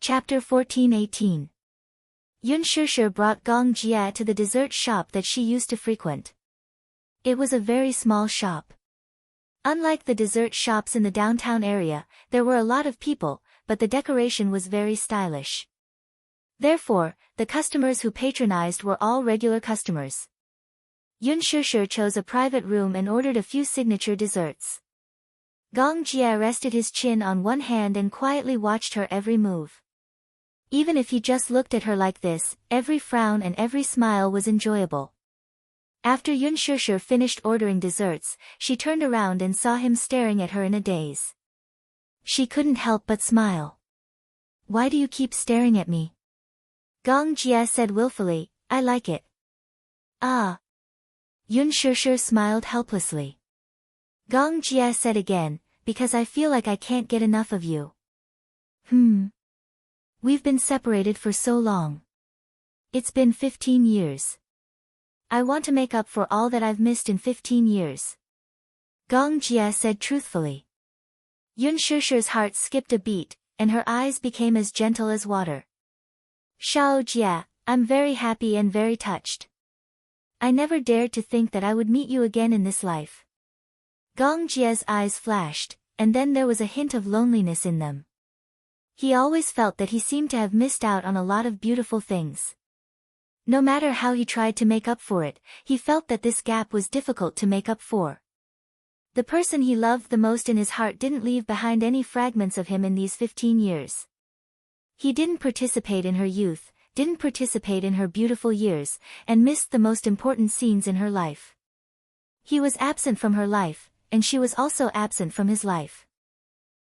Chapter 14:18. Yun Shishir brought Gong Jia to the dessert shop that she used to frequent. It was a very small shop. Unlike the dessert shops in the downtown area, there were a lot of people, but the decoration was very stylish. Therefore, the customers who patronized were all regular customers. Yun Shishir chose a private room and ordered a few signature desserts. Gong Jia rested his chin on one hand and quietly watched her every move. Even if he just looked at her like this, every frown and every smile was enjoyable. After Yun Shishir finished ordering desserts, she turned around and saw him staring at her in a daze. She couldn't help but smile. "Why do you keep staring at me?" Gong Jia said willfully, "I like it." "Ah." Yun Shishir smiled helplessly. Gong Jia said again, "Because I feel like I can't get enough of you." We've been separated for so long. It's been 15 years. I want to make up for all that I've missed in 15 years. Gong Jia said truthfully. Yun Shishir's heart skipped a beat, and her eyes became as gentle as water. "Shao Jia, I'm very happy and very touched. I never dared to think that I would meet you again in this life." Gong Jia's eyes flashed, and then there was a hint of loneliness in them. He always felt that he seemed to have missed out on a lot of beautiful things. No matter how he tried to make up for it, he felt that this gap was difficult to make up for. The person he loved the most in his heart didn't leave behind any fragments of him in these 15 years. He didn't participate in her youth, didn't participate in her beautiful years, and missed the most important scenes in her life. He was absent from her life, and she was also absent from his life.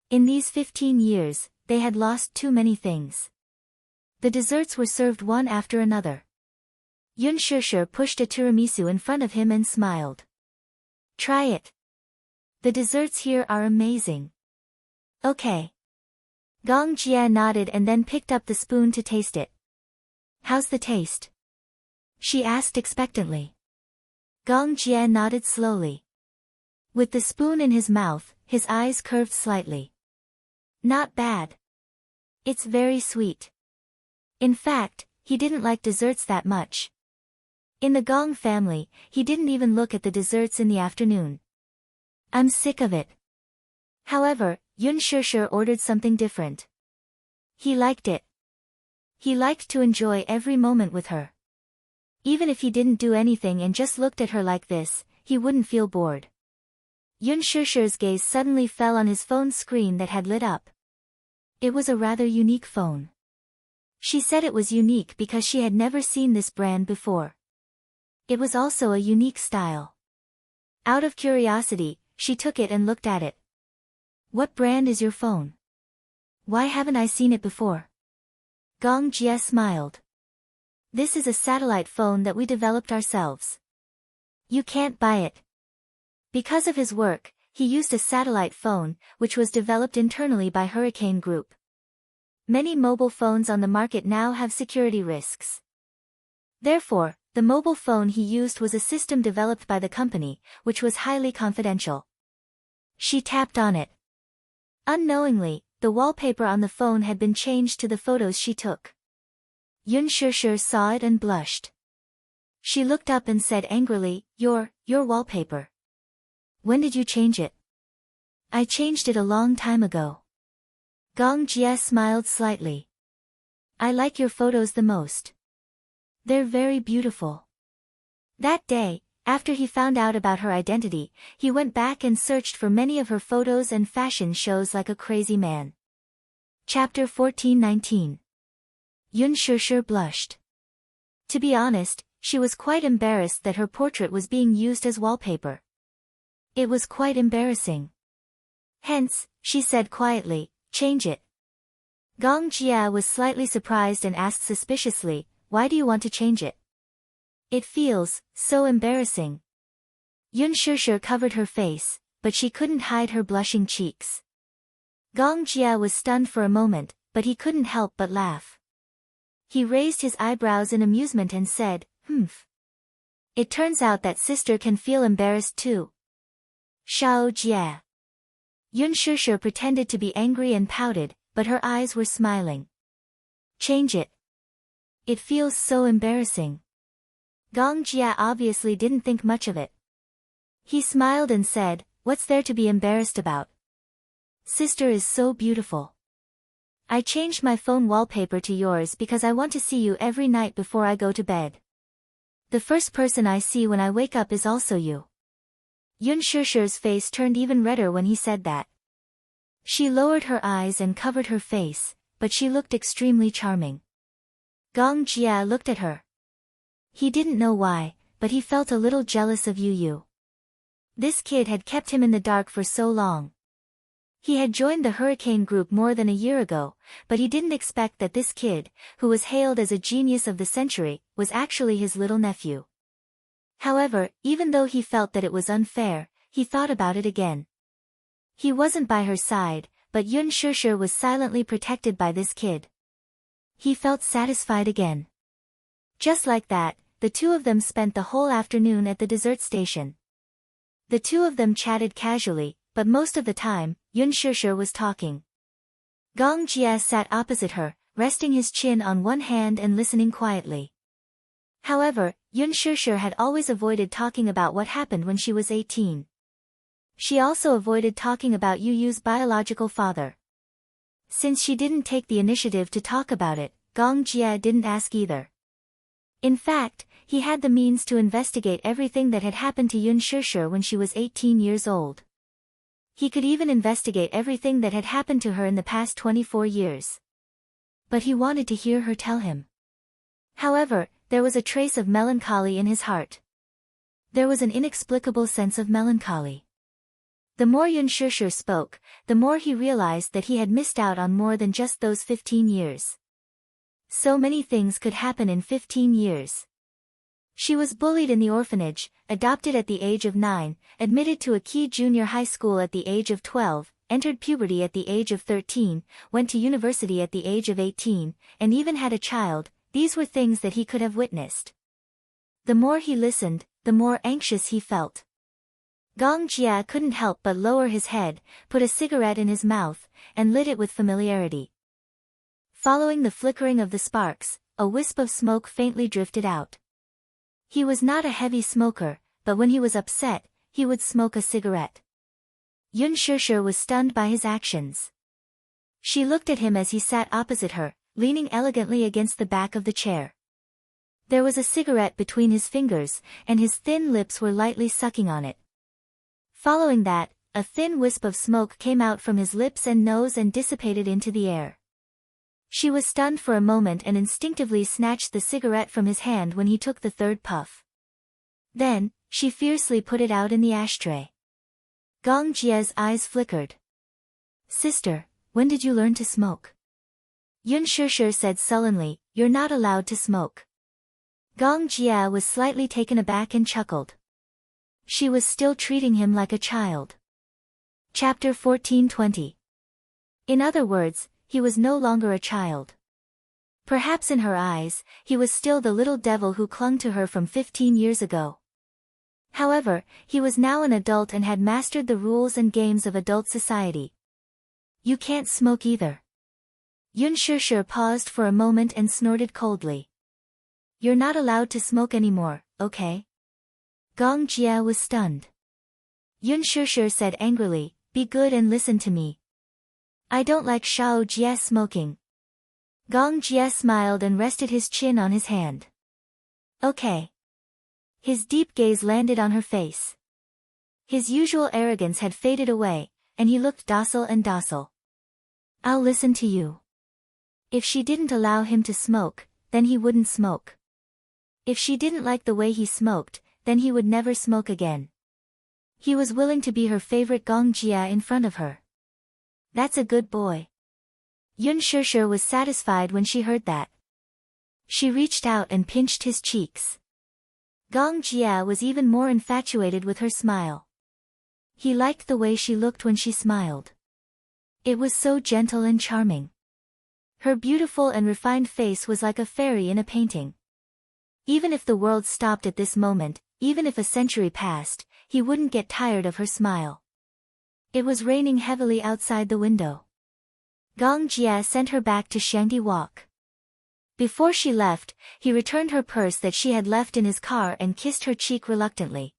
In these 15 years, they had lost too many things. The desserts were served one after another. Yun Shishir pushed a tiramisu in front of him and smiled. "Try it. The desserts here are amazing." "Okay." Gong Jia nodded and then picked up the spoon to taste it. "How's the taste?" she asked expectantly. Gong Jia nodded slowly. With the spoon in his mouth, his eyes curved slightly. "Not bad. It's very sweet." In fact, he didn't like desserts that much. In the Gong family, he didn't even look at the desserts in the afternoon. "I'm sick of it." However, Yun Shishir ordered something different. He liked it. He liked to enjoy every moment with her. Even if he didn't do anything and just looked at her like this, he wouldn't feel bored. Yun Shishir's gaze suddenly fell on his phone's screen that had lit up. It was a rather unique phone. She said it was unique because she had never seen this brand before. It was also a unique style. Out of curiosity, she took it and looked at it. "What brand is your phone? Why haven't I seen it before?" Gong Jia smiled. "This is a satellite phone that we developed ourselves. You can't buy it." Because of his work, he used a satellite phone, which was developed internally by Hurricane Group. Many mobile phones on the market now have security risks. Therefore, the mobile phone he used was a system developed by the company, which was highly confidential. She tapped on it. Unknowingly, the wallpaper on the phone had been changed to the photos she took. Yun Shishir saw it and blushed. She looked up and said angrily, Your wallpaper. When did you change it?" "I changed it a long time ago." Gong Jia smiled slightly. "I like your photos the most. They're very beautiful." That day, after he found out about her identity, he went back and searched for many of her photos and fashion shows like a crazy man. Chapter 14:19. Yun Shishir blushed. To be honest, she was quite embarrassed that her portrait was being used as wallpaper. It was quite embarrassing. Hence, she said quietly, "Change it." Gong Jia was slightly surprised and asked suspiciously, "Why do you want to change it?" "It feels so embarrassing." Yun Shishir covered her face, but she couldn't hide her blushing cheeks. Gong Jia was stunned for a moment, but he couldn't help but laugh. He raised his eyebrows in amusement and said, "Humph. It turns out that sister can feel embarrassed too." Shao Jia. Yun Shishir pretended to be angry and pouted, but her eyes were smiling. Change it. It feels so embarrassing. Gong Jia obviously didn't think much of it. He smiled and said, "What's there to be embarrassed about? Sister is so beautiful. I changed my phone wallpaper to yours because I want to see you every night before I go to bed. The first person I see when I wake up is also you." Yun Shishir's face turned even redder when he said that. She lowered her eyes and covered her face, but she looked extremely charming. Gong Jia looked at her. He didn't know why, but he felt a little jealous of Yu. This kid had kept him in the dark for so long. He had joined the Hurricane group more than a year ago, but he didn't expect that this kid, who was hailed as a genius of the century, was actually his little nephew. However, even though he felt that it was unfair, he thought about it again. He wasn't by her side, but Yun Shishir was silently protected by this kid. He felt satisfied again. Just like that, the two of them spent the whole afternoon at the dessert station. The two of them chatted casually, but most of the time, Yun Shishir was talking. Gong Jia sat opposite her, resting his chin on one hand and listening quietly. However, Yun Shishir had always avoided talking about what happened when she was 18. She also avoided talking about Yu's biological father. Since she didn't take the initiative to talk about it, Gong Jia didn't ask either. In fact, he had the means to investigate everything that had happened to Yun Shishir when she was 18 years old. He could even investigate everything that had happened to her in the past 24 years. But he wanted to hear her tell him. However, there was a trace of melancholy in his heart. There was an inexplicable sense of melancholy. The more Yun Shishir spoke, the more he realized that he had missed out on more than just those 15 years. So many things could happen in 15 years. She was bullied in the orphanage, adopted at the age of 9, admitted to a key junior high school at the age of 12, entered puberty at the age of 13, went to university at the age of 18, and even had a child. These were things that he could have witnessed. The more he listened, the more anxious he felt. Gong Jia couldn't help but lower his head, put a cigarette in his mouth, and lit it with familiarity. Following the flickering of the sparks, a wisp of smoke faintly drifted out. He was not a heavy smoker, but when he was upset, he would smoke a cigarette. Yun Shishir was stunned by his actions. She looked at him as he sat opposite her, leaning elegantly against the back of the chair. There was a cigarette between his fingers, and his thin lips were lightly sucking on it. Following that, a thin wisp of smoke came out from his lips and nose and dissipated into the air. She was stunned for a moment and instinctively snatched the cigarette from his hand when he took the third puff. Then, she fiercely put it out in the ashtray. Gong Jia's eyes flickered. "Sister, when did you learn to smoke?" Yun Shishir said sullenly, "You're not allowed to smoke." Gong Jia was slightly taken aback and chuckled. She was still treating him like a child. Chapter 14:20. In other words, he was no longer a child. Perhaps in her eyes, he was still the little devil who clung to her from 15 years ago. However, he was now an adult and had mastered the rules and games of adult society. "You can't smoke either." Yun Shishir paused for a moment and snorted coldly. "You're not allowed to smoke anymore, okay?" Gong Jia was stunned. Yun Shishir said angrily, "Be good and listen to me. I don't like Shao Jia smoking." Gong Jia smiled and rested his chin on his hand. "Okay." His deep gaze landed on her face. His usual arrogance had faded away, and he looked docile and docile. "I'll listen to you." If she didn't allow him to smoke, then he wouldn't smoke. If she didn't like the way he smoked, then he would never smoke again. He was willing to be her favorite Gong Jia in front of her. "That's a good boy." Yun Shishir was satisfied when she heard that. She reached out and pinched his cheeks. Gong Jia was even more infatuated with her smile. He liked the way she looked when she smiled. It was so gentle and charming. Her beautiful and refined face was like a fairy in a painting. Even if the world stopped at this moment, even if a century passed, he wouldn't get tired of her smile. It was raining heavily outside the window. Gong Jia sent her back to Shangdi Walk. Before she left, he returned her purse that she had left in his car and kissed her cheek reluctantly.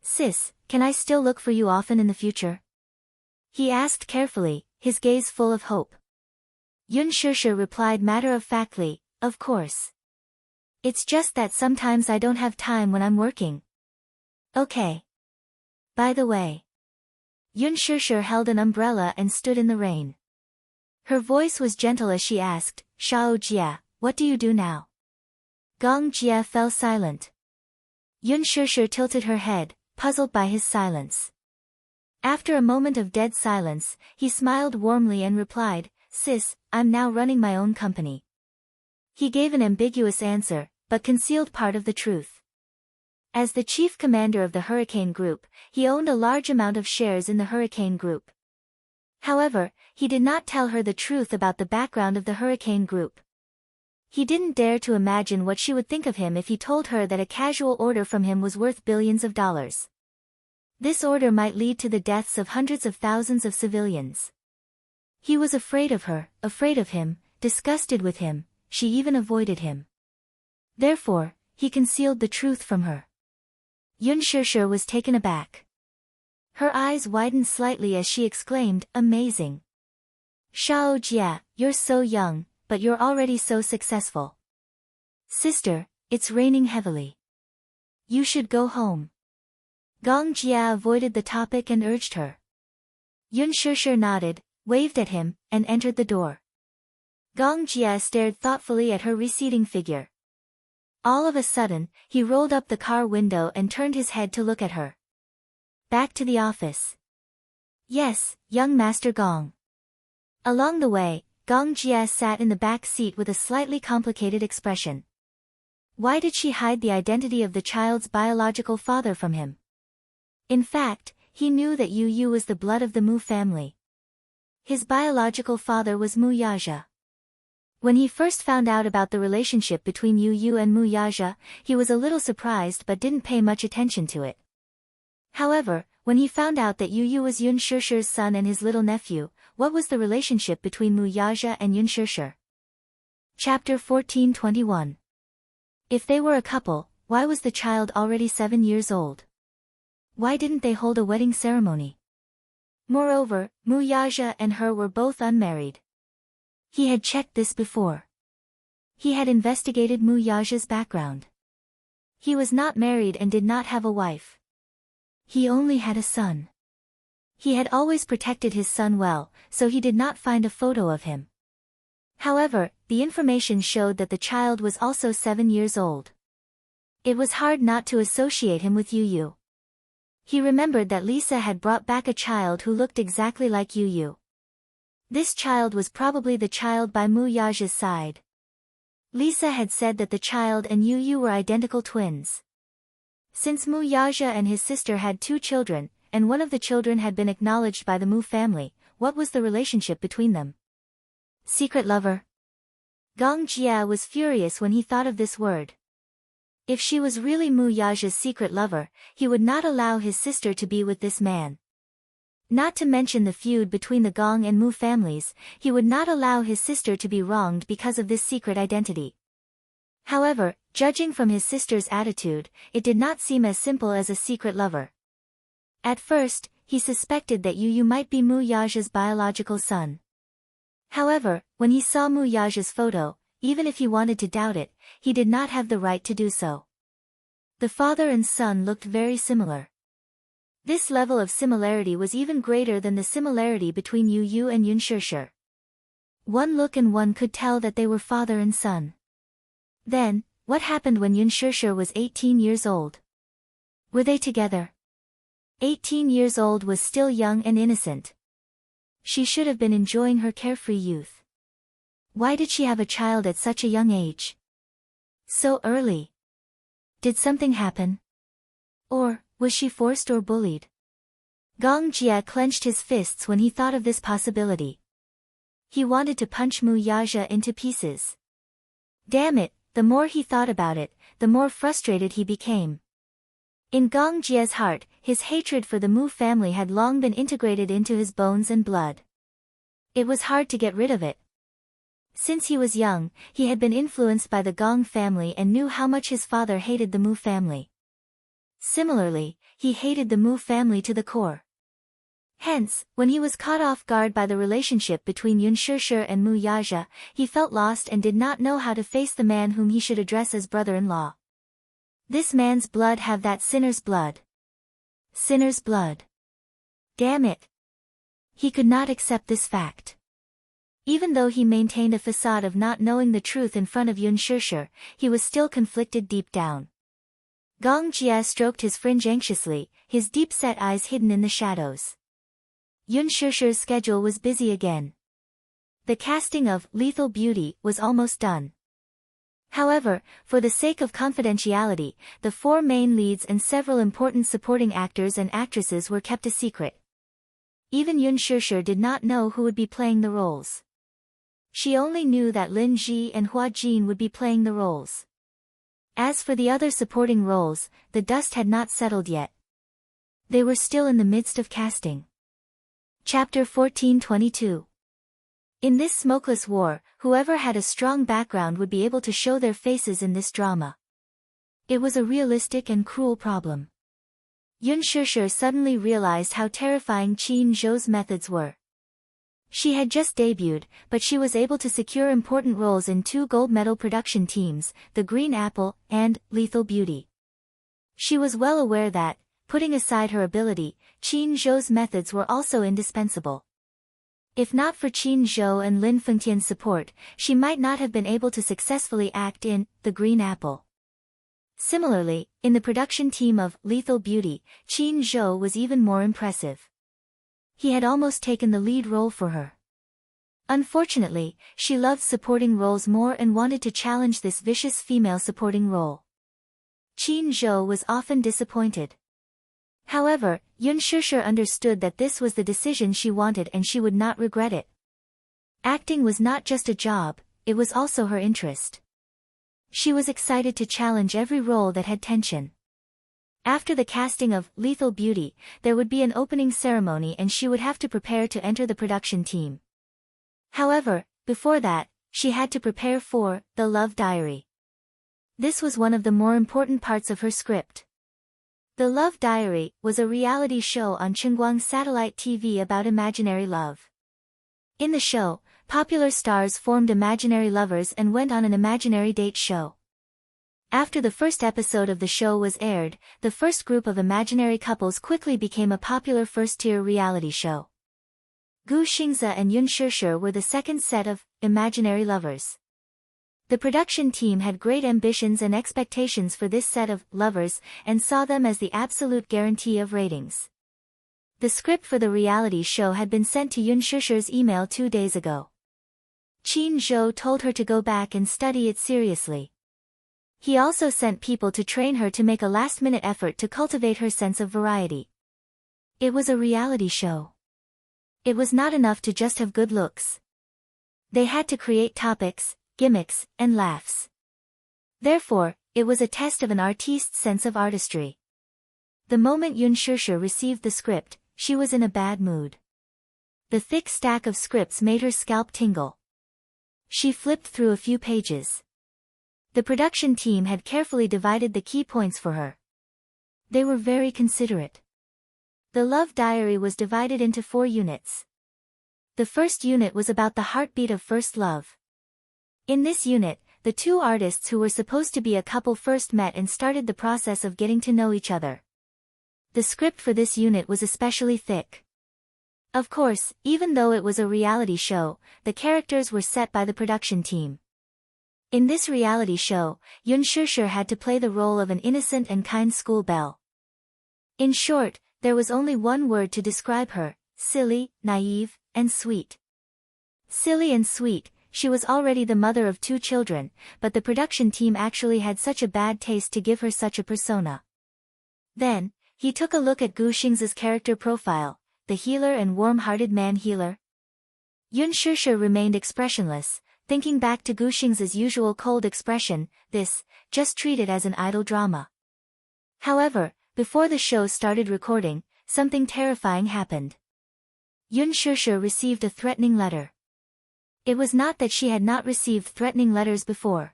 "Sis, can I still look for you often in the future?" he asked carefully, his gaze full of hope. Yun Shusher replied matter-of-factly, "Of course. It's just that sometimes I don't have time when I'm working." "Okay. By the way." Yun Shusher held an umbrella and stood in the rain. Her voice was gentle as she asked, "Shao Jia, what do you do now?" Gong Jia fell silent. Yun Shusher tilted her head, puzzled by his silence. After a moment of dead silence, he smiled warmly and replied, "Sis, I'm now running my own company." He gave an ambiguous answer, but concealed part of the truth. As the chief commander of the Hurricane Group, he owned a large amount of shares in the Hurricane Group. However, he did not tell her the truth about the background of the Hurricane Group. He didn't dare to imagine what she would think of him if he told her that a casual order from him was worth billions of dollars. This order might lead to the deaths of hundreds of thousands of civilians. He was afraid of her, afraid of him, disgusted with him, she even avoided him. Therefore, he concealed the truth from her. Yun Shusher was taken aback. Her eyes widened slightly as she exclaimed, "Amazing. Shao Jia, you're so young, but you're already so successful. Sister, it's raining heavily. You should go home." Gong Jia avoided the topic and urged her. Yun Shusher nodded, waved at him, and entered the door. Gong Jia stared thoughtfully at her receding figure. All of a sudden, he rolled up the car window and turned his head to look at her. "Back to the office." "Yes, young Master Gong." Along the way, Gong Jia sat in the back seat with a slightly complicated expression. Why did she hide the identity of the child's biological father from him? In fact, he knew that Yu Yu was the blood of the Mu family. His biological father was Mu Yaja. When he first found out about the relationship between Yu Yu and Mu Yaja, he was a little surprised but didn't pay much attention to it. However, when he found out that Yu Yu was Yun Shusher's son and his little nephew, what was the relationship between Mu Yaja and Yun Shusher? Chapter 1421. If they were a couple, why was the child already 7 years old? Why didn't they hold a wedding ceremony? Moreover, Mu Yaja and her were both unmarried. He had checked this before. He had investigated Mu Yaja's background. He was not married and did not have a wife. He only had a son. He had always protected his son well, so he did not find a photo of him. However, the information showed that the child was also 7 years old. It was hard not to associate him with Yu Yu. He remembered that Lisa had brought back a child who looked exactly like Yu Yu. This child was probably the child by Mu Yaja's side. Lisa had said that the child and Yu Yu were identical twins. Since Mu Yaja and his sister had 2 children, and one of the children had been acknowledged by the Mu family, what was the relationship between them? Secret lover? Gong Jia was furious when he thought of this word. If she was really Mu Yaja's secret lover, he would not allow his sister to be with this man. Not to mention the feud between the Gong and Mu families, he would not allow his sister to be wronged because of this secret identity. However, judging from his sister's attitude, it did not seem as simple as a secret lover. At first, he suspected that Yu Yu might be Mu Yaja's biological son. However, when he saw Mu Yaja's photo, even if he wanted to doubt it, he did not have the right to do so. The father and son looked very similar. This level of similarity was even greater than the similarity between Yu Yu and Yun Shusher. One look and one could tell that they were father and son. Then, what happened when Yun Shusher was 18 years old? Were they together? 18 years old was still young and innocent. She should have been enjoying her carefree youth. Why did she have a child at such a young age? So early. Did something happen? Or, was she forced or bullied? Gong Jia clenched his fists when he thought of this possibility. He wanted to punch Mu Yaja into pieces. Damn it, the more he thought about it, the more frustrated he became. In Gong Jia's heart, his hatred for the Mu family had long been integrated into his bones and blood. It was hard to get rid of it. Since he was young, he had been influenced by the Gong family and knew how much his father hated the Mu family. Similarly, he hated the Mu family to the core. Hence, when he was caught off guard by the relationship between Yun Shishir and Mu Yaja, he felt lost and did not know how to face the man whom he should address as brother-in-law. This man's blood have that sinner's blood. Sinner's blood. Damn it. He could not accept this fact. Even though he maintained a facade of not knowing the truth in front of Yun Shishir, he was still conflicted deep down. Gong Jie stroked his fringe anxiously, his deep-set eyes hidden in the shadows. Yun Shishir's schedule was busy again. The casting of Lethal Beauty was almost done. However, for the sake of confidentiality, the 4 main leads and several important supporting actors and actresses were kept a secret. Even Yun Shishir did not know who would be playing the roles. She only knew that Lin Ji and Hua Jin would be playing the roles. As for the other supporting roles, the dust had not settled yet. They were still in the midst of casting. Chapter 1422. In this smokeless war, whoever had a strong background would be able to show their faces in this drama. It was a realistic and cruel problem. Yun Shishir suddenly realized how terrifying Qin Zhou's methods were. She had just debuted, but she was able to secure important roles in 2 gold medal production teams, The Green Apple and Lethal Beauty. She was well aware that, putting aside her ability, Qin Zhou's methods were also indispensable. If not for Qin Zhou and Lin Fengtian's support, she might not have been able to successfully act in The Green Apple. Similarly, in the production team of Lethal Beauty, Qin Zhou was even more impressive. He had almost taken the lead role for her. Unfortunately, she loved supporting roles more and wanted to challenge this vicious female supporting role. Qin Zhou was often disappointed. However, Yun Shishir understood that this was the decision she wanted and she would not regret it. Acting was not just a job, it was also her interest. She was excited to challenge every role that had tension. After the casting of Lethal Beauty, there would be an opening ceremony and she would have to prepare to enter the production team. However, before that, she had to prepare for The Love Diary. This was one of the more important parts of her script. The Love Diary was a reality show on Qingguang satellite TV about imaginary love. In the show, popular stars formed imaginary lovers and went on an imaginary date show. After the first episode of the show was aired, the first group of imaginary couples quickly became a popular first-tier reality show. Gu Xingze and Yun Shishir were the second set of imaginary lovers. The production team had great ambitions and expectations for this set of lovers and saw them as the absolute guarantee of ratings. The script for the reality show had been sent to Yun Shishir's email 2 days ago. Qin Zhou told her to go back and study it seriously. He also sent people to train her to make a last-minute effort to cultivate her sense of variety. It was a reality show. It was not enough to just have good looks. They had to create topics, gimmicks, and laughs. Therefore, it was a test of an artiste's sense of artistry. The moment Yun Shishir received the script, she was in a bad mood. The thick stack of scripts made her scalp tingle. She flipped through a few pages. The production team had carefully divided the key points for her. They were very considerate. The Love Diary was divided into 4 units. The first unit was about the heartbeat of first love. In this unit, the 2 artists who were supposed to be a couple first met and started the process of getting to know each other. The script for this unit was especially thick. Of course, even though it was a reality show, the characters were set by the production team. In this reality show, Yun Shishir had to play the role of an innocent and kind school belle. In short, there was only one word to describe her: silly, naive, and sweet. Silly and sweet, she was already the mother of 2 children, but the production team actually had such a bad taste to give her such a persona. Then, he took a look at Gu Xingze's character profile, the healer and warm-hearted man-healer. Yun Shishir remained expressionless, thinking back to Gu Xingze's usual cold expression, this, just treated as an idle drama. However, before the show started recording, something terrifying happened. Yun Shishir received a threatening letter. It was not that she had not received threatening letters before.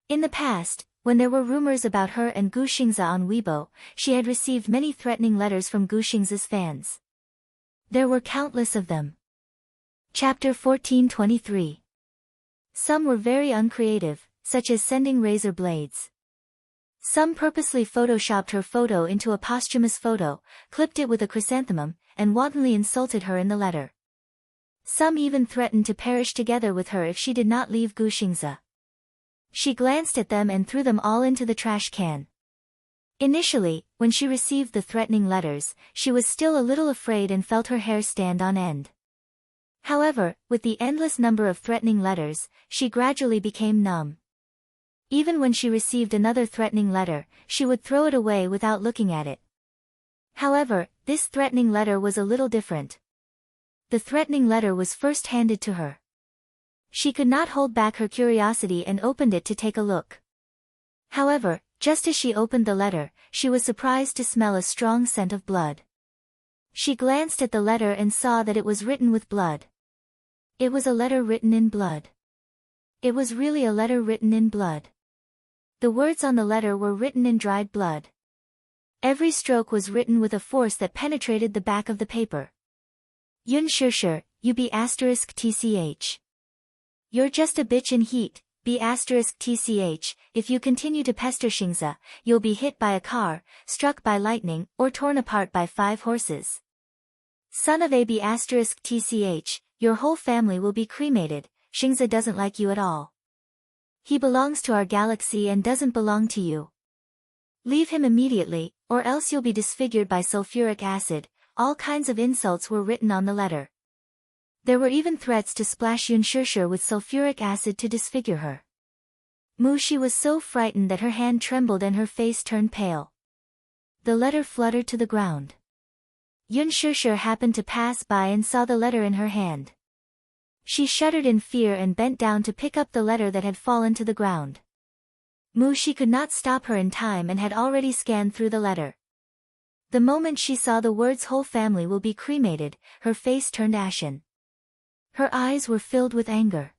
In the past, when there were rumors about her and Gu Xingze on Weibo, she had received many threatening letters from Gu Xingze's fans. There were countless of them. Chapter 1423. Some were very uncreative, such as sending razor blades. Some purposely photoshopped her photo into a posthumous photo, clipped it with a chrysanthemum, and wantonly insulted her in the letter. Some even threatened to perish together with her if she did not leave Gu Xingze. She glanced at them and threw them all into the trash can. Initially, when she received the threatening letters, she was still a little afraid and felt her hair stand on end. However, with the endless number of threatening letters, she gradually became numb. Even when she received another threatening letter, she would throw it away without looking at it. However, this threatening letter was a little different. The threatening letter was first handed to her. She could not hold back her curiosity and opened it to take a look. However, just as she opened the letter, she was surprised to smell a strong scent of blood. She glanced at the letter and saw that it was written with blood. It was a letter written in blood. It was really a letter written in blood. The words on the letter were written in dried blood. Every stroke was written with a force that penetrated the back of the paper. Yun Shishir, you be *tch. You're just a bitch in heat, be *tch, if you continue to pester Xingze, you'll be hit by a car, struck by lightning, or torn apart by 5 horses. Son of a be *tch, your whole family will be cremated, Xingze doesn't like you at all. He belongs to our galaxy and doesn't belong to you. Leave him immediately, or else you'll be disfigured by sulfuric acid. All kinds of insults were written on the letter. There were even threats to splash Yun Shishir with sulfuric acid to disfigure her. Mushi was so frightened that her hand trembled and her face turned pale. The letter fluttered to the ground. Yun Shishir happened to pass by and saw the letter in her hand. She shuddered in fear and bent down to pick up the letter that had fallen to the ground. Mushi could not stop her in time and had already scanned through the letter. The moment she saw the words whole family will be cremated, her face turned ashen. Her eyes were filled with anger.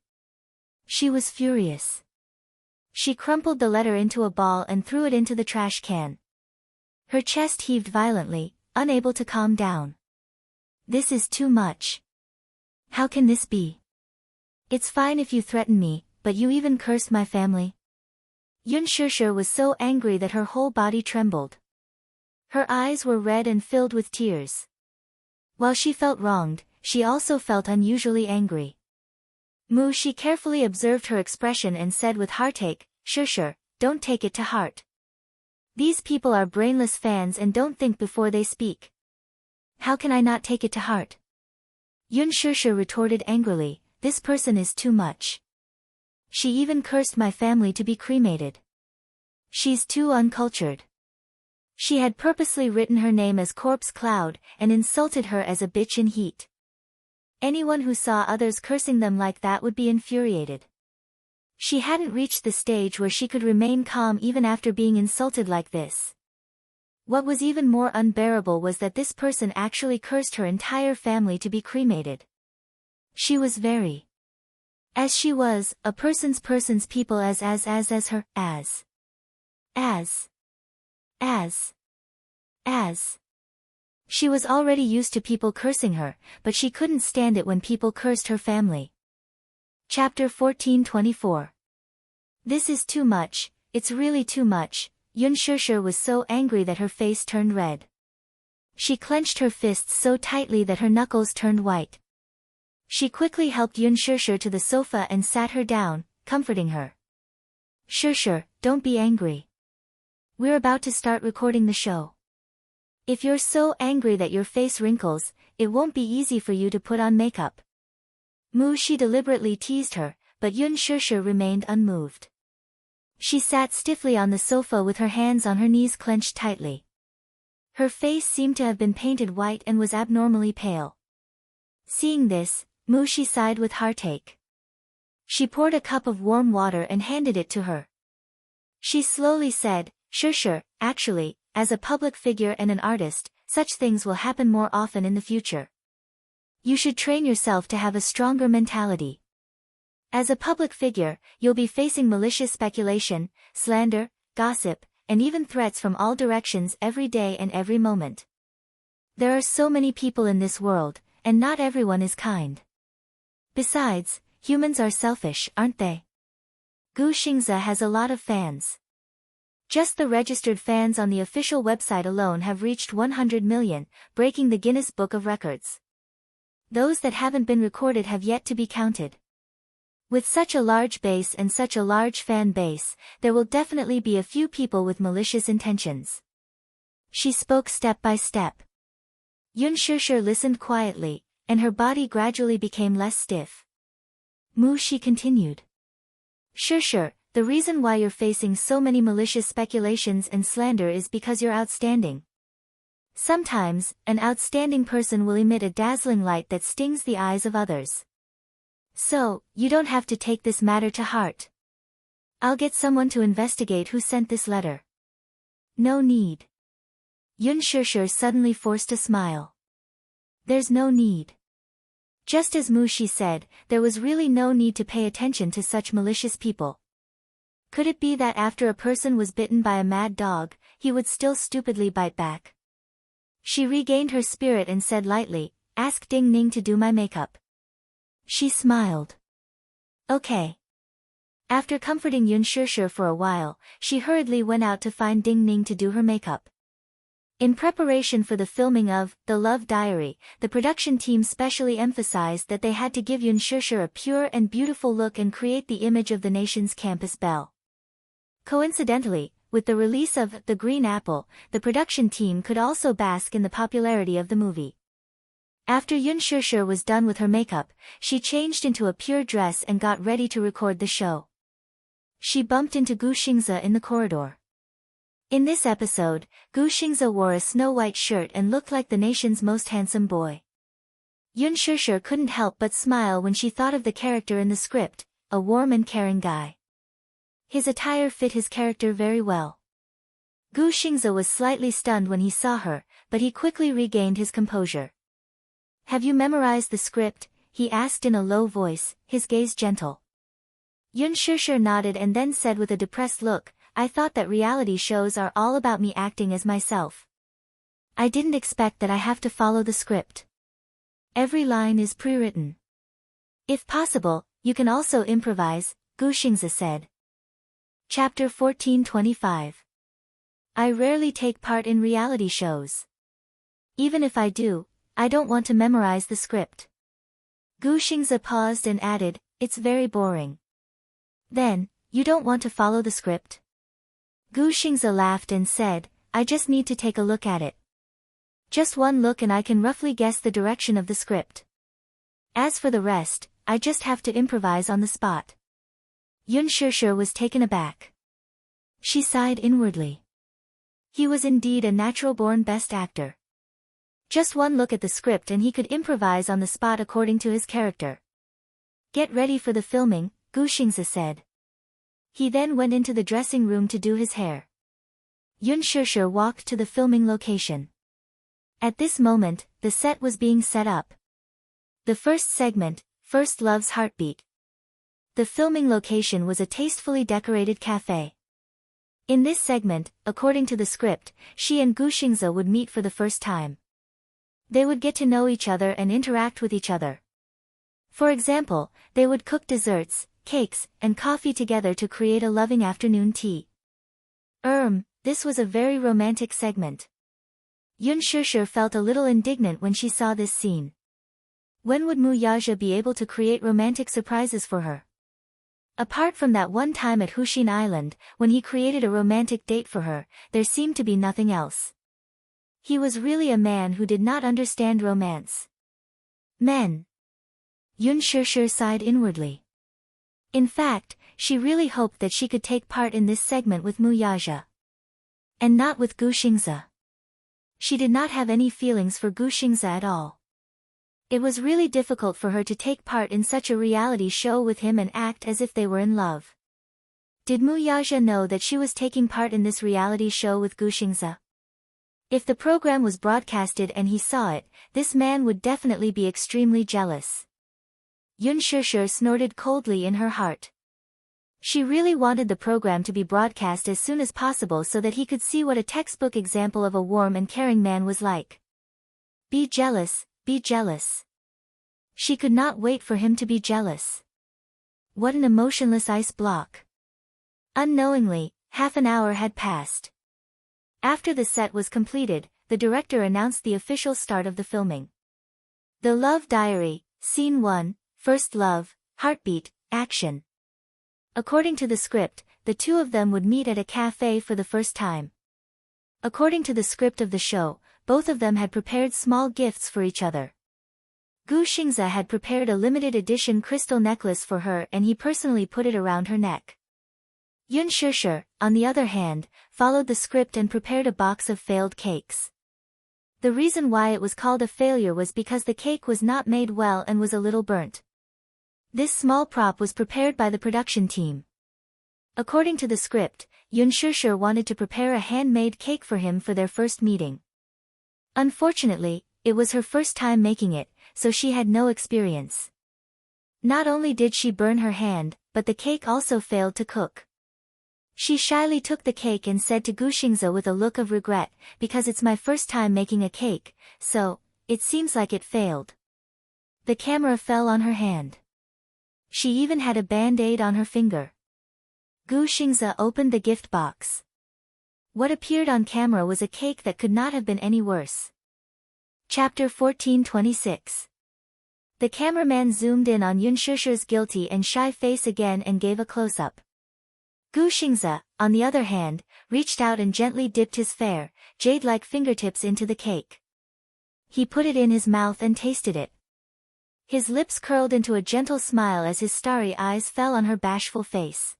She was furious. She crumpled the letter into a ball and threw it into the trash can. Her chest heaved violently, unable to calm down. This is too much. How can this be? It's fine if you threaten me, but you even cursed my family? Yun Shishir was so angry that her whole body trembled. Her eyes were red and filled with tears. While she felt wronged, she also felt unusually angry. She carefully observed her expression and said with heartache, Shishir, don't take it to heart. These people are brainless fans and don't think before they speak. How can I not take it to heart? Yun Shishir retorted angrily, this person is too much. She even cursed my family to be cremated. She's too uncultured. She had purposely written her name as Corpse Cloud, and insulted her as a bitch in heat. Anyone who saw others cursing them like that would be infuriated. She hadn't reached the stage where she could remain calm even after being insulted like this. What was even more unbearable was that this person actually cursed her entire family to be cremated. She was very. As she was, a person's people as her, She was already used to people cursing her, but she couldn't stand it when people cursed her family. Chapter 1424. This is too much, it's really too much. Yun Shishir was so angry that her face turned red. She clenched her fists so tightly that her knuckles turned white. She quickly helped Yun Shishir to the sofa and sat her down, comforting her. Shishir, don't be angry. We're about to start recording the show. If you're so angry that your face wrinkles, it won't be easy for you to put on makeup. She deliberately teased her, but Yun Shishir remained unmoved. She sat stiffly on the sofa with her hands on her knees clenched tightly. Her face seemed to have been painted white and was abnormally pale. Seeing this, She sighed with heartache. She poured a cup of warm water and handed it to her. She slowly said, Shishir, actually, as a public figure and an artist, such things will happen more often in the future. You should train yourself to have a stronger mentality. As a public figure, you'll be facing malicious speculation, slander, gossip, and even threats from all directions every day and every moment. There are so many people in this world, and not everyone is kind. Besides, humans are selfish, aren't they? Gu Xingze has a lot of fans. Just the registered fans on the official website alone have reached 100 million, breaking the Guinness Book of Records. Those that haven't been recorded have yet to be counted. With such a large base and such a large fan base, there will definitely be a few people with malicious intentions. She spoke step by step. Yun Shishir listened quietly, and her body gradually became less stiff. Mu Shi continued. Shishir, the reason why you're facing so many malicious speculations and slander is because you're outstanding. Sometimes, an outstanding person will emit a dazzling light that stings the eyes of others. So, you don't have to take this matter to heart. I'll get someone to investigate who sent this letter. No need. Yun Shishir suddenly forced a smile. There's no need. Just as Mu Shi said, there was really no need to pay attention to such malicious people. Could it be that after a person was bitten by a mad dog, he would still stupidly bite back? She regained her spirit and said lightly, "Ask Ding Ning to do my makeup." She smiled. Okay. After comforting Yun Shishir for a while, she hurriedly went out to find Ding Ning to do her makeup. In preparation for the filming of The Love Diary, the production team specially emphasized that they had to give Yun Shishir a pure and beautiful look and create the image of the nation's campus belle. Coincidentally, with the release of The Green Apple, the production team could also bask in the popularity of the movie. After Yun Shishir was done with her makeup, she changed into a pure dress and got ready to record the show. She bumped into Gu Xingze in the corridor. In this episode, Gu Xingze wore a snow-white shirt and looked like the nation's most handsome boy. Yun Shishir couldn't help but smile when she thought of the character in the script, a warm and caring guy. His attire fit his character very well. Gu Xingze was slightly stunned when he saw her, but he quickly regained his composure. Have you memorized the script? He asked in a low voice, his gaze gentle. Yun Shishir nodded and then said with a depressed look, I thought that reality shows are all about me acting as myself. I didn't expect that I have to follow the script. Every line is pre-written. If possible, you can also improvise, Gu Xingze said. Chapter 1425. I rarely take part in reality shows. Even if I do, I don't want to memorize the script. Gu Xingze paused and added, it's very boring. Then, you don't want to follow the script? Gu Xingze laughed and said, I just need to take a look at it. Just one look and I can roughly guess the direction of the script. As for the rest, I just have to improvise on the spot. Yun Shishir was taken aback. She sighed inwardly. He was indeed a natural-born best actor. Just one look at the script and he could improvise on the spot according to his character. Get ready for the filming, Gu Xingze said. He then went into the dressing room to do his hair. Yun Shishir walked to the filming location. At this moment, the set was being set up. The first segment, First Love's Heartbeat. The filming location was a tastefully decorated cafe. In this segment, according to the script, she and Gu Xingze would meet for the first time. They would get to know each other and interact with each other. For example, they would cook desserts, cakes, and coffee together to create a loving afternoon tea. This was a very romantic segment. Yun Shishir felt a little indignant when she saw this scene. When would Mu Yaja be able to create romantic surprises for her? Apart from that one time at Hushin Island, when he created a romantic date for her, there seemed to be nothing else. He was really a man who did not understand romance. Men. Yun Shishir sighed inwardly. In fact, she really hoped that she could take part in this segment with Mu Yaja. And not with Gu Xingze. She did not have any feelings for Gu Xingze at all. It was really difficult for her to take part in such a reality show with him and act as if they were in love. Did Mu Yaja know that she was taking part in this reality show with Gu Xingze? If the program was broadcasted and he saw it, this man would definitely be extremely jealous. Yun Shushu snorted coldly in her heart. She really wanted the program to be broadcast as soon as possible so that he could see what a textbook example of a warm and caring man was like. Be jealous, be jealous. She could not wait for him to be jealous. What an emotionless ice block. Unknowingly, half an hour had passed. After the set was completed, the director announced the official start of the filming. The Love Diary, Scene 1, First Love, Heartbeat, Action. According to the script, the two of them would meet at a cafe for the first time. According to the script of the show, both of them had prepared small gifts for each other. Gu Xingze had prepared a limited edition crystal necklace for her and he personally put it around her neck. Yun Shushu, on the other hand, followed the script and prepared a box of failed cakes. The reason why it was called a failure was because the cake was not made well and was a little burnt. This small prop was prepared by the production team. According to the script, Yun Shushu wanted to prepare a handmade cake for him for their first meeting. Unfortunately, it was her first time making it, so she had no experience. Not only did she burn her hand, but the cake also failed to cook. She shyly took the cake and said to Gu Xingze with a look of regret, because it's my first time making a cake, so, it seems like it failed. The camera fell on her hand. She even had a band-aid on her finger. Gu Xingze opened the gift box. What appeared on camera was a cake that could not have been any worse. Chapter 1426. The cameraman zoomed in on Yun Shushu's guilty and shy face again and gave a close-up. Gu Xingze, on the other hand, reached out and gently dipped his fair, jade-like fingertips into the cake. He put it in his mouth and tasted it. His lips curled into a gentle smile as his starry eyes fell on her bashful face.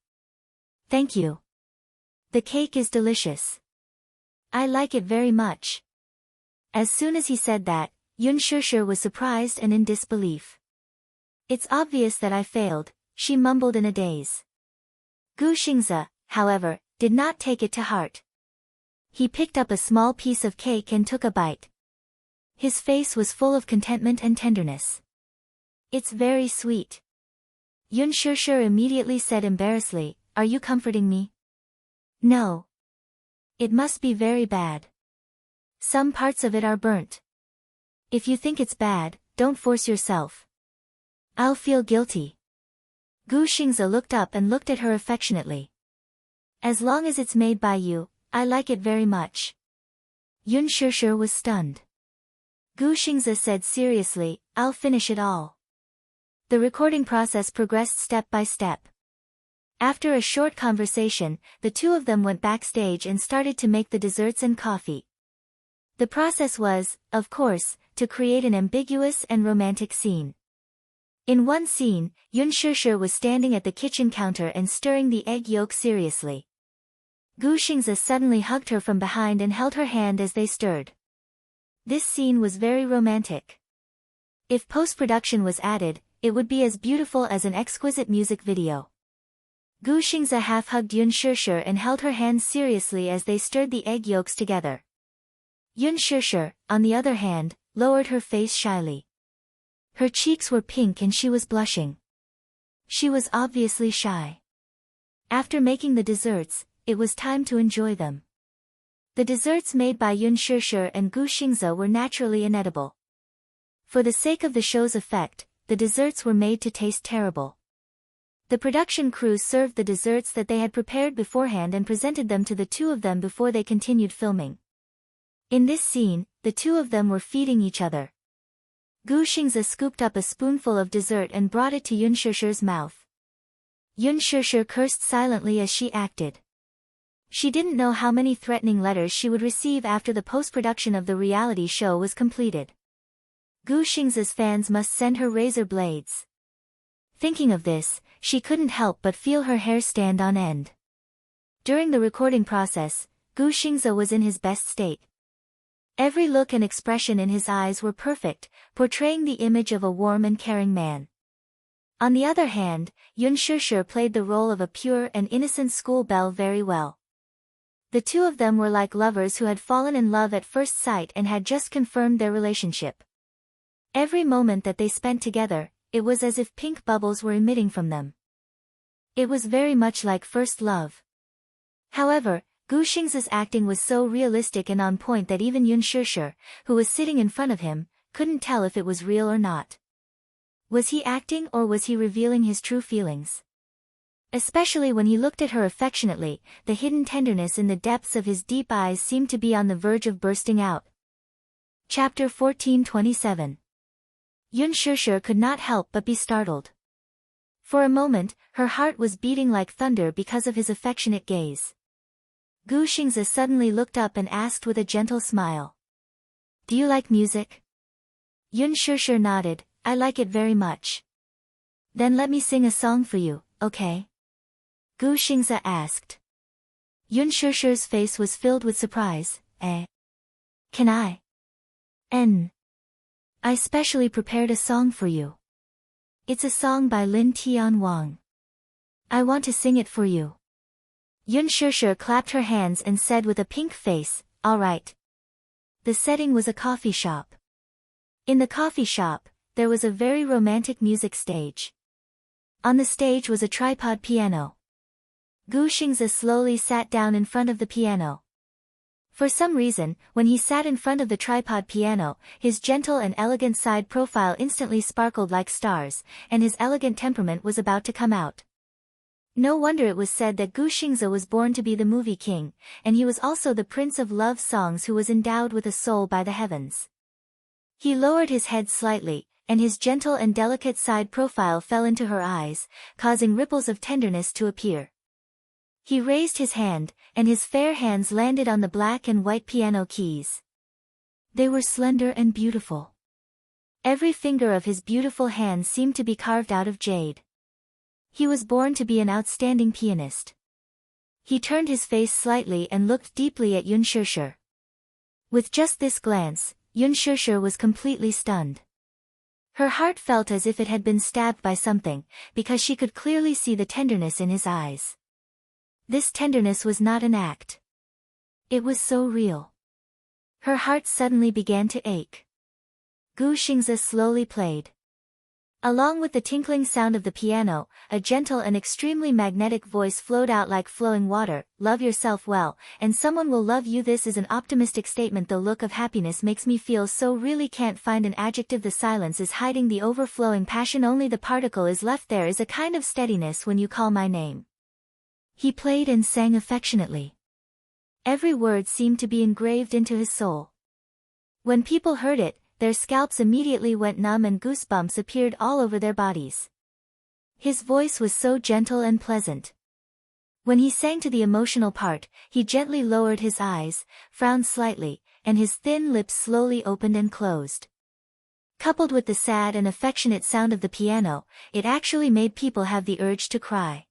Thank you. The cake is delicious. I like it very much. As soon as he said that, Yun Shushu was surprised and in disbelief. It's obvious that I failed, she mumbled in a daze. Gu Xingze, however, did not take it to heart. He picked up a small piece of cake and took a bite. His face was full of contentment and tenderness. It's very sweet. Yun Shushu immediately said embarrassedly, Are you comforting me? No. It must be very bad. Some parts of it are burnt. If you think it's bad, don't force yourself. I'll feel guilty. Gu Xingze looked up and looked at her affectionately. As long as it's made by you, I like it very much. Yun Shushu was stunned. Gu Xingze said seriously, I'll finish it all. The recording process progressed step by step. After a short conversation, the two of them went backstage and started to make the desserts and coffee. The process was, of course, to create an ambiguous and romantic scene. In one scene, Yun Shushu was standing at the kitchen counter and stirring the egg yolk seriously. Gu Xingze suddenly hugged her from behind and held her hand as they stirred. This scene was very romantic. If post-production was added, it would be as beautiful as an exquisite music video. Gu Xingze half-hugged Yun Shushu and held her hands seriously as they stirred the egg yolks together. Yun Shushu, on the other hand, lowered her face shyly. Her cheeks were pink and she was blushing. She was obviously shy. After making the desserts, it was time to enjoy them. The desserts made by Yun Shushu and Gu Xingze were naturally inedible. For the sake of the show's effect, the desserts were made to taste terrible. The production crew served the desserts that they had prepared beforehand and presented them to the two of them before they continued filming. In this scene, the two of them were feeding each other. Gu Xingze scooped up a spoonful of dessert and brought it to Yun Shushu's mouth. Yun Shushu cursed silently as she acted. She didn't know how many threatening letters she would receive after the post-production of the reality show was completed. Gu Xingze's fans must send her razor blades. Thinking of this, she couldn't help but feel her hair stand on end. During the recording process, Gu Xingze was in his best state. Every look and expression in his eyes were perfect, portraying the image of a warm and caring man. On the other hand, Yun Shushu played the role of a pure and innocent school belle very well. The two of them were like lovers who had fallen in love at first sight and had just confirmed their relationship. Every moment that they spent together, it was as if pink bubbles were emitting from them. It was very much like first love. However, Gu Xingzi's acting was so realistic and on point that even Yun Shishir, who was sitting in front of him, couldn't tell if it was real or not. Was he acting or was he revealing his true feelings? Especially when he looked at her affectionately, the hidden tenderness in the depths of his deep eyes seemed to be on the verge of bursting out. Chapter 1427. Yun Shishir could not help but be startled. For a moment, her heart was beating like thunder because of his affectionate gaze. Gu Xingzi suddenly looked up and asked with a gentle smile. "Do you like music?" Yun Shishir nodded. "I like it very much." "Then let me sing a song for you, okay?" Gu Xingzi asked. Yun Shishir's face was filled with surprise. "Eh? Can I? I specially prepared a song for you. It's a song by Lin Tianwang. I want to sing it for you." Yun Shishir clapped her hands and said with a pink face, "All right." The setting was a coffee shop. In the coffee shop, there was a very romantic music stage. On the stage was a tripod piano. Gu Xingzi slowly sat down in front of the piano. For some reason, when he sat in front of the tripod piano, his gentle and elegant side profile instantly sparkled like stars, and his elegant temperament was about to come out. No wonder it was said that Gu Xingzi was born to be the movie king, and he was also the prince of love songs who was endowed with a soul by the heavens. He lowered his head slightly, and his gentle and delicate side profile fell into her eyes, causing ripples of tenderness to appear. He raised his hand, and his fair hands landed on the black and white piano keys. They were slender and beautiful. Every finger of his beautiful hand seemed to be carved out of jade. He was born to be an outstanding pianist. He turned his face slightly and looked deeply at Yun Shishir. With just this glance, Yun Shishir was completely stunned. Her heart felt as if it had been stabbed by something, because she could clearly see the tenderness in his eyes. This tenderness was not an act. It was so real. Her heart suddenly began to ache. Gu Xingzi slowly played. Along with the tinkling sound of the piano, a gentle and extremely magnetic voice flowed out like flowing water. "Love yourself well, and someone will love you." This is an optimistic statement. The look of happiness makes me feel so, really can't find an adjective. The silence is hiding the overflowing passion, only the particle is left. There is a kind of steadiness when you call my name. He played and sang affectionately. Every word seemed to be engraved into his soul. When people heard it, their scalps immediately went numb and goosebumps appeared all over their bodies. His voice was so gentle and pleasant. When he sang to the emotional part, he gently lowered his eyes, frowned slightly, and his thin lips slowly opened and closed. Coupled with the sad and affectionate sound of the piano, it actually made people have the urge to cry.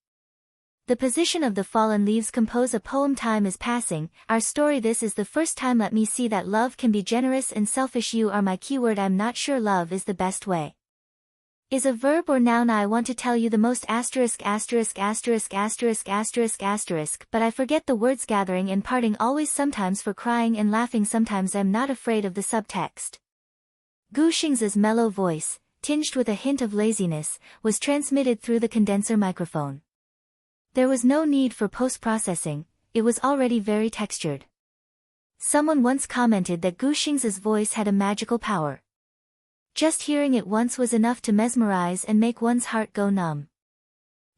The position of the fallen leaves compose a poem. Time is passing, our story. This is the first time. Let me see that love can be generous and selfish. You are my keyword. I'm not sure love is the best way. Is a verb or noun. I want to tell you the most asterisk, but I forget the words. Gathering and parting always, sometimes for crying and laughing, sometimes. I'm not afraid of the subtext. Gu Xingzi's mellow voice, tinged with a hint of laziness, was transmitted through the condenser microphone. There was no need for post-processing, it was already very textured. Someone once commented that Gu Xingzi's voice had a magical power. Just hearing it once was enough to mesmerize and make one's heart go numb.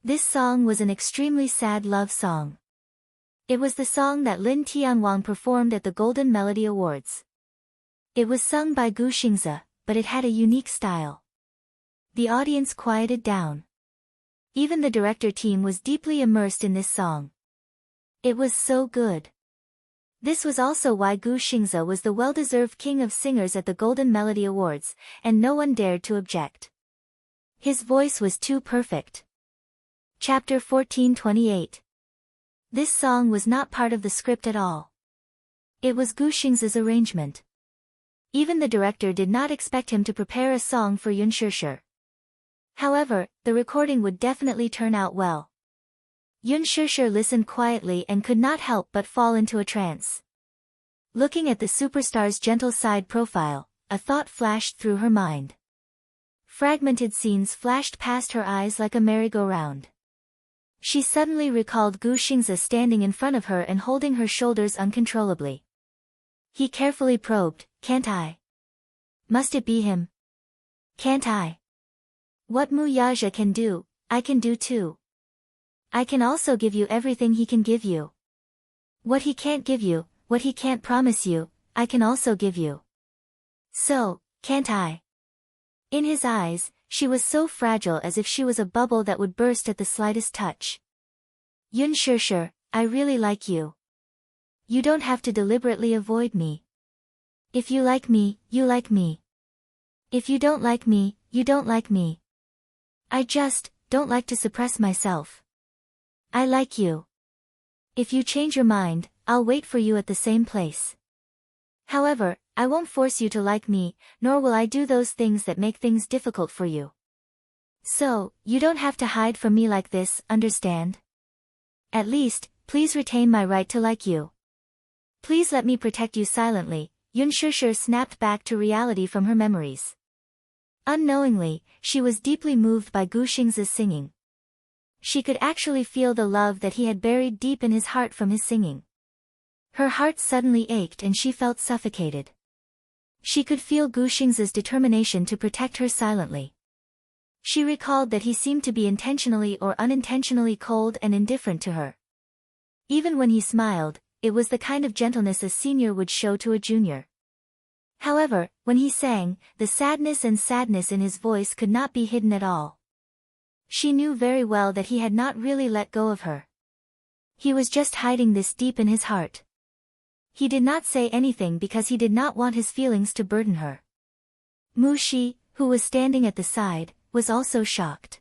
This song was an extremely sad love song. It was the song that Lin Tianwang performed at the Golden Melody Awards. It was sung by Gu Xingzi, but it had a unique style. The audience quieted down. Even the director team was deeply immersed in this song. It was so good. This was also why Gu Xingzi was the well-deserved king of singers at the Golden Melody Awards, and no one dared to object. His voice was too perfect. Chapter 1428. This song was not part of the script at all. It was Gu Xingzi's arrangement. Even the director did not expect him to prepare a song for Yun Shishir. However, the recording would definitely turn out well. Yun Shishir listened quietly and could not help but fall into a trance. Looking at the superstar's gentle side profile, a thought flashed through her mind. Fragmented scenes flashed past her eyes like a merry-go-round. She suddenly recalled Gu Xingze standing in front of her and holding her shoulders uncontrollably. He carefully probed, "Can't I? Must it be him? Can't I? What Mu Yaja can do, I can do too. I can also give you everything he can give you. What he can't give you, what he can't promise you, I can also give you. So, can't I?" In his eyes, she was so fragile as if she was a bubble that would burst at the slightest touch. "Yun Shishir, I really like you. You don't have to deliberately avoid me. If you like me, you like me. If you don't like me, you don't like me. I just don't like to suppress myself. I like you. If you change your mind, I'll wait for you at the same place. However, I won't force you to like me, nor will I do those things that make things difficult for you. So, you don't have to hide from me like this, understand? At least, please retain my right to like you. Please let me protect you silently." Yun Shishir snapped back to reality from her memories. Unknowingly, she was deeply moved by Gu Xingze's singing. She could actually feel the love that he had buried deep in his heart from his singing. Her heart suddenly ached and she felt suffocated. She could feel Gu Xingze's determination to protect her silently. She recalled that he seemed to be intentionally or unintentionally cold and indifferent to her. Even when he smiled, it was the kind of gentleness a senior would show to a junior. However, when he sang, the sadness in his voice could not be hidden at all. She knew very well that he had not really let go of her. He was just hiding this deep in his heart. He did not say anything because he did not want his feelings to burden her. Mu Shi, who was standing at the side, was also shocked.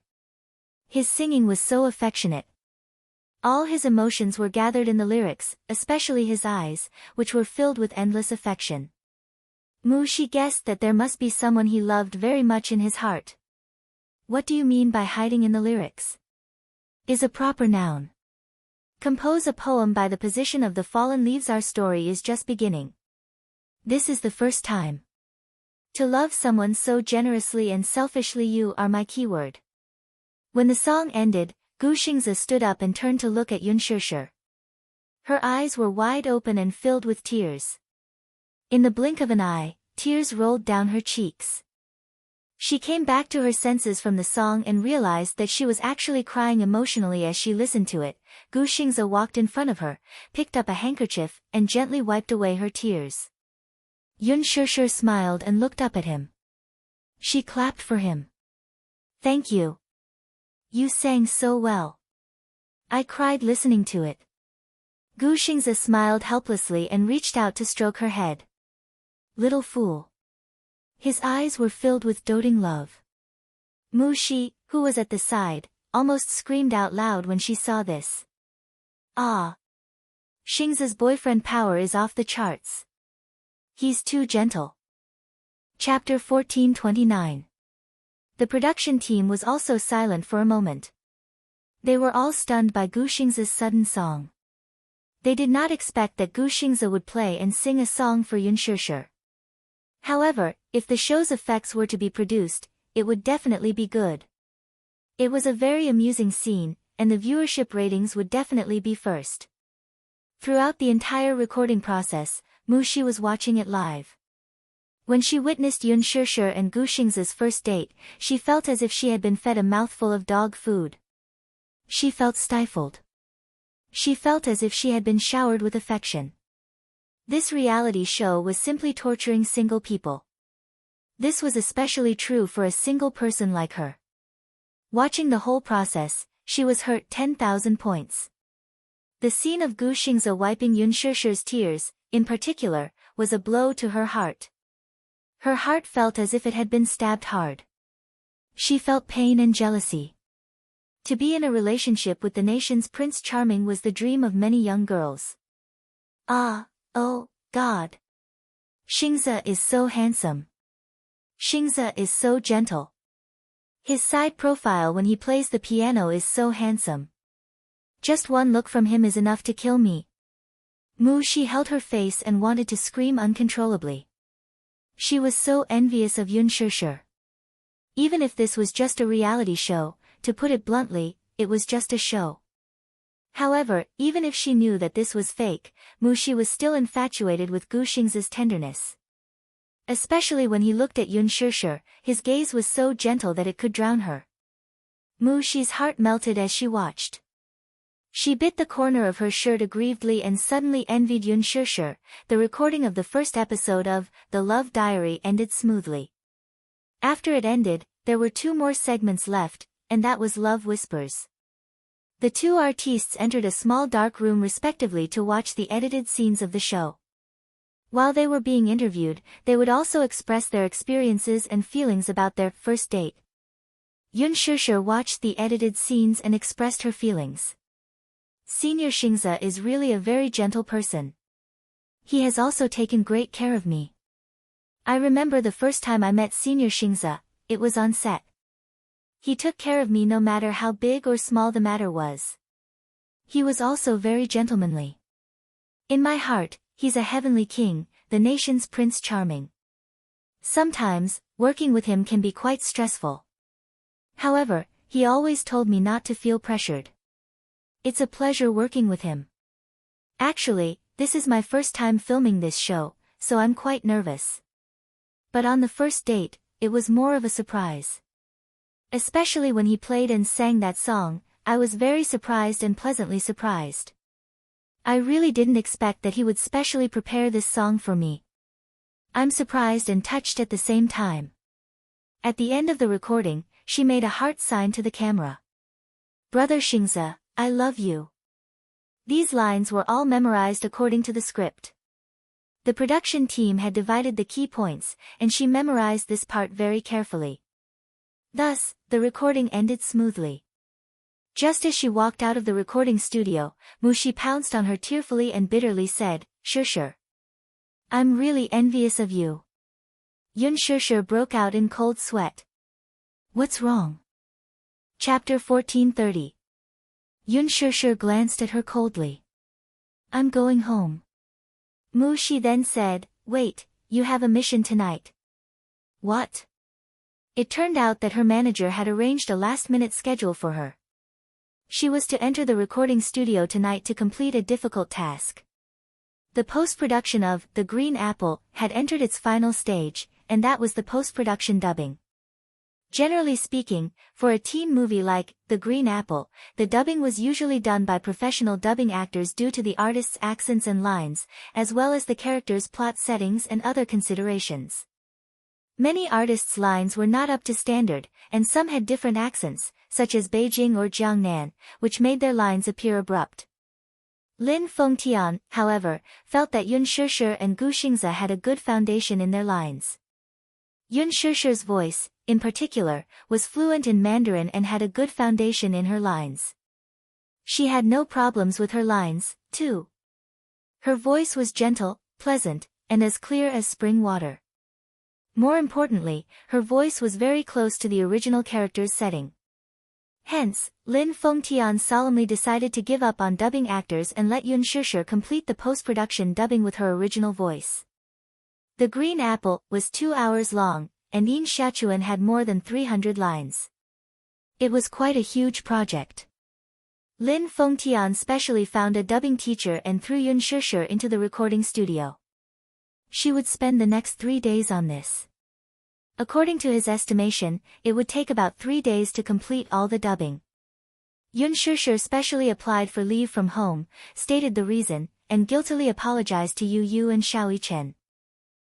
His singing was so affectionate. All his emotions were gathered in the lyrics, especially his eyes, which were filled with endless affection. Mu Shi guessed that there must be someone he loved very much in his heart. "What do you mean by hiding in the lyrics?" Is a proper noun. Compose a poem by the position of the fallen leaves. Our story is just beginning. This is the first time. To love someone so generously and selfishly, you are my keyword. When the song ended, Gu Xingze stood up and turned to look at Yun Shishir. Her eyes were wide open and filled with tears. In the blink of an eye, tears rolled down her cheeks. She came back to her senses from the song and realized that she was actually crying emotionally as she listened to it. Gu Xingze walked in front of her, picked up a handkerchief, and gently wiped away her tears. Yun Shishir smiled and looked up at him. She clapped for him. "Thank you. You sang so well. I cried listening to it." Gu Xingze smiled helplessly and reached out to stroke her head. "Little fool." His eyes were filled with doting love. Mu Shi, who was at the side, almost screamed out loud when she saw this. "Ah! Xingze's boyfriend power is off the charts. He's too gentle." Chapter 1429. The production team was also silent for a moment. They were all stunned by Gu Xingze's sudden song. They did not expect that Gu Xingze would play and sing a song for Yun Shishir. However, if the show's effects were to be produced, it would definitely be good. It was a very amusing scene, and the viewership ratings would definitely be first. Throughout the entire recording process, Mu Shi was watching it live. When she witnessed Yun Shishir and Gu Xingze's first date, she felt as if she had been fed a mouthful of dog food. She felt stifled. She felt as if she had been showered with affection. This reality show was simply torturing single people. This was especially true for a single person like her. Watching the whole process, she was hurt 10,000 points. The scene of Gu Xingze wiping Yun Shishir's tears, in particular, was a blow to her heart. Her heart felt as if it had been stabbed hard. She felt pain and jealousy. To be in a relationship with the nation's Prince Charming was the dream of many young girls. Ah, oh, God. Xingze is so handsome. Xingze is so gentle. His side profile when he plays the piano is so handsome. Just one look from him is enough to kill me. Mu Shi held her face and wanted to scream uncontrollably. She was so envious of Yun Shishir. Even if this was just a reality show, to put it bluntly, it was just a show. However, even if she knew that this was fake, Mushi was still infatuated with Gu Xing's tenderness. Especially when he looked at Yun Shishir, his gaze was so gentle that it could drown her. Mushi's heart melted as she watched. She bit the corner of her shirt aggrievedly and suddenly envied Yun Shishir. The recording of the first episode of The Love Diary ended smoothly. After it ended, there were 2 more segments left, and that was Love Whispers. The 2 artistes entered a small dark room respectively to watch the edited scenes of the show. While they were being interviewed, they would also express their experiences and feelings about their first date. Yun Shishir watched the edited scenes and expressed her feelings. Senior Xingze is really a very gentle person. He has also taken great care of me. I remember the first time I met Senior Xingze, it was on set. He took care of me no matter how big or small the matter was. He was also very gentlemanly. In my heart, he's a heavenly king, the nation's Prince Charming. Sometimes, working with him can be quite stressful. However, he always told me not to feel pressured. It's a pleasure working with him. Actually, this is my first time filming this show, so I'm quite nervous. But on the first date, it was more of a surprise. Especially when he played and sang that song, I was very surprised and pleasantly surprised. I really didn't expect that he would specially prepare this song for me. I'm surprised and touched at the same time. At the end of the recording, she made a heart sign to the camera. Brother Xingze, I love you. These lines were all memorized according to the script. The production team had divided the key points, and she memorized this part very carefully. Thus, the recording ended smoothly. Just as she walked out of the recording studio, Mushi pounced on her tearfully and bitterly said, Shishir. I'm really envious of you. Yun Shishir broke out in cold sweat. What's wrong? Chapter 1430. Yun Shishir glanced at her coldly. I'm going home. Mushi then said, Wait, you have a mission tonight. What? It turned out that her manager had arranged a last-minute schedule for her. She was to enter the recording studio tonight to complete a difficult task. The post-production of The Green Apple had entered its final stage, and that was the post-production dubbing. Generally speaking, for a teen movie like The Green Apple, the dubbing was usually done by professional dubbing actors due to the artist's accents and lines, as well as the character's plot settings and other considerations. Many artists' lines were not up to standard, and some had different accents, such as Beijing or Jiangnan, which made their lines appear abrupt. Lin Fengtian, however, felt that Yun Shishir and Gu Xingze had a good foundation in their lines. Yun Shishir's voice, in particular, was fluent in Mandarin and had a good foundation in her lines. She had no problems with her lines, too. Her voice was gentle, pleasant, and as clear as spring water. More importantly, her voice was very close to the original character's setting. Hence, Lin Fengtian solemnly decided to give up on dubbing actors and let Yun Shishir complete the post-production dubbing with her original voice. The Green Apple was 2 hours long, and Yin Xiaochuan had more than 300 lines. It was quite a huge project. Lin Fengtian specially found a dubbing teacher and threw Yun Shishir into the recording studio. She would spend the next 3 days on this. According to his estimation, it would take about 3 days to complete all the dubbing. Yun Shishir specially applied for leave from home, stated the reason, and guiltily apologized to Yu Yu and Xiao Yichen.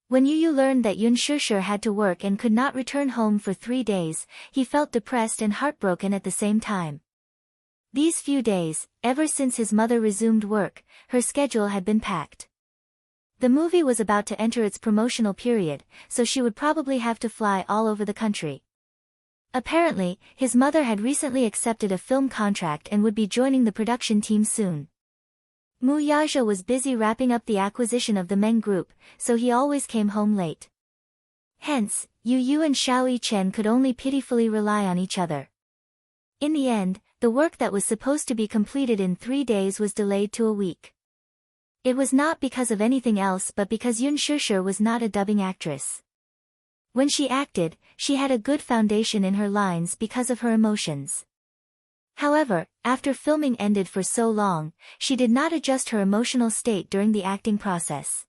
When Yu Yu learned that Yun Shishir had to work and could not return home for 3 days, he felt depressed and heartbroken at the same time. These few days, ever since his mother resumed work, her schedule had been packed. The movie was about to enter its promotional period, so she would probably have to fly all over the country. Apparently, his mother had recently accepted a film contract and would be joining the production team soon. Mu Yaja was busy wrapping up the acquisition of the Meng Group, so he always came home late. Hence, Yu Yu and Xiao Yichen could only pitifully rely on each other. In the end, the work that was supposed to be completed in 3 days was delayed to a week. It was not because of anything else but because Yun Shishir was not a dubbing actress. When she acted, she had a good foundation in her lines because of her emotions. However, after filming ended for so long, she did not adjust her emotional state during the acting process.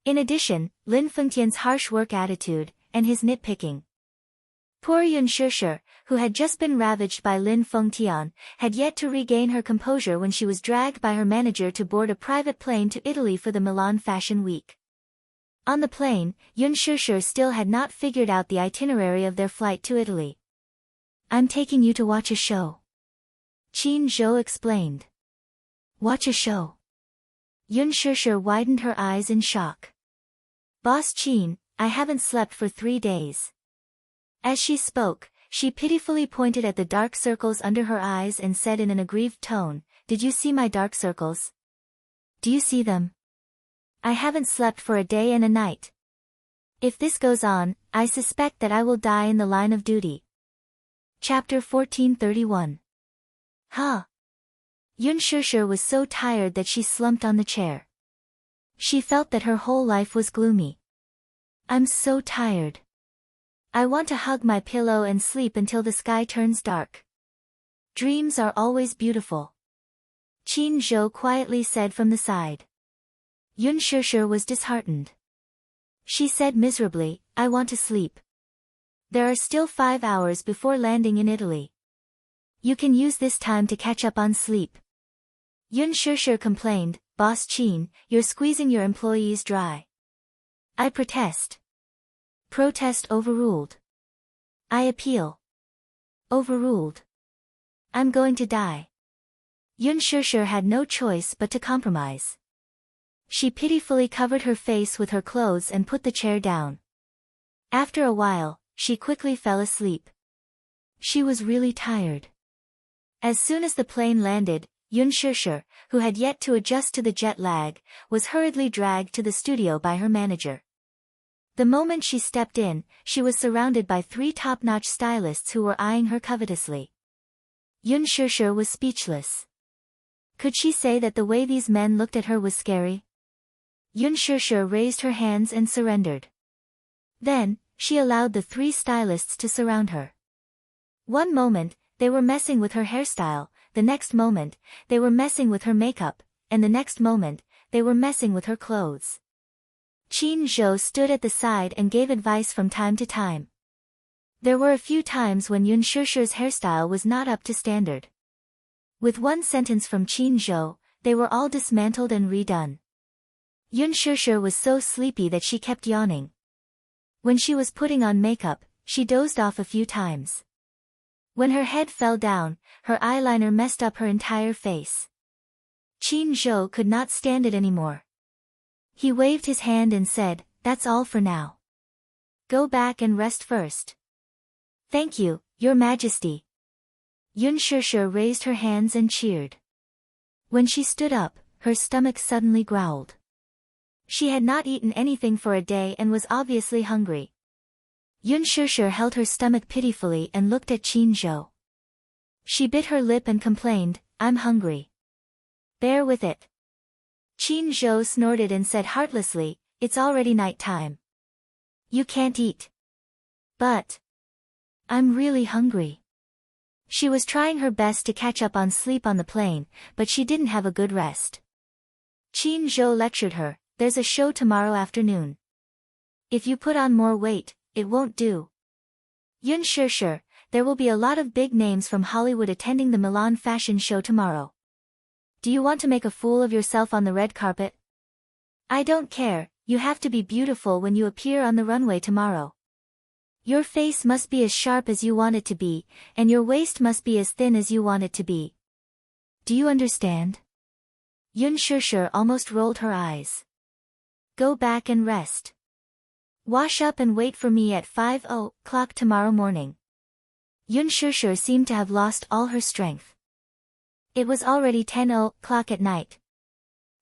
In addition, Lin Fengtian's harsh work attitude, and his nitpicking. Poor Yun Shishir, who had just been ravaged by Lin Fengtian, had yet to regain her composure when she was dragged by her manager to board a private plane to Italy for the Milan Fashion Week. On the plane, Yun Shishir still had not figured out the itinerary of their flight to Italy. "I'm taking you to watch a show," Qin Zhou explained. "Watch a show?" Yun Shishir widened her eyes in shock. "Boss Qin, I haven't slept for 3 days." As she spoke, she pitifully pointed at the dark circles under her eyes and said in an aggrieved tone, "Did you see my dark circles? Do you see them? I haven't slept for a day and a night. If this goes on, I suspect that I will die in the line of duty." Chapter 1431. Huh? Yun Shishir was so tired that she slumped on the chair. She felt that her whole life was gloomy. "I'm so tired. I want to hug my pillow and sleep until the sky turns dark. Dreams are always beautiful," Qin Zhou quietly said from the side. Yun Shishir was disheartened. She said miserably, "I want to sleep. There are still 5 hours before landing in Italy. You can use this time to catch up on sleep." Yun Shishir complained, "Boss Qin, you're squeezing your employees dry. I protest." "Protest overruled. I appeal." "Overruled. I'm going to die." Yun Shishir had no choice but to compromise. She pitifully covered her face with her clothes and put the chair down. After a while, she quickly fell asleep. She was really tired. As soon as the plane landed, Yun Shishir, who had yet to adjust to the jet lag, was hurriedly dragged to the studio by her manager. The moment she stepped in, she was surrounded by 3 top-notch stylists who were eyeing her covetously. Yun Shishir was speechless. Could she say that the way these men looked at her was scary? Yun Shishir raised her hands and surrendered. Then, she allowed the 3 stylists to surround her. One moment, they were messing with her hairstyle, the next moment, they were messing with her makeup, and the next moment, they were messing with her clothes. Qin Zhou stood at the side and gave advice from time to time. There were a few times when Yun Shishir's hairstyle was not up to standard. With one sentence from Qin Zhou, they were all dismantled and redone. Yun Shishir was so sleepy that she kept yawning. When she was putting on makeup, she dozed off a few times. When her head fell down, her eyeliner messed up her entire face. Qin Zhou could not stand it anymore. He waved his hand and said, "That's all for now. Go back and rest first." "Thank you, Your Majesty." Yun Shishir raised her hands and cheered. When she stood up, her stomach suddenly growled. She had not eaten anything for a day and was obviously hungry. Yun Shishir held her stomach pitifully and looked at Qin Zhou. She bit her lip and complained, "I'm hungry. Bear with it." Qin Zhou snorted and said heartlessly, "It's already night time. You can't eat." "But I'm really hungry." She was trying her best to catch up on sleep on the plane, but she didn't have a good rest. Qin Zhou lectured her, "There's a show tomorrow afternoon. If you put on more weight, it won't do. Yun Shishir, there will be a lot of big names from Hollywood attending the Milan fashion show tomorrow. Do you want to make a fool of yourself on the red carpet? I don't care, you have to be beautiful when you appear on the runway tomorrow. Your face must be as sharp as you want it to be, and your waist must be as thin as you want it to be. Do you understand?" Yun Shishir almost rolled her eyes. "Go back and rest. Wash up and wait for me at 5:00 tomorrow morning." Yun Shishir seemed to have lost all her strength. It was already 10:00 at night.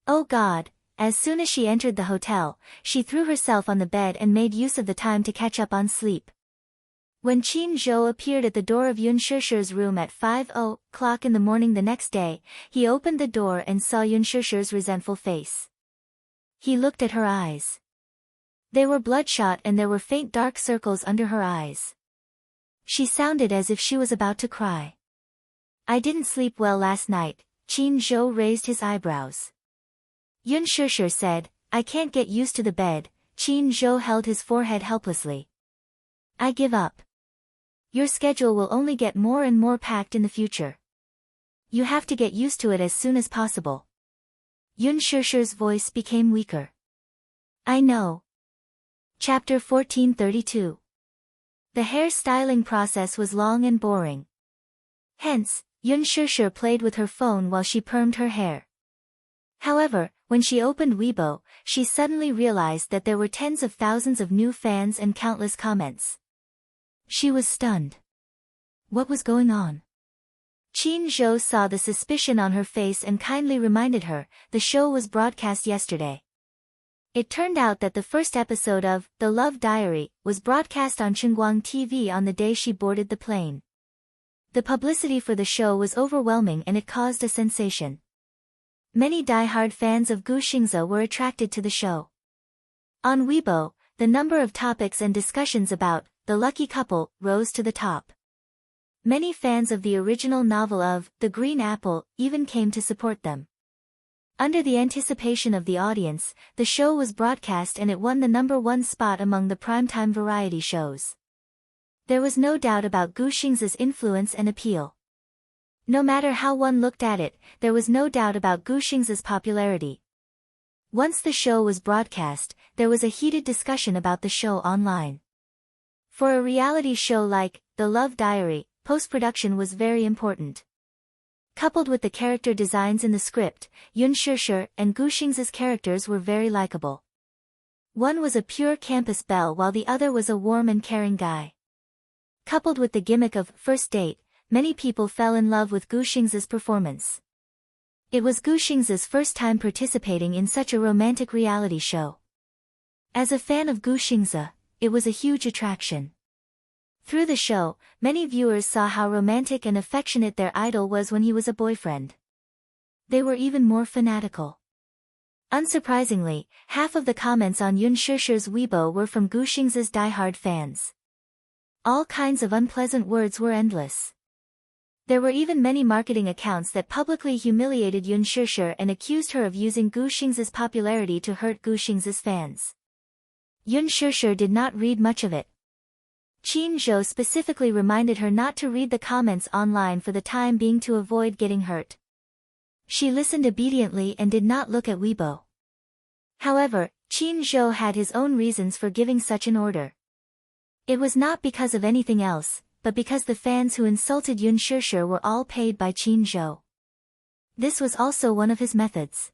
Oh God, as soon as she entered the hotel, she threw herself on the bed and made use of the time to catch up on sleep. When Qin Zhou appeared at the door of Yun Shishir's room at 5:00 in the morning the next day, he opened the door and saw Yun Shishir's resentful face. He looked at her eyes. They were bloodshot and there were faint dark circles under her eyes. She sounded as if she was about to cry. I didn't sleep well last night. Qin Zhou raised his eyebrows. Yun Shishir said, I can't get used to the bed. Qin Zhou held his forehead helplessly. I give up. Your schedule will only get more and more packed in the future. You have to get used to it as soon as possible. Yun Shishir's voice became weaker. I know. Chapter 1432. The hair styling process was long and boring. Hence, Yun Shishir played with her phone while she permed her hair. However, when she opened Weibo, she suddenly realized that there were tens of thousands of new fans and countless comments. She was stunned. What was going on? Qin Zhou saw the suspicion on her face and kindly reminded her, the show was broadcast yesterday. It turned out that the first episode of The Love Diary was broadcast on Chungguang TV on the day she boarded the plane. The publicity for the show was overwhelming and it caused a sensation. Many die-hard fans of Gu Xingze were attracted to the show. On Weibo, the number of topics and discussions about The Lucky Couple rose to the top. Many fans of the original novel of The Green Apple even came to support them. Under the anticipation of the audience, the show was broadcast and it won the #1 spot among the primetime variety shows. There was no doubt about Gu Xingze's influence and appeal. No matter how one looked at it, there was no doubt about Gu Xingze's popularity. Once the show was broadcast, there was a heated discussion about the show online. For a reality show like The Love Diary, post-production was very important. Coupled with the character designs in the script, Yun Shishir and Gu Xingze's characters were very likable. One was a pure campus belle while the other was a warm and caring guy. Coupled with the gimmick of first date, many people fell in love with Gu Xingze's performance. It was Gu Xingze's first time participating in such a romantic reality show. As a fan of Gu Xingze, it was a huge attraction. Through the show, many viewers saw how romantic and affectionate their idol was when he was a boyfriend. They were even more fanatical. Unsurprisingly, half of the comments on Yun Shishir's Weibo were from Gu Xingze's die-hard fans. All kinds of unpleasant words were endless. There were even many marketing accounts that publicly humiliated Yun Shishir and accused her of using Gu Xingze's popularity to hurt Gu Xingze's fans. Yun Shishir did not read much of it. Qin Zhou specifically reminded her not to read the comments online for the time being to avoid getting hurt. She listened obediently and did not look at Weibo. However, Qin Zhou had his own reasons for giving such an order. It was not because of anything else, but because the fans who insulted Yun Shishir were all paid by Qin Zhou. This was also one of his methods.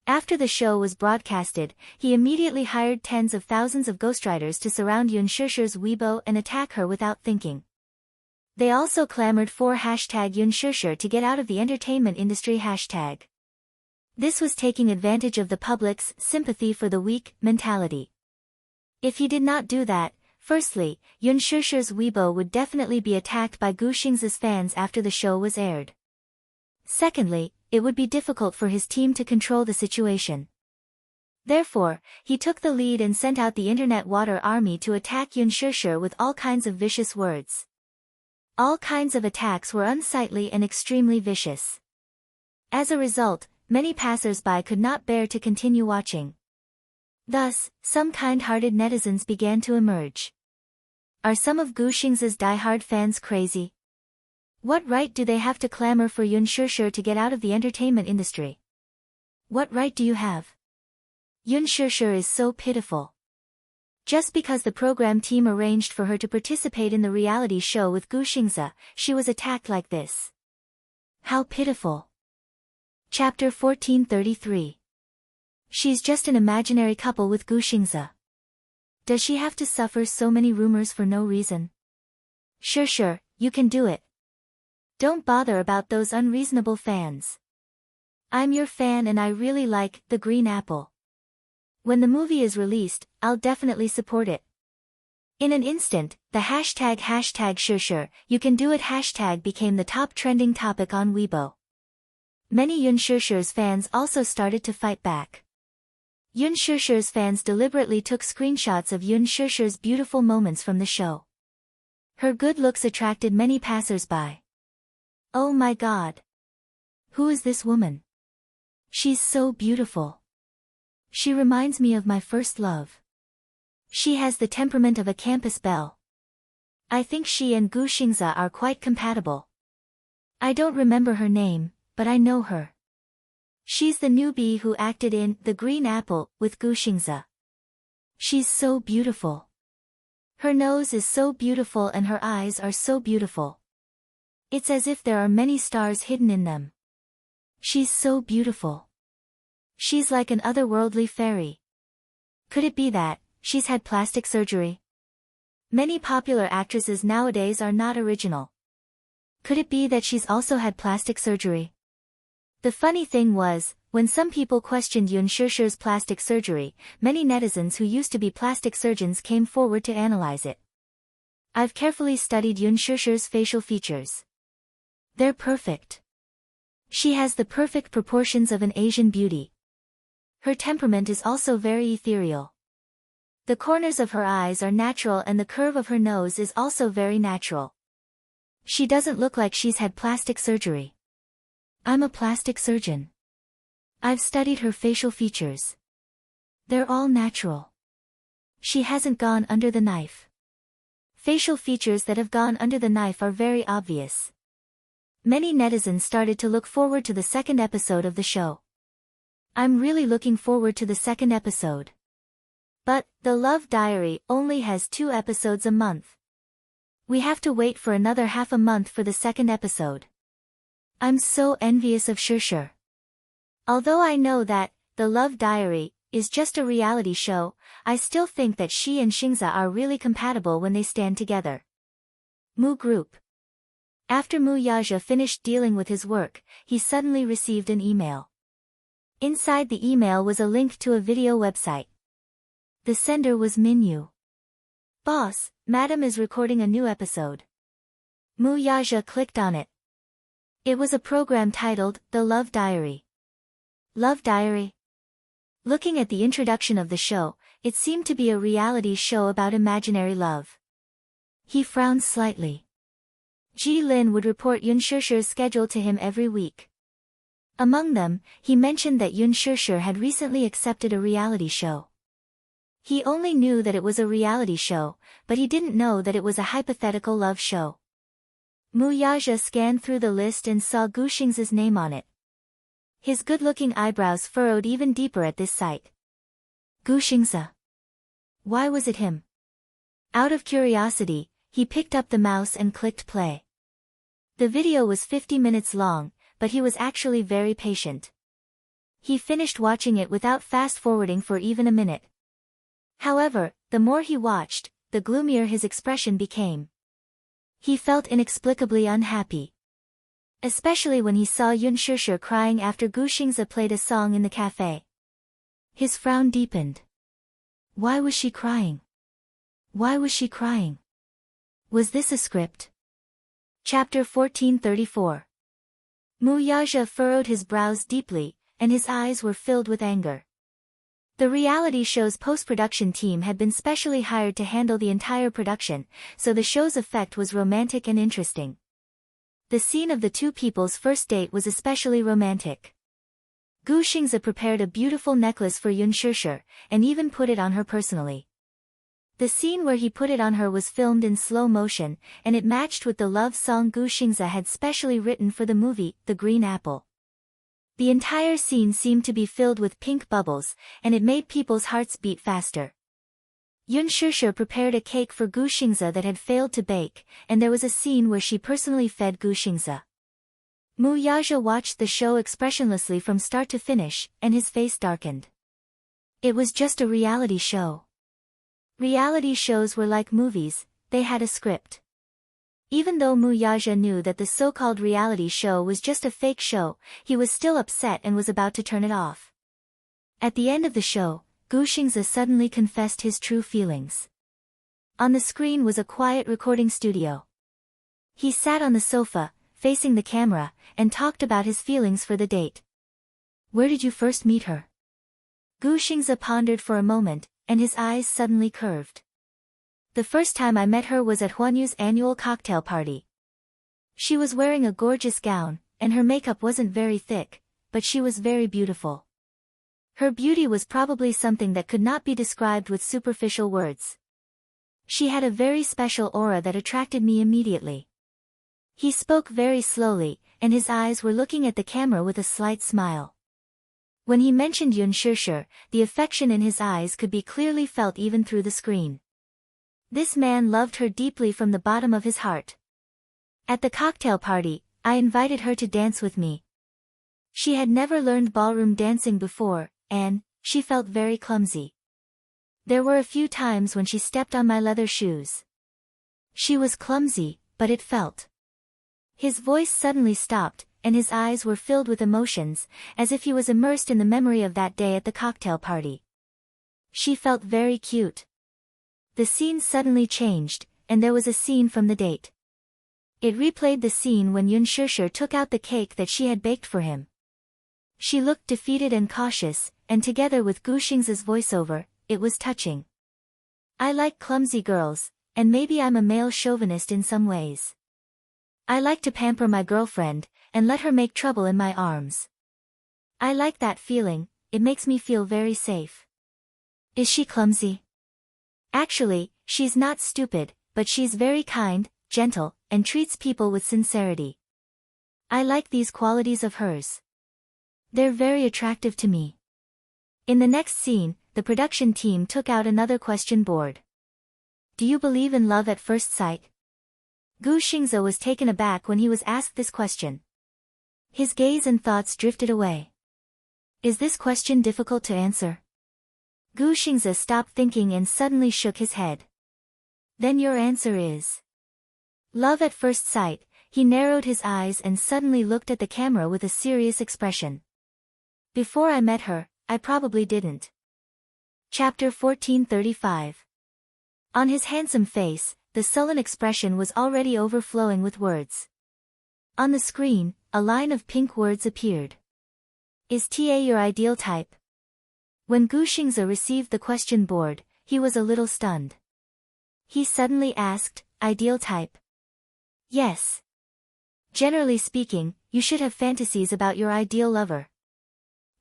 After the show was broadcasted, he immediately hired tens of thousands of ghostwriters to surround Yun Shishir's Weibo and attack her without thinking. They also clamored for #Yun Shishir to get out of the entertainment industry #. This was taking advantage of the public's sympathy for the weak mentality. If he did not do that, firstly, Yun Shishir's Weibo would definitely be attacked by Gu Xingze's fans after the show was aired. Secondly, it would be difficult for his team to control the situation. Therefore, he took the lead and sent out the internet water army to attack Yun Shishir with all kinds of vicious words. All kinds of attacks were unsightly and extremely vicious. As a result, many passers-by could not bear to continue watching. Thus, some kind-hearted netizens began to emerge. Are some of Gu Xingze's die-hard fans crazy? What right do they have to clamor for Yun Shishir to get out of the entertainment industry? What right do you have? Yun Shishir is so pitiful. Just because the program team arranged for her to participate in the reality show with Gu Xingze, she was attacked like this. How pitiful. Chapter 1433. She's just an imaginary couple with Gu Xingze. Does she have to suffer so many rumors for no reason? Sure, you can do it. Don't bother about those unreasonable fans. I'm your fan and I really like The Green Apple. When the movie is released, I'll definitely support it. In an instant, the #sure, you can do it # became the top trending topic on Weibo. Many Yun Shishir's fans also started to fight back. Yoon Shusher's fans deliberately took screenshots of Yoon Shusher's beautiful moments from the show. Her good looks attracted many passers-by. Oh my god. Who is this woman? She's so beautiful. She reminds me of my first love. She has the temperament of a campus belle. I think she and Gu Xingze are quite compatible. I don't remember her name, but I know her. She's the newbie who acted in The Green Apple with Gu Xingze. She's so beautiful. Her nose is so beautiful and her eyes are so beautiful. It's as if there are many stars hidden in them. She's so beautiful. She's like an otherworldly fairy. Could it be that she's had plastic surgery? Many popular actresses nowadays are not original. Could it be that she's also had plastic surgery? The funny thing was, when some people questioned Yoon Shusher's plastic surgery, many netizens who used to be plastic surgeons came forward to analyze it. I've carefully studied Yoon Shusher's facial features. They're perfect. She has the perfect proportions of an Asian beauty. Her temperament is also very ethereal. The corners of her eyes are natural and the curve of her nose is also very natural. She doesn't look like she's had plastic surgery. I'm a plastic surgeon. I've studied her facial features. They're all natural. She hasn't gone under the knife. Facial features that have gone under the knife are very obvious. Many netizens started to look forward to the second episode of the show. I'm really looking forward to the second episode. But, The Love Diary only has 2 episodes a month. We have to wait for another half a month for the second episode. I'm so envious of Shusher. Although I know that The Love Diary is just a reality show, I still think that she and Xingze are really compatible when they stand together. Mu Group. After Mu Yaja finished dealing with his work, he suddenly received an email. Inside the email was a link to a video website. The sender was Minyu. Boss, Madam is recording a new episode. Mu Yaja clicked on it. It was a program titled, The Love Diary. Love Diary? Looking at the introduction of the show, it seemed to be a reality show about imaginary love. He frowned slightly. Ji Lin would report Yoon Shusher's schedule to him every week. Among them, he mentioned that Yoon Shusher had recently accepted a reality show. He only knew that it was a reality show, but he didn't know that it was a hypothetical love show. Mu Yaja scanned through the list and saw Gu Xingze's name on it. His good-looking eyebrows furrowed even deeper at this sight. Gu Xingze. Why was it him? Out of curiosity, he picked up the mouse and clicked play. The video was 50 minutes long, but he was actually very patient. He finished watching it without fast-forwarding for even a minute. However, the more he watched, the gloomier his expression became. He felt inexplicably unhappy. Especially when he saw Yoon Shusher crying after Gu Xingze played a song in the cafe. His frown deepened. Why was she crying? Why was she crying? Was this a script? Chapter 1434. Mu Yaja furrowed his brows deeply, and his eyes were filled with anger. The reality show's post-production team had been specially hired to handle the entire production, so the show's effect was romantic and interesting. The scene of the two people's first date was especially romantic. Gu Xingze prepared a beautiful necklace for Yoon Shusher, and even put it on her personally. The scene where he put it on her was filmed in slow motion, and it matched with the love song Gu Xingze had specially written for the movie, The Green Apple. The entire scene seemed to be filled with pink bubbles, and it made people's hearts beat faster. Yoon Shusher prepared a cake for Gu Xingze that had failed to bake, and there was a scene where she personally fed Gu Xingze. Mu Yaja watched the show expressionlessly from start to finish, and his face darkened. It was just a reality show. Reality shows were like movies, they had a script. Even though Mu Yaja knew that the so-called reality show was just a fake show, he was still upset and was about to turn it off. At the end of the show, Gu Xingze suddenly confessed his true feelings. On the screen was a quiet recording studio. He sat on the sofa, facing the camera, and talked about his feelings for the date. Where did you first meet her? Gu Xingze pondered for a moment, and his eyes suddenly curved. The first time I met her was at Huanyu's annual cocktail party. She was wearing a gorgeous gown, and her makeup wasn't very thick, but she was very beautiful. Her beauty was probably something that could not be described with superficial words. She had a very special aura that attracted me immediately. He spoke very slowly, and his eyes were looking at the camera with a slight smile. When he mentioned Yun Shishir, the affection in his eyes could be clearly felt even through the screen. This man loved her deeply from the bottom of his heart. At the cocktail party, I invited her to dance with me. She had never learned ballroom dancing before, and she felt very clumsy. There were a few times when she stepped on my leather shoes. She was clumsy, but it felt. His voice suddenly stopped, and his eyes were filled with emotions, as if he was immersed in the memory of that day at the cocktail party. She felt very cute. The scene suddenly changed, and there was a scene from the date. It replayed the scene when Yun Shishir took out the cake that she had baked for him. She looked defeated and cautious, and together with Gu Xingze's voiceover, it was touching. I like clumsy girls, and maybe I'm a male chauvinist in some ways. I like to pamper my girlfriend, and let her make trouble in my arms. I like that feeling, it makes me feel very safe. Is she clumsy? Actually, she's not stupid, but she's very kind, gentle, and treats people with sincerity. I like these qualities of hers. They're very attractive to me. In the next scene, the production team took out another question board. Do you believe in love at first sight? Gu Xingze was taken aback when he was asked this question. His gaze and thoughts drifted away. Is this question difficult to answer? Gu Xingze stopped thinking and suddenly shook his head. Then your answer is love at first sight. He narrowed his eyes and suddenly looked at the camera with a serious expression. Before I met her, I probably didn't. Chapter 1435. On his handsome face, the sullen expression was already overflowing with words. On the screen, a line of pink words appeared. Is TA your ideal type? When Gu Xingze received the question board, he was a little stunned. He suddenly asked, ideal type? Yes. Generally speaking, you should have fantasies about your ideal lover.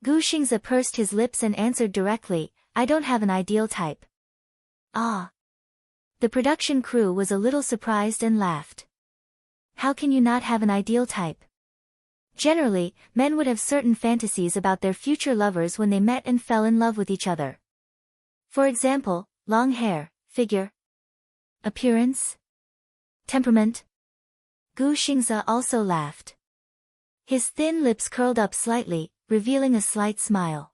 Gu Xingze pursed his lips and answered directly, I don't have an ideal type. Ah. The production crew was a little surprised and laughed. How can you not have an ideal type? Generally, men would have certain fantasies about their future lovers when they met and fell in love with each other. For example, long hair, figure, appearance, temperament. Gu Xingze also laughed. His thin lips curled up slightly, revealing a slight smile.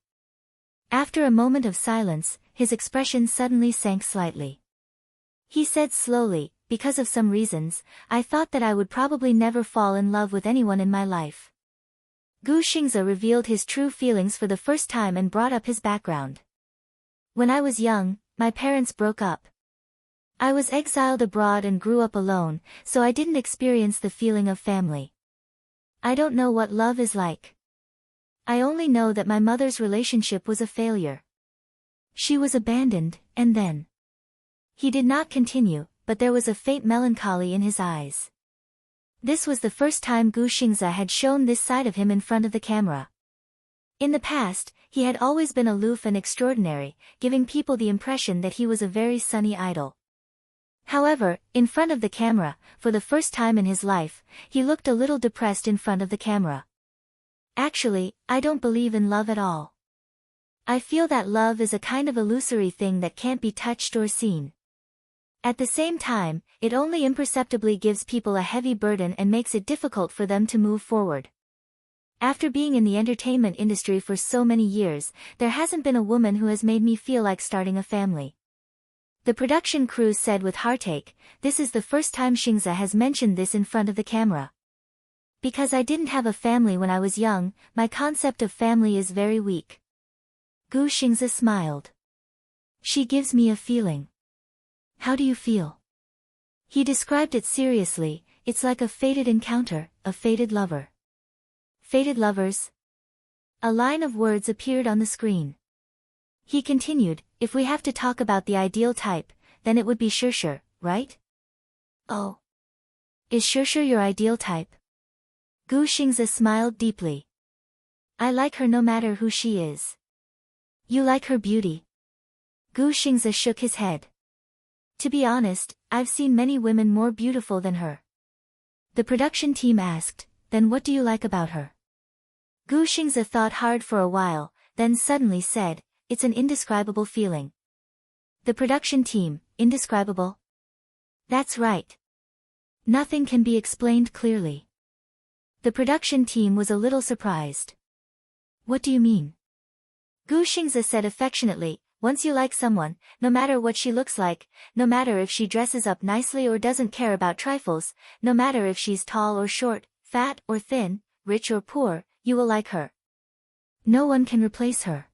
After a moment of silence, his expression suddenly sank slightly. He said slowly, because of some reasons, I thought that I would probably never fall in love with anyone in my life. Gu Xingze revealed his true feelings for the first time and brought up his background. When I was young, my parents broke up. I was exiled abroad and grew up alone, so I didn't experience the feeling of family. I don't know what love is like. I only know that my mother's relationship was a failure. She was abandoned, and then. He did not continue, but there was a faint melancholy in his eyes. This was the first time Gu Xingze had shown this side of him in front of the camera. In the past, he had always been aloof and extraordinary, giving people the impression that he was a very sunny idol. However, in front of the camera, for the first time in his life, he looked a little depressed in front of the camera. Actually, I don't believe in love at all. I feel that love is a kind of illusory thing that can't be touched or seen. At the same time, it only imperceptibly gives people a heavy burden and makes it difficult for them to move forward. After being in the entertainment industry for so many years, there hasn't been a woman who has made me feel like starting a family. The production crew said with heartache, this is the first time Xingze has mentioned this in front of the camera. Because I didn't have a family when I was young, my concept of family is very weak. Gu Xingze smiled. She gives me a feeling. How do you feel? He described it seriously, it's like a fated encounter, a fated lover. Fated lovers? A line of words appeared on the screen. He continued, if we have to talk about the ideal type, then it would be Shirshir, right? Oh. Is Shirshir your ideal type? Gu Xingzi smiled deeply. I like her no matter who she is. You like her beauty? Gu Xingzi shook his head. To be honest, I've seen many women more beautiful than her. The production team asked, then what do you like about her? Gu Xingzi thought hard for a while, then suddenly said, it's an indescribable feeling. The production team, indescribable? That's right. Nothing can be explained clearly. The production team was a little surprised. What do you mean? Gu Xingzi said affectionately, once you like someone, no matter what she looks like, no matter if she dresses up nicely or doesn't care about trifles, no matter if she's tall or short, fat or thin, rich or poor, you will like her. No one can replace her.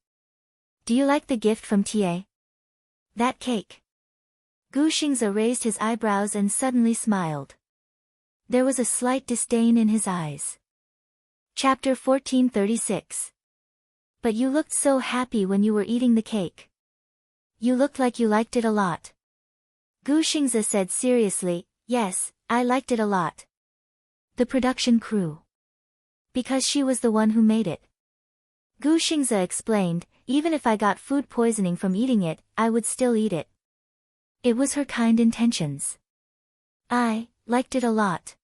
Do you like the gift from TA? That cake. Gu Xingzi raised his eyebrows and suddenly smiled. There was a slight disdain in his eyes. Chapter 1436. But you looked so happy when you were eating the cake. You looked like you liked it a lot. Gu Xingzi said seriously, yes, I liked it a lot. The production crew. Because she was the one who made it. Gu Xingzi explained, even if I got food poisoning from eating it, I would still eat it. It was her kind intentions. I liked it a lot.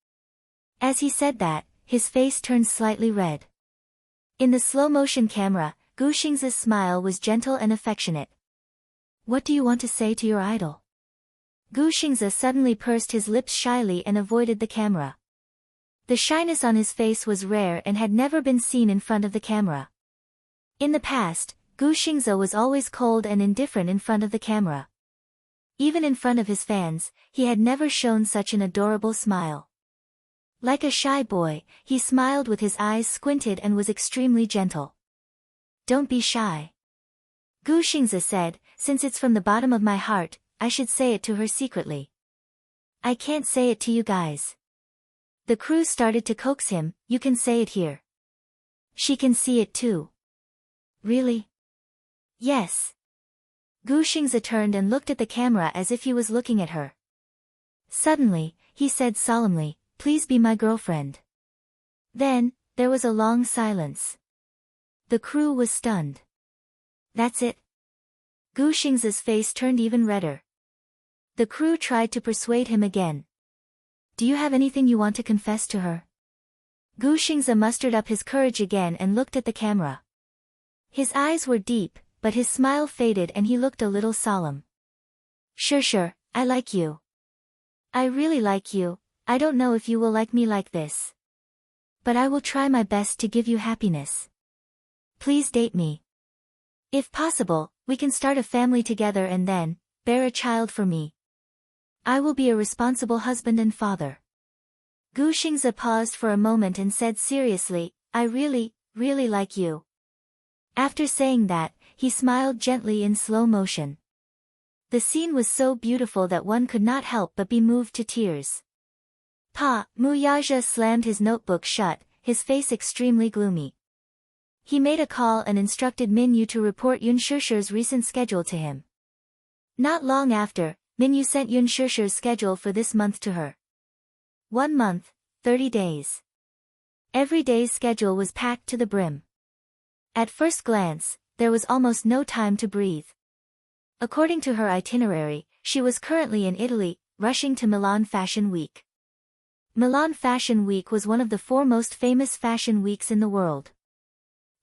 As he said that, his face turned slightly red. In the slow-motion camera, Gu Xingzi's smile was gentle and affectionate. What do you want to say to your idol? Gu Xingzi suddenly pursed his lips shyly and avoided the camera. The shyness on his face was rare and had never been seen in front of the camera. In the past, Gu Xingzi was always cold and indifferent in front of the camera. Even in front of his fans, he had never shown such an adorable smile. Like a shy boy, he smiled with his eyes squinted and was extremely gentle. Don't be shy. Gu Xingzi said, since it's from the bottom of my heart, I should say it to her secretly. I can't say it to you guys. The crew started to coax him, you can say it here. She can see it too. Really? Yes. Gu Xingzi turned and looked at the camera as if he was looking at her. Suddenly, he said solemnly, please be my girlfriend. Then, there was a long silence. The crew was stunned. That's it? Gu Xingzi's face turned even redder. The crew tried to persuade him again. Do you have anything you want to confess to her? Gu Xingzi mustered up his courage again and looked at the camera. His eyes were deep, but his smile faded and he looked a little solemn. Sure, I like you. I really like you. I don't know if you will like me like this. But I will try my best to give you happiness. Please date me. If possible, we can start a family together and then, bear a child for me. I will be a responsible husband and father. Gu Xingzi paused for a moment and said seriously, I really like you. After saying that, he smiled gently in slow motion. The scene was so beautiful that one could not help but be moved to tears. Mu Yaja slammed his notebook shut, his face extremely gloomy. He made a call and instructed Min Yu to report Yun Shishir's recent schedule to him. Not long after, Min Yu sent Yun Shishir's schedule for this month to her. 1 month, 30 days. Every day's schedule was packed to the brim. At first glance, there was almost no time to breathe. According to her itinerary, she was currently in Italy, rushing to Milan Fashion Week. Milan Fashion Week was one of the 4 most famous fashion weeks in the world.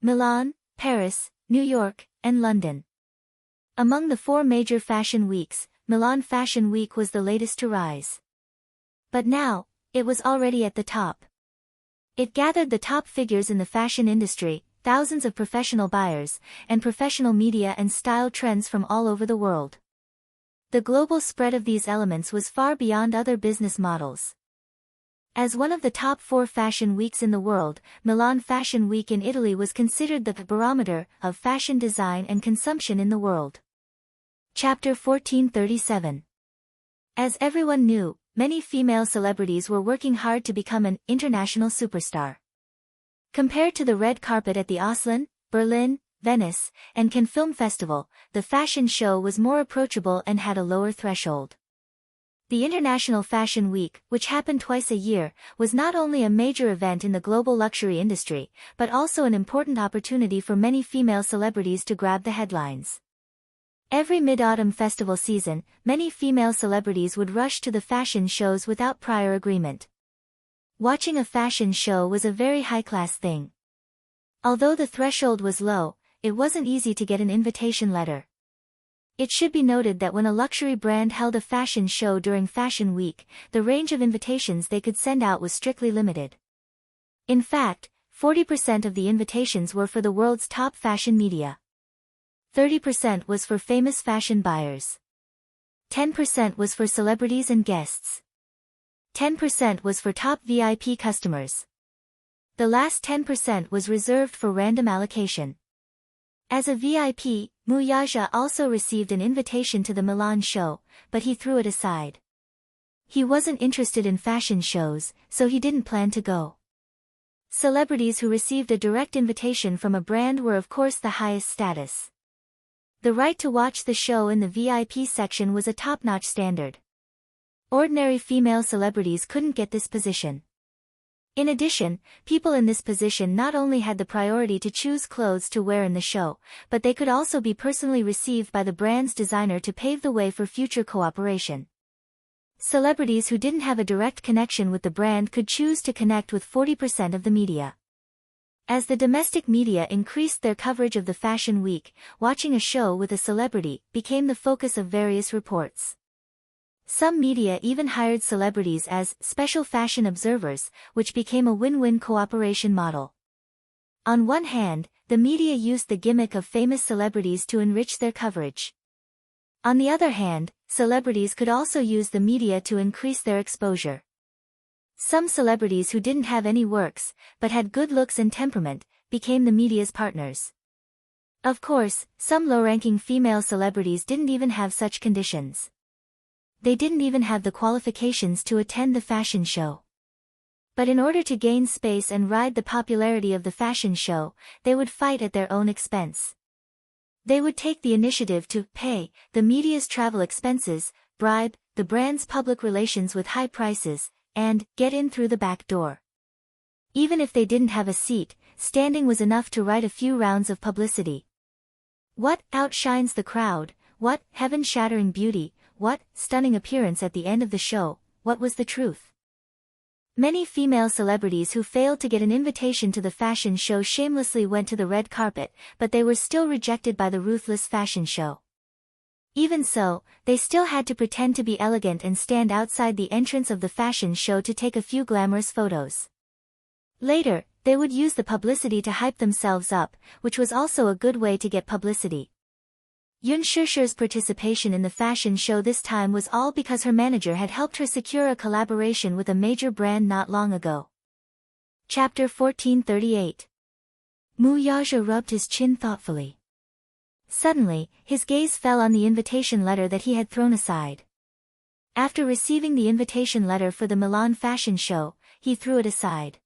Milan, Paris, New York, and London. Among the 4 major fashion weeks, Milan Fashion Week was the latest to rise. But now, it was already at the top. It gathered the top figures in the fashion industry, thousands of professional buyers, and professional media and style trends from all over the world. The global spread of these elements was far beyond other business models. As one of the top 4 fashion weeks in the world, Milan Fashion Week in Italy was considered the barometer of fashion design and consumption in the world. Chapter 1437. As everyone knew, many female celebrities were working hard to become an international superstar. Compared to the red carpet at the Oslo, Berlin, Venice, and Cannes Film Festival, the fashion show was more approachable and had a lower threshold. The International Fashion Week, which happened twice a year, was not only a major event in the global luxury industry, but also an important opportunity for many female celebrities to grab the headlines. Every mid-autumn festival season, many female celebrities would rush to the fashion shows without prior agreement. Watching a fashion show was a very high-class thing. Although the threshold was low, it wasn't easy to get an invitation letter. It should be noted that when a luxury brand held a fashion show during Fashion Week, the range of invitations they could send out was strictly limited. In fact, 40% of the invitations were for the world's top fashion media. 30% was for famous fashion buyers. 10% was for celebrities and guests. 10% was for top VIP customers. The last 10% was reserved for random allocation. As a VIP, Muyaja also received an invitation to the Milan show, but he threw it aside. He wasn't interested in fashion shows, so he didn't plan to go. Celebrities who received a direct invitation from a brand were of course the highest status. The right to watch the show in the VIP section was a top-notch standard. Ordinary female celebrities couldn't get this position. In addition, people in this position not only had the priority to choose clothes to wear in the show, but they could also be personally received by the brand's designer to pave the way for future cooperation. Celebrities who didn't have a direct connection with the brand could choose to connect with 40% of the media. As the domestic media increased their coverage of the Fashion Week, watching a show with a celebrity became the focus of various reports. Some media even hired celebrities as special fashion observers, which became a win-win cooperation model. On one hand, the media used the gimmick of famous celebrities to enrich their coverage. On the other hand, celebrities could also use the media to increase their exposure. Some celebrities who didn't have any works, but had good looks and temperament, became the media's partners. Of course, some low-ranking female celebrities didn't even have such conditions. They didn't even have the qualifications to attend the fashion show. But in order to gain space and ride the popularity of the fashion show, they would fight at their own expense. They would take the initiative to pay the media's travel expenses, bribe the brand's public relations with high prices, and get in through the back door. Even if they didn't have a seat, standing was enough to write a few rounds of publicity. What outshines the crowd? What heaven-shattering beauty? What stunning appearance at the end of the show? What was the truth? Many female celebrities who failed to get an invitation to the fashion show shamelessly went to the red carpet, but they were still rejected by the ruthless fashion show. Even so, they still had to pretend to be elegant and stand outside the entrance of the fashion show to take a few glamorous photos. Later, they would use the publicity to hype themselves up, which was also a good way to get publicity. Yoon Shusher's participation in the fashion show this time was all because her manager had helped her secure a collaboration with a major brand not long ago. Chapter 1438. Muyaja rubbed his chin thoughtfully. Suddenly, his gaze fell on the invitation letter that he had thrown aside. After receiving the invitation letter for the Milan fashion show, he threw it aside.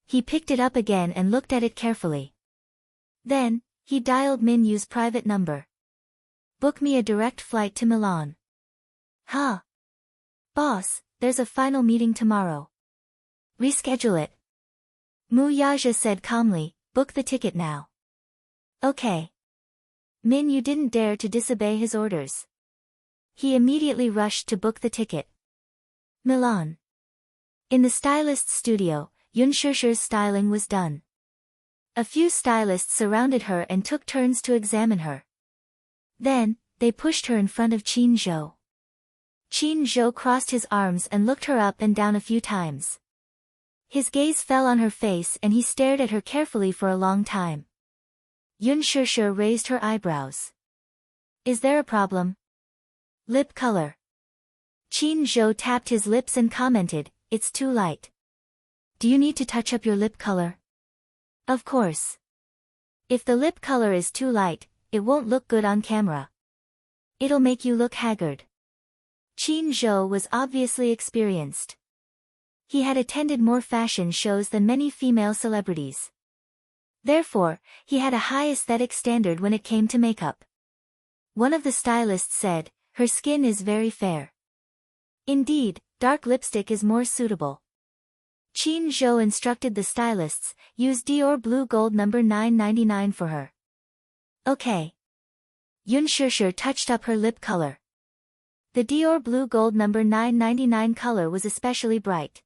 He picked it up again and looked at it carefully. Then, he dialed Min Yu's private number. Book me a direct flight to Milan. Huh? Boss, there's a final meeting tomorrow. Reschedule it. Muyaja said calmly, book the ticket now. Okay. Min Yu didn't dare to disobey his orders. He immediately rushed to book the ticket. Milan. In the stylist's studio, Yoon Shusher's styling was done. A few stylists surrounded her and took turns to examine her. Then, they pushed her in front of Qin Zhou. Qin Zhou crossed his arms and looked her up and down a few times. His gaze fell on her face and he stared at her carefully for a long time. Yoon Shusher raised her eyebrows. Is there a problem? Lip color. Qin Zhou tapped his lips and commented, it's too light. Do you need to touch up your lip color? Of course. If the lip color is too light, it won't look good on camera. It'll make you look haggard. Qin Zhou was obviously experienced. He had attended more fashion shows than many female celebrities. Therefore, he had a high aesthetic standard when it came to makeup. One of the stylists said, "Her skin is very fair. Indeed, dark lipstick is more suitable." Qin Zhou instructed the stylists, "Use Dior Blue Gold No. 999 for her." Okay. Yun Shishir touched up her lip color. The Dior Blue Gold No. 999 color was especially bright.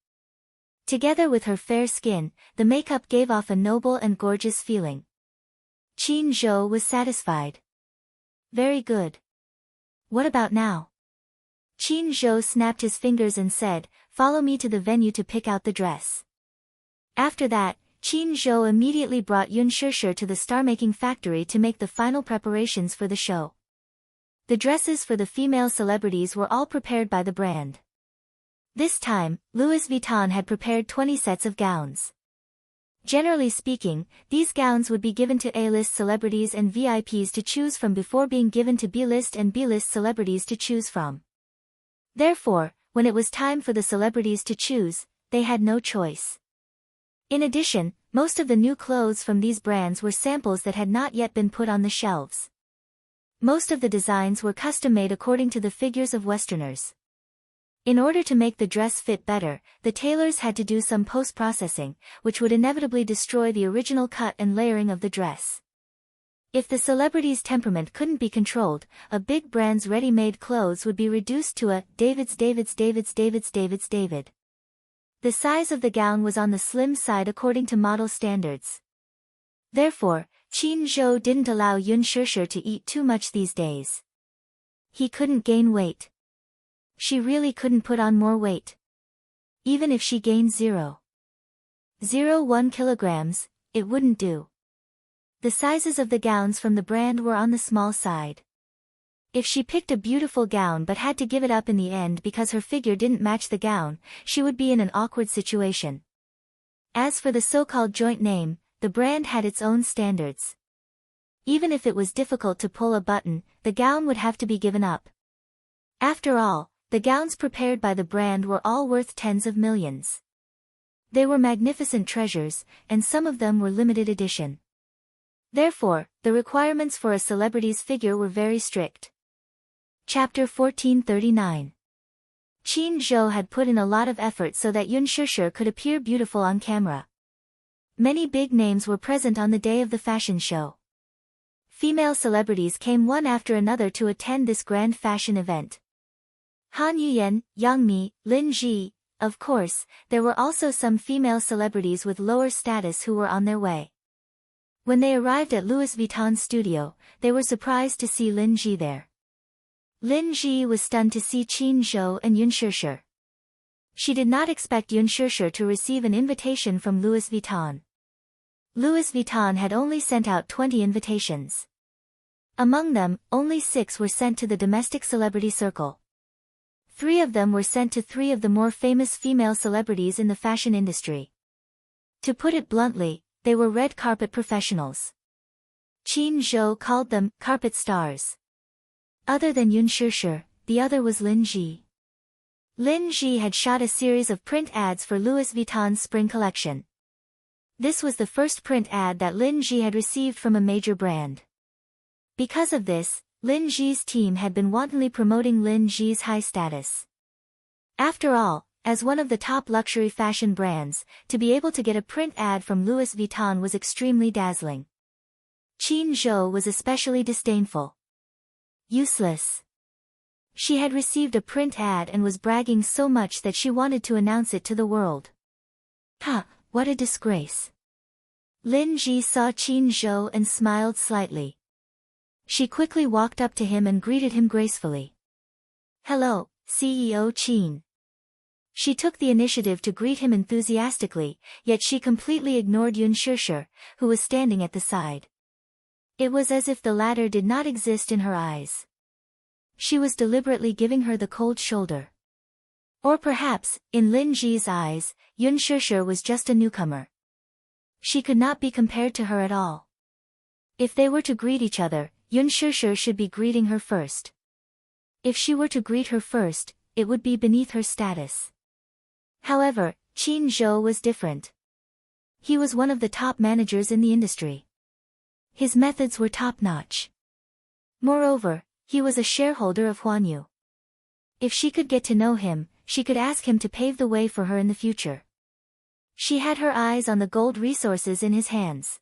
Together with her fair skin, the makeup gave off a noble and gorgeous feeling. Qin Zhou was satisfied. Very good. What about now? Qin Zhou snapped his fingers and said, "Follow me to the venue to pick out the dress." After that, Qin Zhou immediately brought Yun Shishir to the star-making factory to make the final preparations for the show. The dresses for the female celebrities were all prepared by the brand. This time, Louis Vuitton had prepared 20 sets of gowns. Generally speaking, these gowns would be given to A-list celebrities and VIPs to choose from before being given to B-list and B-list celebrities to choose from. Therefore, when it was time for the celebrities to choose, they had no choice. In addition, most of the new clothes from these brands were samples that had not yet been put on the shelves. Most of the designs were custom-made according to the figures of Westerners. In order to make the dress fit better, the tailors had to do some post-processing, which would inevitably destroy the original cut and layering of the dress. If the celebrity's temperament couldn't be controlled, a big brand's ready-made clothes would be reduced to a David. The size of the gown was on the slim side according to model standards. Therefore, Qin Zhou didn't allow Yun Shishir to eat too much these days. He couldn't gain weight. She really couldn't put on more weight. Even if she gained 0.01 kilograms, it wouldn't do. The sizes of the gowns from the brand were on the small side. If she picked a beautiful gown but had to give it up in the end because her figure didn't match the gown, she would be in an awkward situation. As for the so-called joint name, the brand had its own standards. Even if it was difficult to pull a button, the gown would have to be given up. After all, the gowns prepared by the brand were all worth tens of millions. They were magnificent treasures, and some of them were limited edition. Therefore, the requirements for a celebrity's figure were very strict. Chapter 1439. Qin Zhou had put in a lot of effort so that Yun Shishir could appear beautiful on camera. Many big names were present on the day of the fashion show. Female celebrities came one after another to attend this grand fashion event. Han Yuyan, Yang Mi, Lin Ji. Of course, there were also some female celebrities with lower status who were on their way. When they arrived at Louis Vuitton's studio, they were surprised to see Lin Ji there. Lin Ji was stunned to see Qin Zhou and Yun Shishir. She did not expect Yun Shishir to receive an invitation from Louis Vuitton. Louis Vuitton had only sent out 20 invitations. Among them, only 6 were sent to the domestic celebrity circle. 3 of them were sent to 3 of the more famous female celebrities in the fashion industry. To put it bluntly, they were red carpet professionals. Qin Zhou called them carpet stars. Other than Yun Shishir, the other was Lin Ji. Lin Ji had shot a series of print ads for Louis Vuitton's spring collection. This was the first print ad that Lin Ji had received from a major brand. Because of this, Lin Ji's team had been wantonly promoting Lin Ji's high status. After all, as one of the top luxury fashion brands, to be able to get a print ad from Louis Vuitton was extremely dazzling. Qin Zhou was especially disdainful. Useless. She had received a print ad and was bragging so much that she wanted to announce it to the world. What a disgrace. Lin Ji saw Qin Zhou and smiled slightly. She quickly walked up to him and greeted him gracefully. "Hello, CEO Qin." She took the initiative to greet him enthusiastically, yet she completely ignored Yun Shishir, who was standing at the side. It was as if the latter did not exist in her eyes. She was deliberately giving her the cold shoulder. Or perhaps, in Lin Ji's eyes, Yun Shishir was just a newcomer. She could not be compared to her at all. If they were to greet each other, Yun Shishir should be greeting her first. If she were to greet her first, it would be beneath her status. However, Qin Zhou was different. He was one of the top managers in the industry. His methods were top-notch. Moreover, he was a shareholder of Huanyu. If she could get to know him, she could ask him to pave the way for her in the future. She had her eyes on the gold resources in his hands.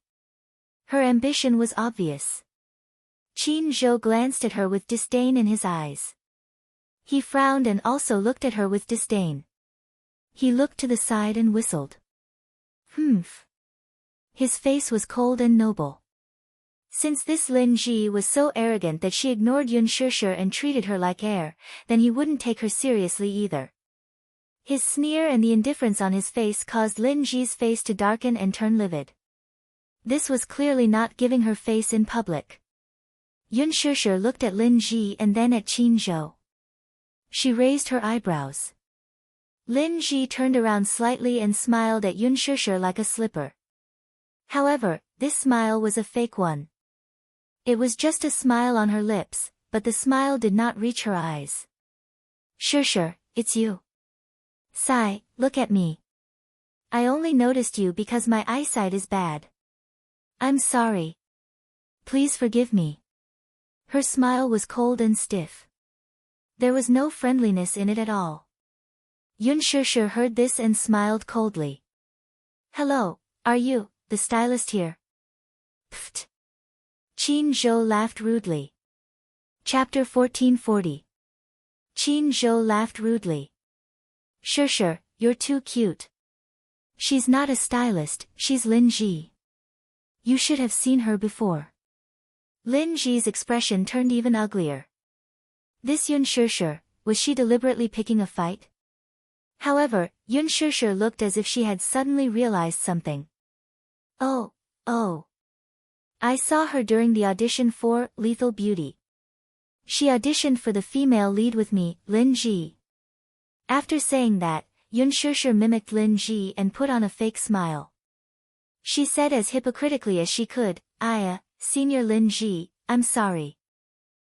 Her ambition was obvious. Qin Zhou glanced at her with disdain in his eyes. He frowned and also looked at her with disdain. He looked to the side and whistled. Humph. His face was cold and noble. Since this Lin Ji was so arrogant that she ignored Yun Shishir and treated her like air, then he wouldn't take her seriously either. His sneer and the indifference on his face caused Lin Ji's face to darken and turn livid. This was clearly not giving her face in public. Yun Shishir looked at Lin Ji and then at Qin Zhou. She raised her eyebrows. Lin Ji turned around slightly and smiled at Yun Shishir like a slipper. However, this smile was a fake one. It was just a smile on her lips, but the smile did not reach her eyes. Shishir, it's you. Sai, look at me. I only noticed you because my eyesight is bad. I'm sorry. Please forgive me. Her smile was cold and stiff. There was no friendliness in it at all. Yun Shishir heard this and smiled coldly. Hello, are you, the stylist here? Pfft. Qin Zhou laughed rudely. Chapter 1440. Qin Zhou laughed rudely. Shishir, you're too cute. She's not a stylist, she's Lin Ji. You should have seen her before. Lin Ji's expression turned even uglier. This Yun Shishir, was she deliberately picking a fight? However, Yun Shishir looked as if she had suddenly realized something. Oh. I saw her during the audition for Lethal Beauty. She auditioned for the female lead with me, Lin Ji. After saying that, Yun Shishir mimicked Lin Ji and put on a fake smile. She said as hypocritically as she could, Senior Lin Ji, I'm sorry.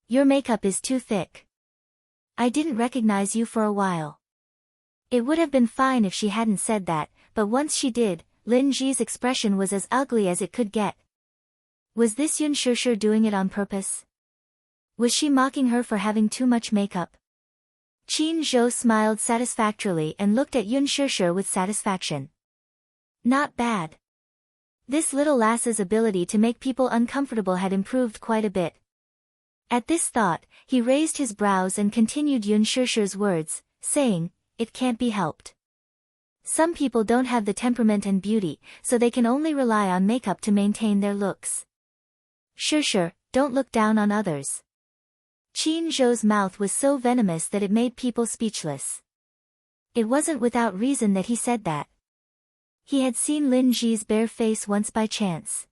Your makeup is too thick. I didn't recognize you for a while. It would have been fine if she hadn't said that, but once she did, Lin Ji's expression was as ugly as it could get. Was this Yun Shishir doing it on purpose? Was she mocking her for having too much makeup? Qin Zhou smiled satisfactorily and looked at Yun Shishir with satisfaction. Not bad. This little lass's ability to make people uncomfortable had improved quite a bit. At this thought, he raised his brows and continued Yun Shishir's words, saying, it can't be helped. Some people don't have the temperament and beauty, so they can only rely on makeup to maintain their looks. Shishir, don't look down on others. Qin Zhou's mouth was so venomous that it made people speechless. It wasn't without reason that he said that. He had seen Lin Ji's bare face once by chance.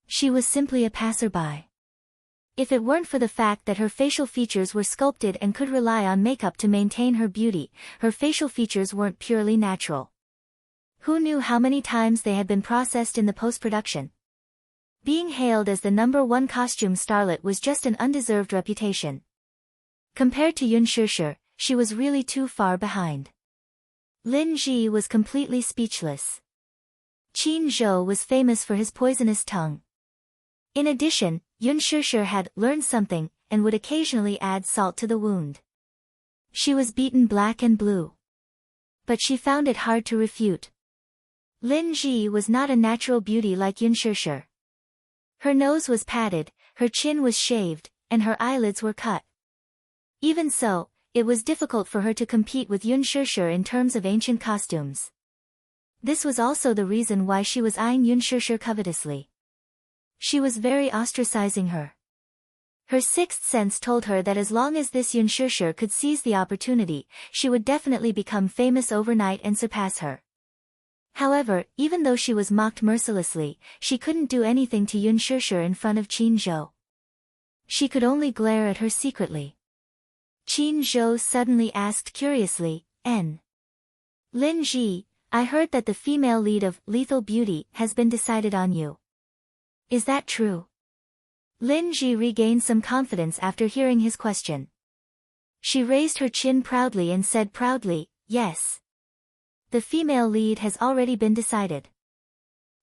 She was simply a passerby. If it weren't for the fact that her facial features were sculpted and could rely on makeup to maintain her beauty, her facial features weren't purely natural. Who knew how many times they had been processed in the post-production? Being hailed as the #1 costume starlet was just an undeserved reputation. Compared to Yun Shishir, she was really too far behind. Lin Ji was completely speechless. Qin Zhou was famous for his poisonous tongue. In addition, Yun Shishir had learned something, and would occasionally add salt to the wound. She was beaten black and blue. But she found it hard to refute. Lin Ji was not a natural beauty like Yun Shishir. Her nose was padded, her chin was shaved, and her eyelids were cut. Even so, it was difficult for her to compete with Yun Shishir in terms of ancient costumes. This was also the reason why she was eyeing Yun Shishir covetously. She was very ostracizing her. Her sixth sense told her that as long as this Yun Shishir could seize the opportunity, she would definitely become famous overnight and surpass her. However, even though she was mocked mercilessly, she couldn't do anything to Yun Shishir in front of Qin Zhou. She could only glare at her secretly. Qin Zhou suddenly asked curiously, Lin Ji, I heard that the female lead of Lethal Beauty has been decided on you. Is that true? Lin Ji regained some confidence after hearing his question. She raised her chin proudly and said proudly, yes. The female lead has already been decided.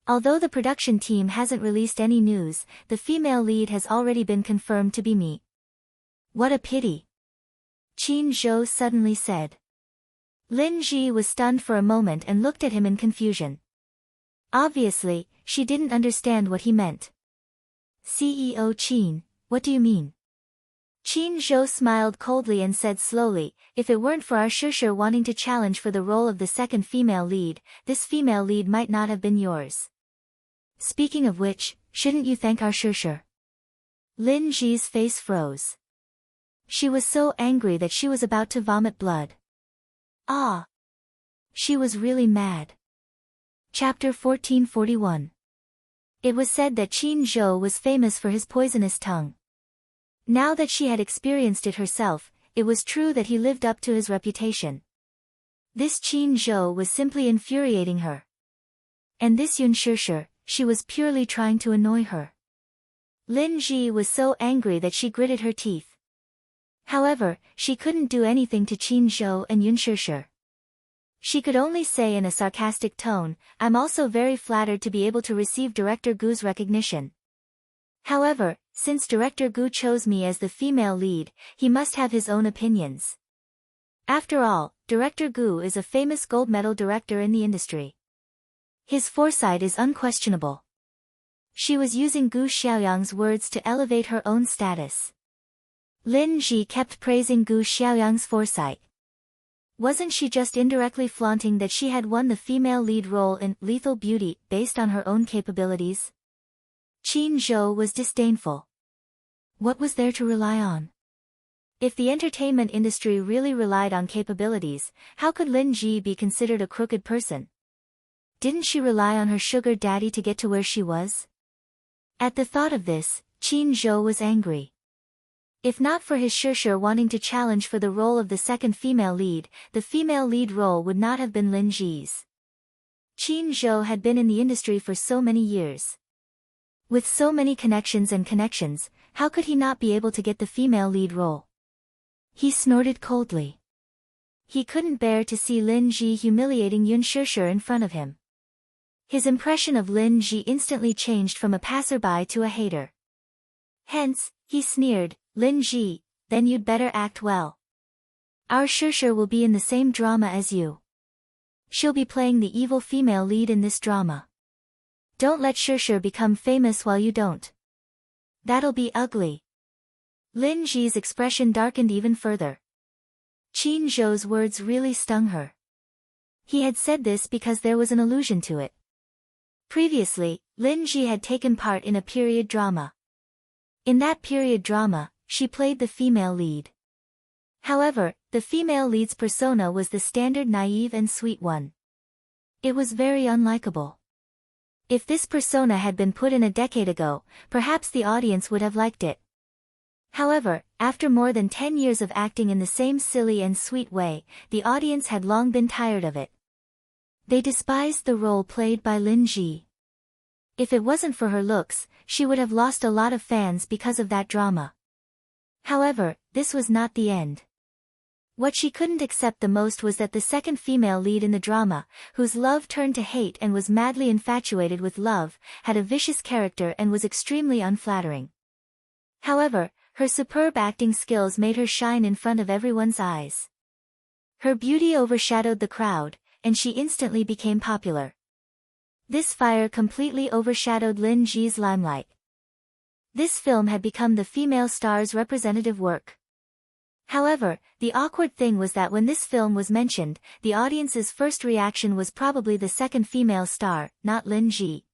Although the production team hasn't released any news, the female lead has already been confirmed to be me. What a pity. Qin Zhou suddenly said. Lin Ji was stunned for a moment and looked at him in confusion. Obviously, she didn't understand what he meant. CEO Qin, what do you mean? Qin Zhou smiled coldly and said slowly, if it weren't for our Shusher wanting to challenge for the role of the second female lead, this female lead might not have been yours. Speaking of which, shouldn't you thank our Shusher? Lin Ji's face froze. She was so angry that she was about to vomit blood. Ah! She was really mad. Chapter 1441. It was said that Qin Zhou was famous for his poisonous tongue. Now that she had experienced it herself, it was true that he lived up to his reputation. This Qin Zhou was simply infuriating her. And this Yun Shusher, she was purely trying to annoy her. Lin Ji was so angry that she gritted her teeth. However, she couldn't do anything to Qin Zhou and Yun Shusher. She could only say in a sarcastic tone, I'm also very flattered to be able to receive Director Gu's recognition. However, since Director Gu chose me as the female lead, he must have his own opinions. After all, Director Gu is a famous gold medal director in the industry. His foresight is unquestionable. She was using Gu Xiaoyang's words to elevate her own status. Lin Ji kept praising Gu Xiaoyang's foresight. Wasn't she just indirectly flaunting that she had won the female lead role in Lethal Beauty based on her own capabilities? Qin Zhou was disdainful. What was there to rely on? If the entertainment industry really relied on capabilities, how could Lin Ji be considered a crooked person? Didn't she rely on her sugar daddy to get to where she was? At the thought of this, Qin Zhou was angry. If not for his Shusher wanting to challenge for the role of the second female lead, the female lead role would not have been Lin Ji's. Qin Zhou had been in the industry for so many years. With so many connections, how could he not be able to get the female lead role? He snorted coldly. He couldn't bear to see Lin Ji humiliating Yun Shusher in front of him. His impression of Lin Ji instantly changed from a passerby to a hater. Hence, he sneered, Lin Ji, then you'd better act well. Our Shusher will be in the same drama as you. She'll be playing the evil female lead in this drama. Don't let Shusher become famous while you don't. That'll be ugly. Lin Ji's expression darkened even further. Qin Zhou's words really stung her. He had said this because there was an allusion to it. Previously, Lin Ji had taken part in a period drama. In that period drama, she played the female lead. However, the female lead's persona was the standard naive and sweet one. It was very unlikable. If this persona had been put in a decade ago, perhaps the audience would have liked it. However, after more than 10 years of acting in the same silly and sweet way, the audience had long been tired of it. They despised the role played by Lin Ji. If it wasn't for her looks, she would have lost a lot of fans because of that drama. However, this was not the end. What she couldn't accept the most was that the second female lead in the drama, whose love turned to hate and was madly infatuated with love, had a vicious character and was extremely unflattering. However, her superb acting skills made her shine in front of everyone's eyes. Her beauty overshadowed the crowd, and she instantly became popular. This fire completely overshadowed Lin Ji's limelight. This film had become the female star's representative work. However, the awkward thing was that when this film was mentioned, the audience's first reaction was probably the second female star, not Lin Ji.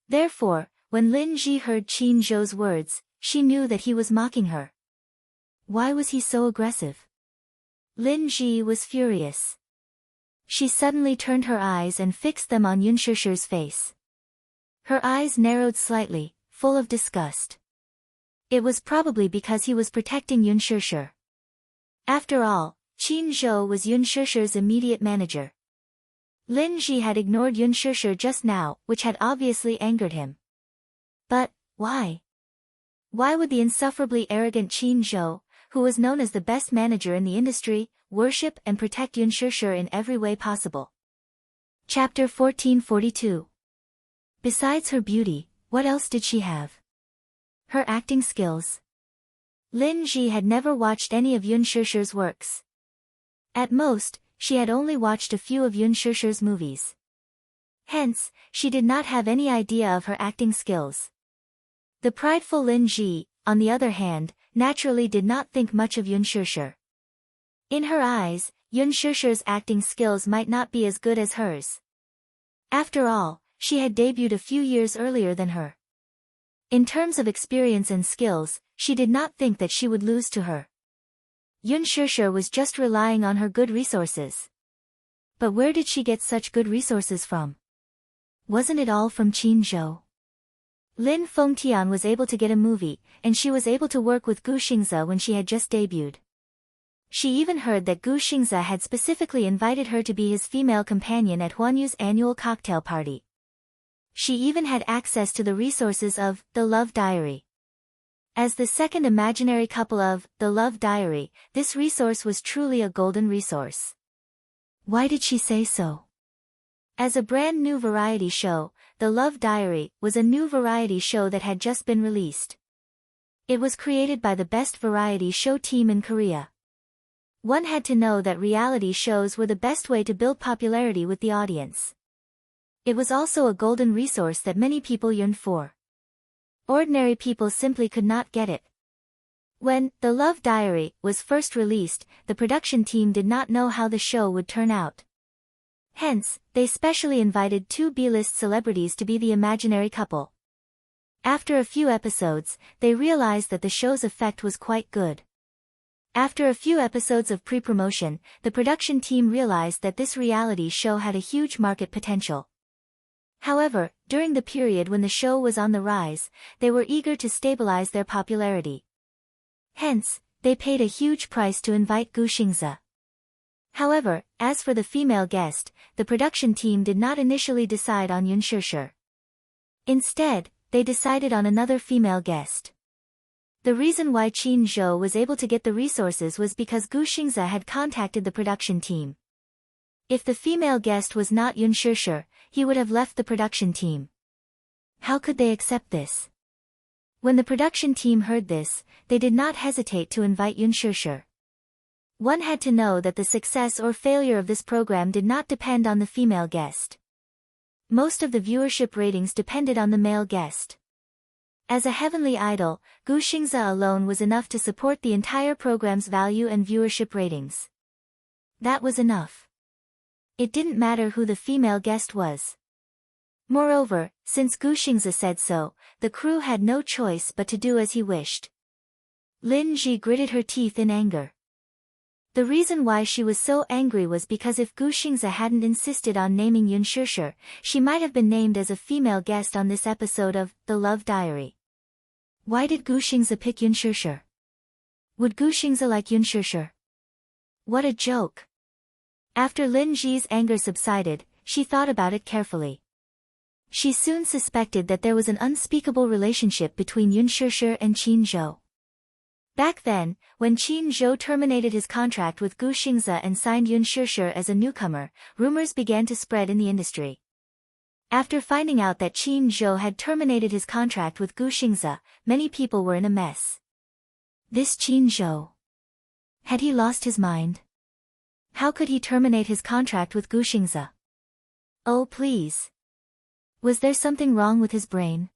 Therefore, when Lin Ji heard Qin Zhou's words, she knew that he was mocking her. Why was he so aggressive? Lin Ji was furious. She suddenly turned her eyes and fixed them on Yun Shusher's face. Her eyes narrowed slightly, full of disgust. It was probably because he was protecting Yun Shusher. After all, Qin Zhou was Yun Shusher's immediate manager. Lin Ji had ignored Yun Shusher just now, which had obviously angered him. But, why? Why would the insufferably arrogant Qin Zhou, who was known as the best manager in the industry, worship and protect Yun Shusher in every way possible? Chapter 1442. Besides her beauty, what else did she have? Her acting skills. Lin Ji had never watched any of Yun Shusher's works. At most, she had only watched a few of Yun Shusher's movies. Hence, she did not have any idea of her acting skills. The prideful Lin Ji, on the other hand, naturally did not think much of Yun Shusher. In her eyes, Yun Shusher's acting skills might not be as good as hers. After all, she had debuted a few years earlier than her. In terms of experience and skills, she did not think that she would lose to her. Yun Shusher was just relying on her good resources. But where did she get such good resources from? Wasn't it all from Qin Zhou? Lin Fengtian was able to get a movie, and she was able to work with Gu Xingze when she had just debuted. She even heard that Gu Xingze had specifically invited her to be his female companion at Huanyu's annual cocktail party. She even had access to the resources of The Love Diary. As the second imaginary couple of The Love Diary, this resource was truly a golden resource. Why did she say so? As a brand new variety show, The Love Diary was a new variety show that had just been released. It was created by the best variety show team in Korea. One had to know that reality shows were the best way to build popularity with the audience. It was also a golden resource that many people yearned for. Ordinary people simply could not get it. When The Love Diary was first released, the production team did not know how the show would turn out. Hence, they specially invited two B-list celebrities to be the imaginary couple. After a few episodes, they realized that the show's effect was quite good. After a few episodes of pre-promotion, the production team realized that this reality show had a huge market potential. However, during the period when the show was on the rise, they were eager to stabilize their popularity. Hence, they paid a huge price to invite Gu Xingze. However, as for the female guest, the production team did not initially decide on Yun Shusher. Instead, they decided on another female guest. The reason why Qin Zhou was able to get the resources was because Gu Xingze had contacted the production team. If the female guest was not Yun Shusher, he would have left the production team. How could they accept this? When the production team heard this, they did not hesitate to invite Yun Shusher. One had to know that the success or failure of this program did not depend on the female guest. Most of the viewership ratings depended on the male guest. As a heavenly idol, Gu Xingze alone was enough to support the entire program's value and viewership ratings. That was enough. It didn't matter who the female guest was. Moreover, since Gu Xingze said so, the crew had no choice but to do as he wished. Lin Ji gritted her teeth in anger. The reason why she was so angry was because if Gu Xingze hadn't insisted on naming Yun Shusher, she might have been named as a female guest on this episode of The Love Diary. Why did Gu Xingze pick Yun Shusher? Would Gu Xingze like Yun Shusher? What a joke! After Lin Ji's anger subsided, she thought about it carefully. She soon suspected that there was an unspeakable relationship between Yun Shusher and Qin Zhou. Back then, when Qin Zhou terminated his contract with Gu Xingze and signed Yun Shusher as a newcomer, rumors began to spread in the industry. After finding out that Qin Zhou had terminated his contract with Gu Xingze, many people were in a mess. This Qin Zhou. Had he lost his mind? How could he terminate his contract with Gu Xingze? Oh please. Was there something wrong with his brain?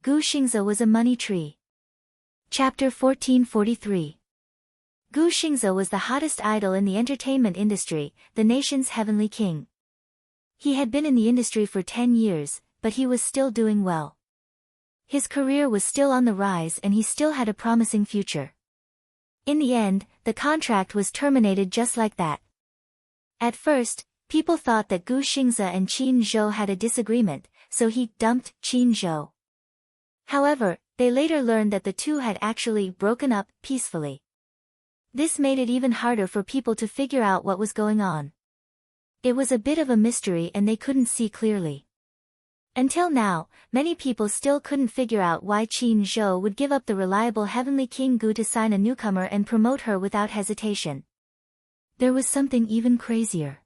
Gu Xingze was a money tree. Chapter 1443. Gu Xingze was the hottest idol in the entertainment industry, the nation's heavenly king. He had been in the industry for 10 years, but he was still doing well. His career was still on the rise and he still had a promising future. In the end, the contract was terminated just like that. At first, people thought that Gu Xingze and Qin Zhou had a disagreement, so he dumped Qin Zhou. However, they later learned that the two had actually broken up peacefully. This made it even harder for people to figure out what was going on. It was a bit of a mystery and they couldn't see clearly. Until now, many people still couldn't figure out why Qin Zhou would give up the reliable heavenly king Gu to sign a newcomer and promote her without hesitation. There was something even crazier.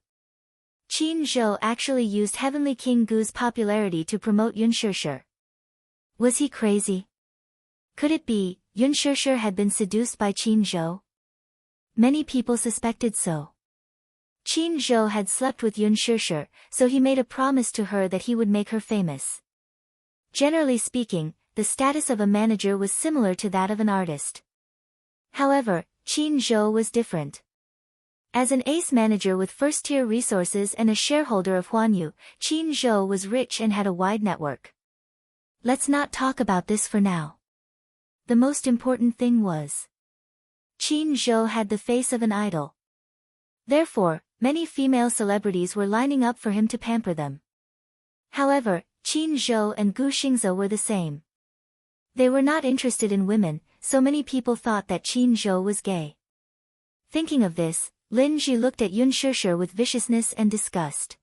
Qin Zhou actually used Heavenly King Gu's popularity to promote Yun Shishir. Was he crazy? Could it be, Yun Shishir had been seduced by Qin Zhou? Many people suspected so. Qin Zhou had slept with Yun Shishir, so he made a promise to her that he would make her famous. Generally speaking, the status of a manager was similar to that of an artist. However, Qin Zhou was different. As an ace manager with first-tier resources and a shareholder of Huanyu, Qin Zhou was rich and had a wide network. Let's not talk about this for now. The most important thing was, Qin Zhou had the face of an idol. Therefore, many female celebrities were lining up for him to pamper them. However, Qin Zhou and Gu Xingze were the same. They were not interested in women, so many people thought that Qin Zhou was gay. Thinking of this, Lin Ji looked at Yun Shishir with viciousness and disgust.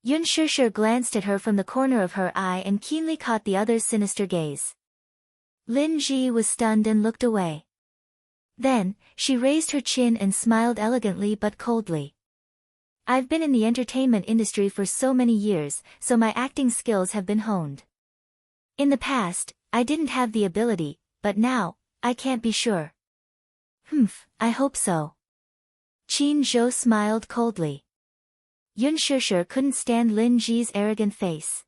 Yun Shishir glanced at her from the corner of her eye and keenly caught the other's sinister gaze. Lin Ji was stunned and looked away. Then, she raised her chin and smiled elegantly but coldly. I've been in the entertainment industry for so many years, so my acting skills have been honed. In the past, I didn't have the ability, but now, I can't be sure. I hope so. Qin Zhou smiled coldly. Yun Shishir couldn't stand Lin Ji's arrogant face.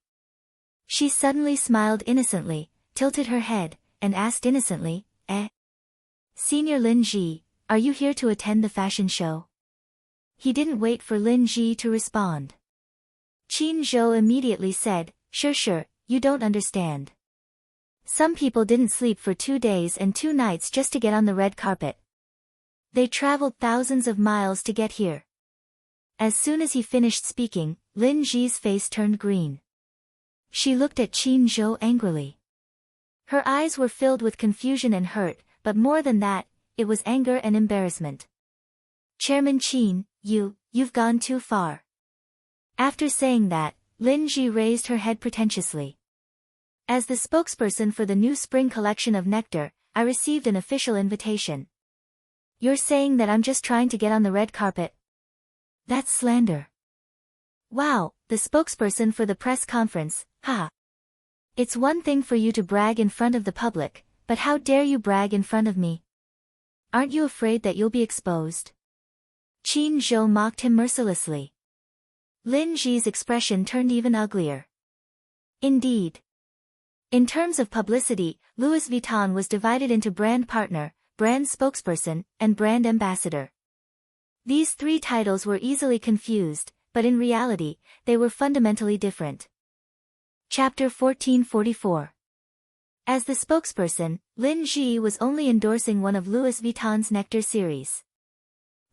She suddenly smiled innocently, tilted her head, and asked innocently, Senior Lin Ji, are you here to attend the fashion show? He didn't wait for Lin Ji to respond. Qin Zhou immediately said, Shishir, you don't understand. Some people didn't sleep for 2 days and 2 nights just to get on the red carpet. They traveled thousands of miles to get here. As soon as he finished speaking, Lin Ji's face turned green. She looked at Qin Zhou angrily. Her eyes were filled with confusion and hurt, but more than that, it was anger and embarrassment. Chairman Qin, you've gone too far. After saying that, Lin Ji raised her head pretentiously. As the spokesperson for the new spring collection of nectar, I received an official invitation. You're saying that I'm just trying to get on the red carpet? That's slander. Wow, the spokesperson for the press conference, haha. It's one thing for you to brag in front of the public, but how dare you brag in front of me? Aren't you afraid that you'll be exposed? Qin Zhou mocked him mercilessly. Lin Ji's expression turned even uglier. Indeed. In terms of publicity, Louis Vuitton was divided into brand partner, brand spokesperson, and brand ambassador. These 3 titles were easily confused, but in reality, they were fundamentally different. Chapter 1444. As the spokesperson, Lin Ji was only endorsing one of Louis Vuitton's Nectar series.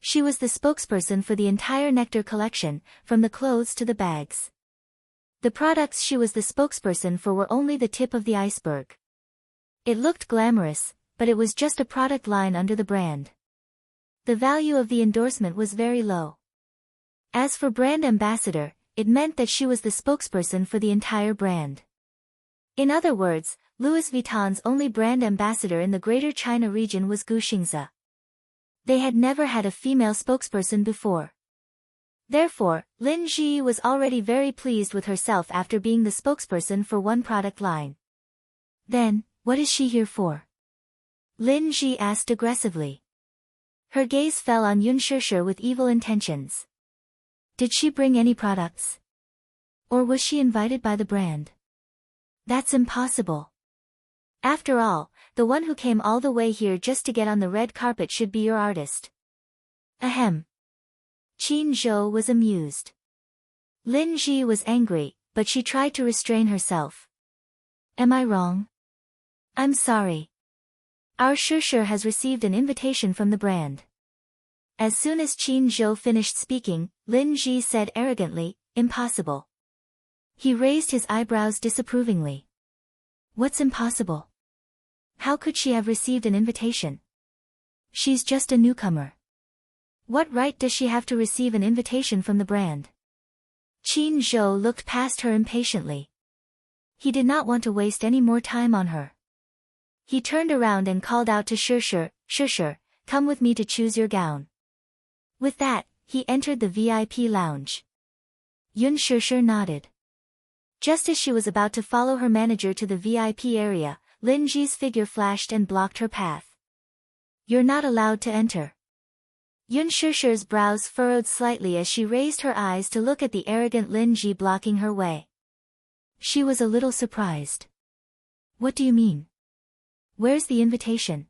She was the spokesperson for the entire Nectar collection, from the clothes to the bags. The products she was the spokesperson for were only the tip of the iceberg. It looked glamorous, but it was just a product line under the brand. The value of the endorsement was very low. As for brand ambassador, it meant that she was the spokesperson for the entire brand. In other words, Louis Vuitton's only brand ambassador in the Greater China region was Gu Xingze. They had never had a female spokesperson before. Therefore, Lin Ji was already very pleased with herself after being the spokesperson for one product line. Then, what is she here for? Lin Ji asked aggressively. Her gaze fell on Yun Shishir with evil intentions. Did she bring any products? Or was she invited by the brand? That's impossible. After all, the one who came all the way here just to get on the red carpet should be your artist. Ahem. Qin Zhou was amused. Lin Ji was angry, but she tried to restrain herself. Am I wrong? I'm sorry. Our Shishir has received an invitation from the brand. As soon as Qin Zhou finished speaking, Lin Ji said arrogantly, impossible. He raised his eyebrows disapprovingly. What's impossible? How could she have received an invitation? She's just a newcomer. What right does she have to receive an invitation from the brand? Qin Zhou looked past her impatiently. He did not want to waste any more time on her. He turned around and called out to Shishir, Shishir, come with me to choose your gown. With that, he entered the VIP lounge. Yun Shishir nodded. Just as she was about to follow her manager to the VIP area, Lin Ji's figure flashed and blocked her path. You're not allowed to enter. Yun Shishir's brows furrowed slightly as she raised her eyes to look at the arrogant Lin Ji blocking her way. She was a little surprised. What do you mean? Where's the invitation?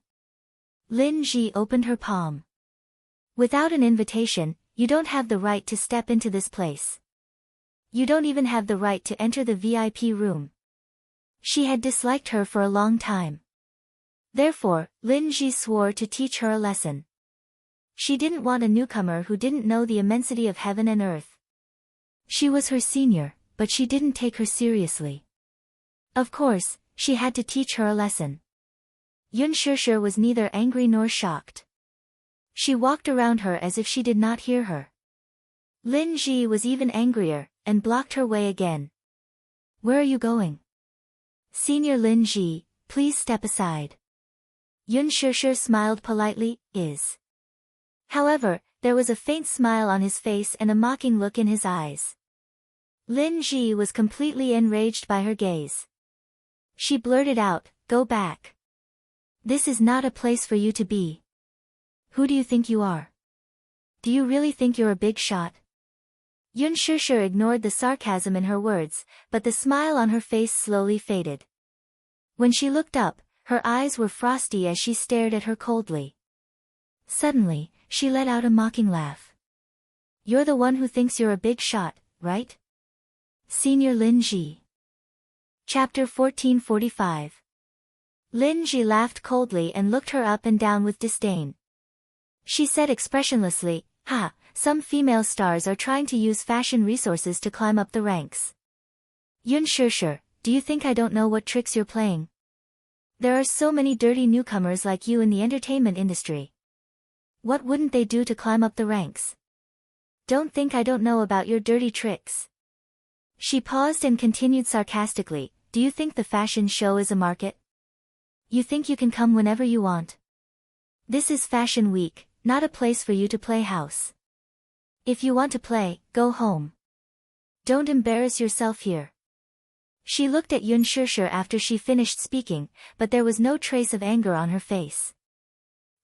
Lin Ji opened her palm. Without an invitation, you don't have the right to step into this place. You don't even have the right to enter the VIP room. She had disliked her for a long time. Therefore, Lin Ji swore to teach her a lesson. She didn't want a newcomer who didn't know the immensity of heaven and earth. She was her senior, but she didn't take her seriously. Of course, she had to teach her a lesson. Yun Shishir was neither angry nor shocked. She walked around her as if she did not hear her. Lin Ji was even angrier, and blocked her way again. Where are you going? Senior Lin Ji, please step aside. Yun Shishir smiled politely, However, there was a faint smile on his face and a mocking look in his eyes. Lin Ji was completely enraged by her gaze. She blurted out, Go back. This is not a place for you to be. Who do you think you are? Do you really think you're a big shot? Yun Shishir ignored the sarcasm in her words, but the smile on her face slowly faded. When she looked up, her eyes were frosty as she stared at her coldly. Suddenly, she let out a mocking laugh. You're the one who thinks you're a big shot, right? Senior Lin Ji. Chapter 1445. Lin Ji laughed coldly and looked her up and down with disdain. She said expressionlessly, Ha, some female stars are trying to use fashion resources to climb up the ranks. Yun Shishir, do you think I don't know what tricks you're playing? There are so many dirty newcomers like you in the entertainment industry. What wouldn't they do to climb up the ranks? Don't think I don't know about your dirty tricks. She paused and continued sarcastically, Do you think the fashion show is a market? You think you can come whenever you want? This is Fashion Week, not a place for you to play house. If you want to play, go home. Don't embarrass yourself here. She looked at Yun Shishir after she finished speaking, but there was no trace of anger on her face.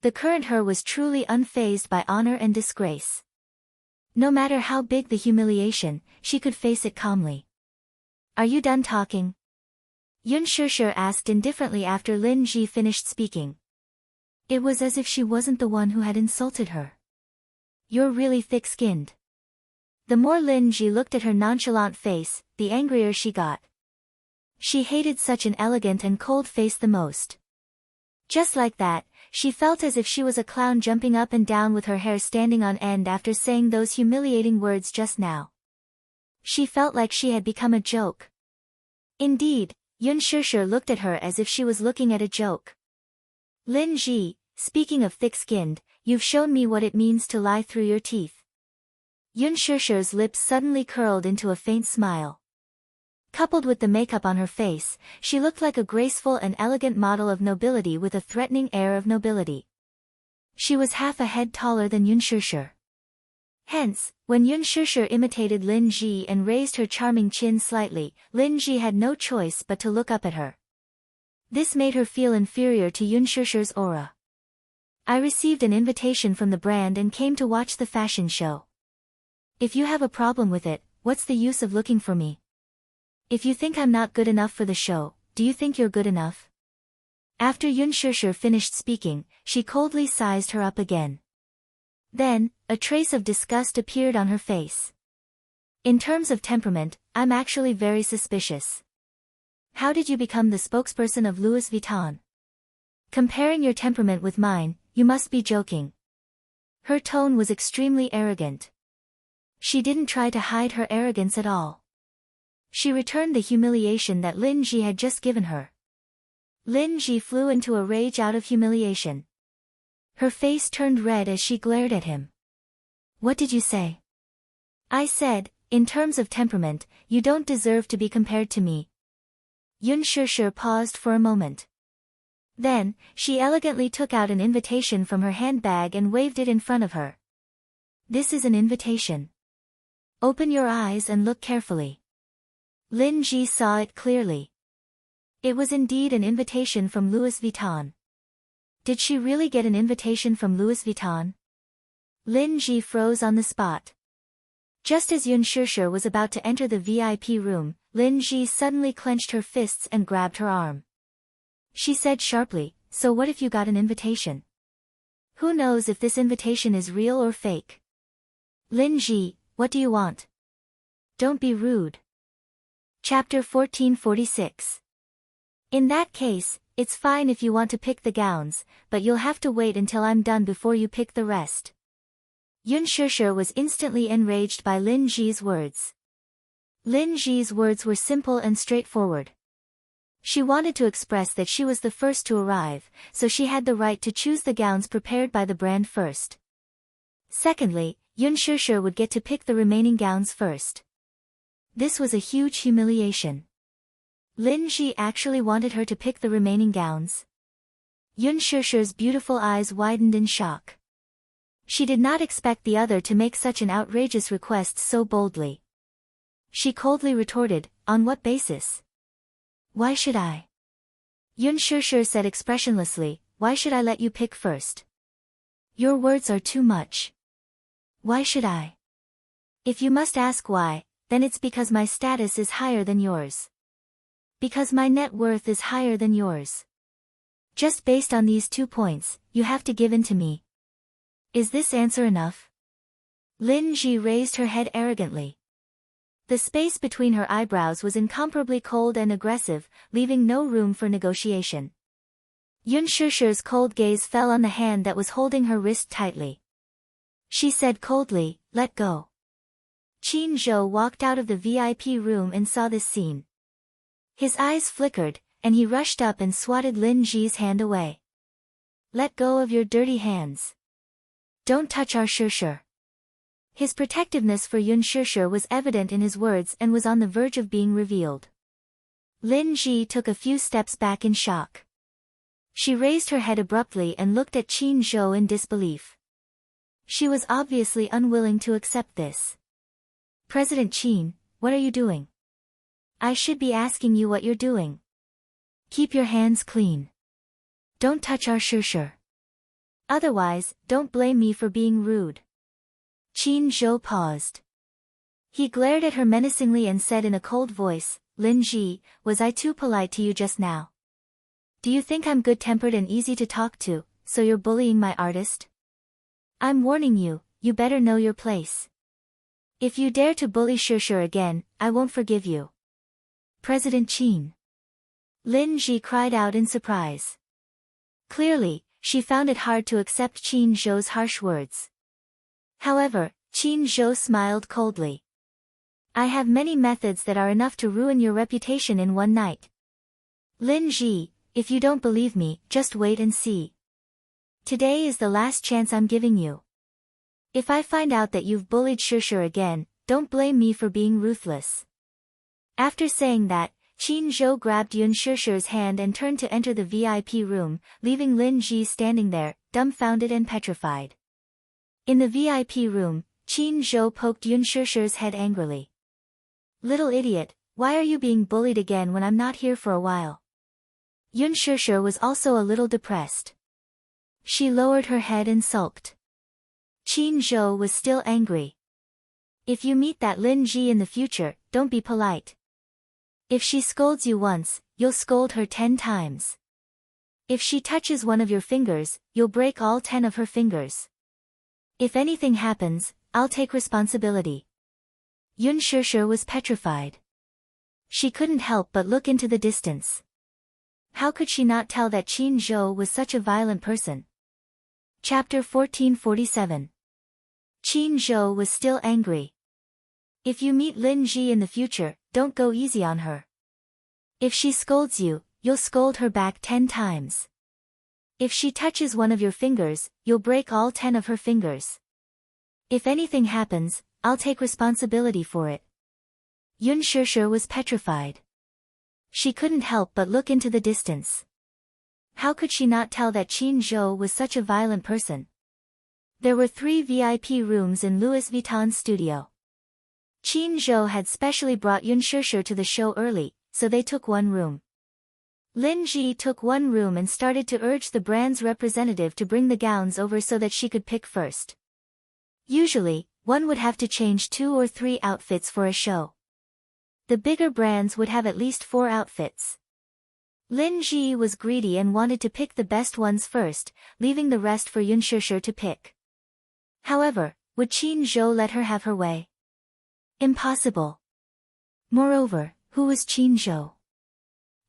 The current her was truly unfazed by honor and disgrace. No matter how big the humiliation, she could face it calmly. Are you done talking? Yun Shishir asked indifferently after Lin Ji finished speaking. It was as if she wasn't the one who had insulted her. You're really thick-skinned. The more Lin Ji looked at her nonchalant face, the angrier she got. She hated such an elegant and cold face the most. Just like that, she felt as if she was a clown jumping up and down with her hair standing on end after saying those humiliating words just now. She felt like she had become a joke. Indeed, Yun Shishir looked at her as if she was looking at a joke. Lin Ji, speaking of thick-skinned, you've shown me what it means to lie through your teeth. Yun Shishir's lips suddenly curled into a faint smile. Coupled with the makeup on her face, she looked like a graceful and elegant model of nobility with a threatening air of nobility. She was half a head taller than Yun Shishir. Hence, when Yun Shishir imitated Lin Ji and raised her charming chin slightly, Lin Ji had no choice but to look up at her. This made her feel inferior to Yun Shishir's aura. I received an invitation from the brand and came to watch the fashion show. If you have a problem with it, what's the use of looking for me? If you think I'm not good enough for the show, do you think you're good enough? After Yun Shishir finished speaking, she coldly sized her up again. Then, a trace of disgust appeared on her face. In terms of temperament, I'm actually very suspicious. How did you become the spokesperson of Louis Vuitton? Comparing your temperament with mine, you must be joking. Her tone was extremely arrogant. She didn't try to hide her arrogance at all. She returned the humiliation that Lin Ji had just given her. Lin Ji flew into a rage out of humiliation. Her face turned red as she glared at him. What did you say? I said, in terms of temperament, you don't deserve to be compared to me. Yun Shishir paused for a moment. Then, she elegantly took out an invitation from her handbag and waved it in front of her. This is an invitation. Open your eyes and look carefully. Lin Ji saw it clearly. It was indeed an invitation from Louis Vuitton. Did she really get an invitation from Louis Vuitton? Lin Ji froze on the spot. Just as Yun Shishir was about to enter the VIP room, Lin Ji suddenly clenched her fists and grabbed her arm. She said sharply, "So what if you got an invitation? Who knows if this invitation is real or fake? Lin Ji, what do you want? Don't be rude." Chapter 1446. In that case, it's fine if you want to pick the gowns, but you'll have to wait until I'm done before you pick the rest. Yun Shishir was instantly enraged by Lin Ji's words. Lin Ji's words were simple and straightforward. She wanted to express that she was the first to arrive, so she had the right to choose the gowns prepared by the brand first. Secondly, Yun Shishir would get to pick the remaining gowns first. This was a huge humiliation. Lin Ji actually wanted her to pick the remaining gowns. Yun Shishir's beautiful eyes widened in shock. She did not expect the other to make such an outrageous request so boldly. She coldly retorted, "On what basis? Why should I?" Yun Shishir said expressionlessly, "Why should I let you pick first? Your words are too much. Why should I? If you must ask why, then it's because my status is higher than yours. Because my net worth is higher than yours. Just based on these 2 points, you have to give in to me. Is this answer enough?" Lin Ji raised her head arrogantly. The space between her eyebrows was incomparably cold and aggressive, leaving no room for negotiation. Yun Shishir's cold gaze fell on the hand that was holding her wrist tightly. She said coldly, "Let go." Qin Zhou walked out of the VIP room and saw this scene. His eyes flickered, and he rushed up and swatted Lin Ji's hand away. "Let go of your dirty hands. Don't touch our Shishir." His protectiveness for Yun Shishir was evident in his words and was on the verge of being revealed. Lin Ji took a few steps back in shock. She raised her head abruptly and looked at Qin Zhou in disbelief. She was obviously unwilling to accept this. "President Qin, what are you doing? I should be asking you what you're doing. Keep your hands clean. Don't touch our Shishir. Otherwise, don't blame me for being rude." Qin Zhou paused. He glared at her menacingly and said in a cold voice, "Lin Ji, was I too polite to you just now? Do you think I'm good-tempered and easy to talk to, so you're bullying my artist? I'm warning you, you better know your place. If you dare to bully Shishir again, I won't forgive you." "President Qin." Lin Ji cried out in surprise. Clearly, she found it hard to accept Qin Zhou's harsh words. However, Qin Zhou smiled coldly. "I have many methods that are enough to ruin your reputation in one night. Lin Ji, if you don't believe me, just wait and see. Today is the last chance I'm giving you. If I find out that you've bullied Shishir again, don't blame me for being ruthless." After saying that, Qin Zhou grabbed Yun Shishir's hand and turned to enter the VIP room, leaving Lin Ji standing there, dumbfounded and petrified. In the VIP room, Qin Zhou poked Yun Shishir's head angrily. "Little idiot, why are you being bullied again when I'm not here for a while?" Yun Shishir was also a little depressed. She lowered her head and sulked. Qin Zhou was still angry. "If you meet that Lin Ji in the future, don't be polite. If she scolds you once, you'll scold her 10 times. If she touches one of your fingers, you'll break all 10 of her fingers. If anything happens, I'll take responsibility." Yun Shishir was petrified. She couldn't help but look into the distance. How could she not tell that Qin Zhou was such a violent person? Chapter 1447. Qin Zhou was still angry. "If you meet Lin Ji in the future, don't go easy on her. If she scolds you, you'll scold her back 10 times. If she touches one of your fingers, you'll break all 10 of her fingers. If anything happens, I'll take responsibility for it." Yun Shishir was petrified. She couldn't help but look into the distance. How could she not tell that Qin Zhou was such a violent person? There were 3 VIP rooms in Louis Vuitton's studio. Qin Zhou had specially brought Yun Shishir to the show early, so they took one room. Lin Ji took one room and started to urge the brand's representative to bring the gowns over so that she could pick first. Usually, one would have to change 2 or 3 outfits for a show. The bigger brands would have at least 4 outfits. Lin Ji was greedy and wanted to pick the best ones first, leaving the rest for Yun Shishir to pick. However, would Qin Zhou let her have her way? Impossible. Moreover, who was Qin Zhou?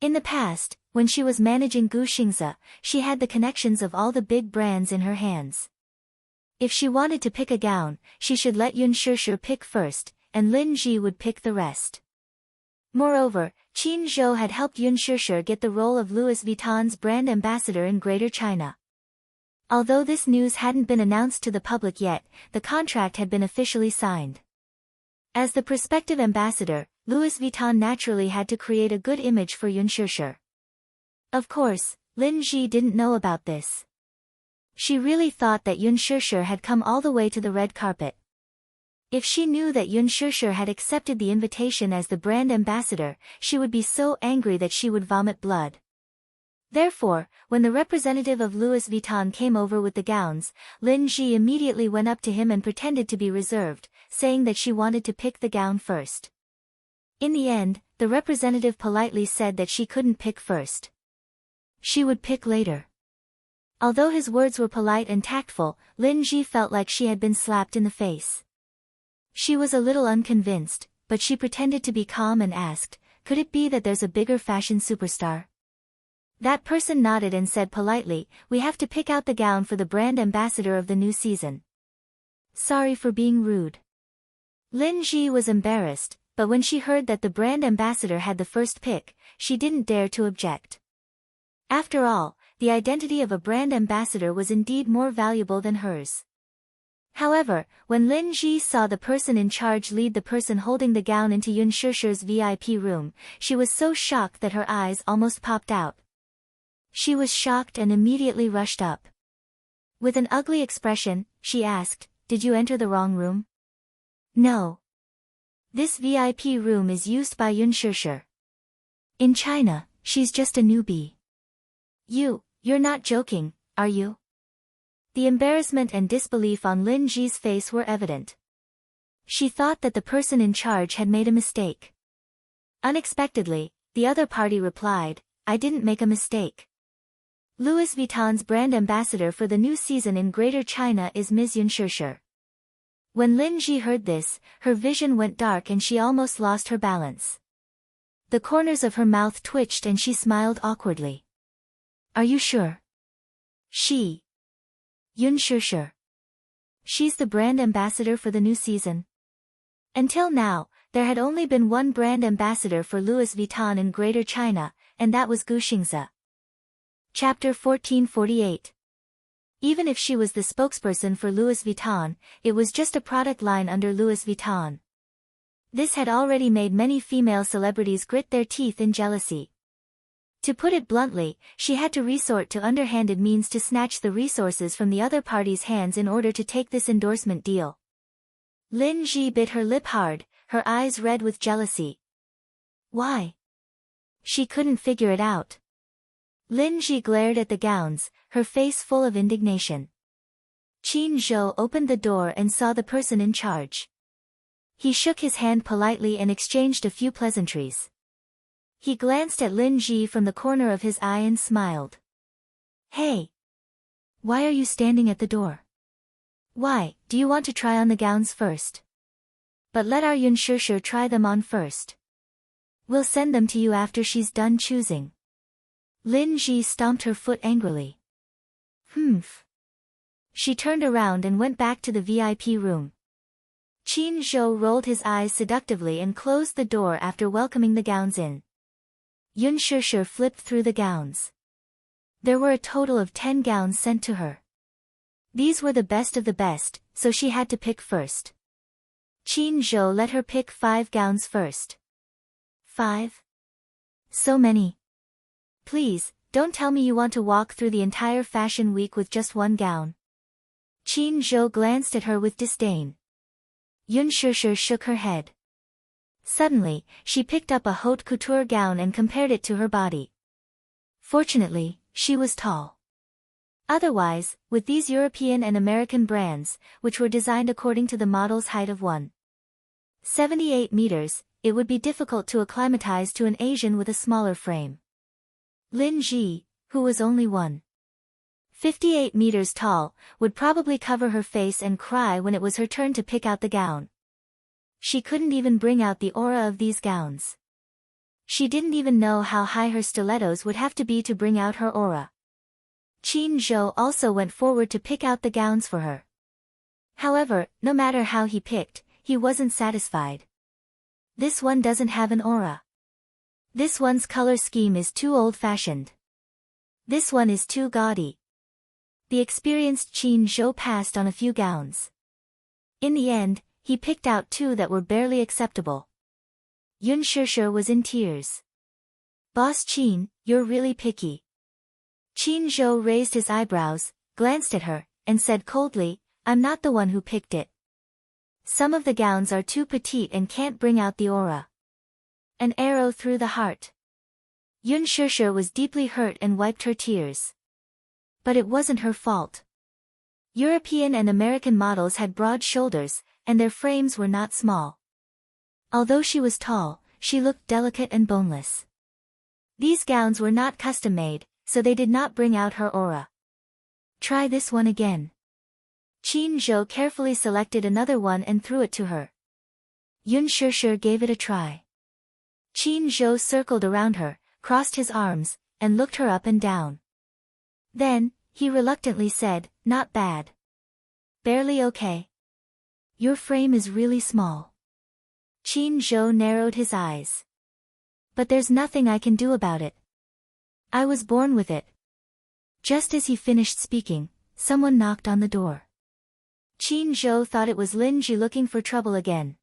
In the past, when she was managing Gu Xingze, she had the connections of all the big brands in her hands. If she wanted to pick a gown, she should let Yun Shishir pick first, and Lin Ji would pick the rest. Moreover, Qin Zhou had helped Yun Shishir get the role of Louis Vuitton's brand ambassador in Greater China. Although this news hadn't been announced to the public yet, the contract had been officially signed. As the prospective ambassador, Louis Vuitton naturally had to create a good image for Yun Shishir. Of course, Lin Ji didn't know about this. She really thought that Yun Shishir had come all the way to the red carpet. If she knew that Yun Shishir had accepted the invitation as the brand ambassador, she would be so angry that she would vomit blood. Therefore, when the representative of Louis Vuitton came over with the gowns, Lin Ji immediately went up to him and pretended to be reserved, saying that she wanted to pick the gown first. In the end, the representative politely said that she couldn't pick first. She would pick later. Although his words were polite and tactful, Lin Ji felt like she had been slapped in the face. She was a little unconvinced, but she pretended to be calm and asked, "Could it be that there's a bigger fashion superstar?" That person nodded and said politely, "We have to pick out the gown for the brand ambassador of the new season." Sorry for being rude. Lin Ji was embarrassed, but when she heard that the brand ambassador had the first pick, she didn't dare to object. After all, the identity of a brand ambassador was indeed more valuable than hers. However, when Lin Ji saw the person in charge lead the person holding the gown into Yun Shishir's VIP room, she was so shocked that her eyes almost popped out. She was shocked and immediately rushed up. With an ugly expression, she asked, "Did you enter the wrong room?" "No. This VIP room is used by Yun Shishir. In China, she's just a newbie." You're not joking, are you?" The embarrassment and disbelief on Lin Ji's face were evident. She thought that the person in charge had made a mistake. Unexpectedly, the other party replied, "I didn't make a mistake. Louis Vuitton's brand ambassador for the new season in Greater China is Ms. Yun Shishir." When Lin Ji heard this, her vision went dark and she almost lost her balance. The corners of her mouth twitched and she smiled awkwardly. "Are you sure? Yun Shishir. She's the brand ambassador for the new season." Until now, there had only been one brand ambassador for Louis Vuitton in Greater China, and that was Gu Xingze. Chapter 1448. Even if she was the spokesperson for Louis Vuitton, it was just a product line under Louis Vuitton. This had already made many female celebrities grit their teeth in jealousy. To put it bluntly, she had to resort to underhanded means to snatch the resources from the other party's hands in order to take this endorsement deal. Lin Ji bit her lip hard, her eyes red with jealousy. Why? She couldn't figure it out. Lin Ji glared at the gowns, her face full of indignation. Qin Zhou opened the door and saw the person in charge. He shook his hand politely and exchanged a few pleasantries. He glanced at Lin Ji from the corner of his eye and smiled. "Hey! Why are you standing at the door? Why, do you want to try on the gowns first? But let our Yun Shishir try them on first. We'll send them to you after she's done choosing." Lin Ji stomped her foot angrily. Humph. She turned around and went back to the VIP room. Qin Zhou rolled his eyes seductively and closed the door after welcoming the gowns in. Yun Shishir flipped through the gowns. There were a total of 10 gowns sent to her. These were the best of the best, so she had to pick first. Qin Zhou let her pick 5 gowns first. 5? So many. Please, don't tell me you want to walk through the entire fashion week with just one gown. Qin Zhou glanced at her with disdain. Yun Shishir shook her head. Suddenly, she picked up a haute couture gown and compared it to her body. Fortunately, she was tall. Otherwise, with these European and American brands, which were designed according to the model's height of 1.78 meters, it would be difficult to acclimatize to an Asian with a smaller frame. Lin Ji, who was only 1.58 meters tall, would probably cover her face and cry when it was her turn to pick out the gown. She couldn't even bring out the aura of these gowns. She didn't even know how high her stilettos would have to be to bring out her aura. Qin Zhou also went forward to pick out the gowns for her. However, no matter how he picked, he wasn't satisfied. This one doesn't have an aura. This one's color scheme is too old-fashioned. This one is too gaudy. The experienced Qin Zhou passed on a few gowns. In the end, he picked out 2 that were barely acceptable. Yun Shishir was in tears. Boss Qin, you're really picky. Qin Zhou raised his eyebrows, glanced at her, and said coldly, I'm not the one who picked it. Some of the gowns are too petite and can't bring out the aura. An arrow through the heart. Yun Shishir was deeply hurt and wiped her tears. But it wasn't her fault. European and American models had broad shoulders, and their frames were not small. Although she was tall, she looked delicate and boneless. These gowns were not custom-made, so they did not bring out her aura. Try this one again. Qin Zhou carefully selected another one and threw it to her. Yun Shishir gave it a try. Qin Zhou circled around her, crossed his arms, and looked her up and down. Then, he reluctantly said, not bad. Barely okay. Your frame is really small. Qin Zhou narrowed his eyes. But there's nothing I can do about it. I was born with it. Just as he finished speaking, someone knocked on the door. Qin Zhou thought it was Lin Ji looking for trouble again.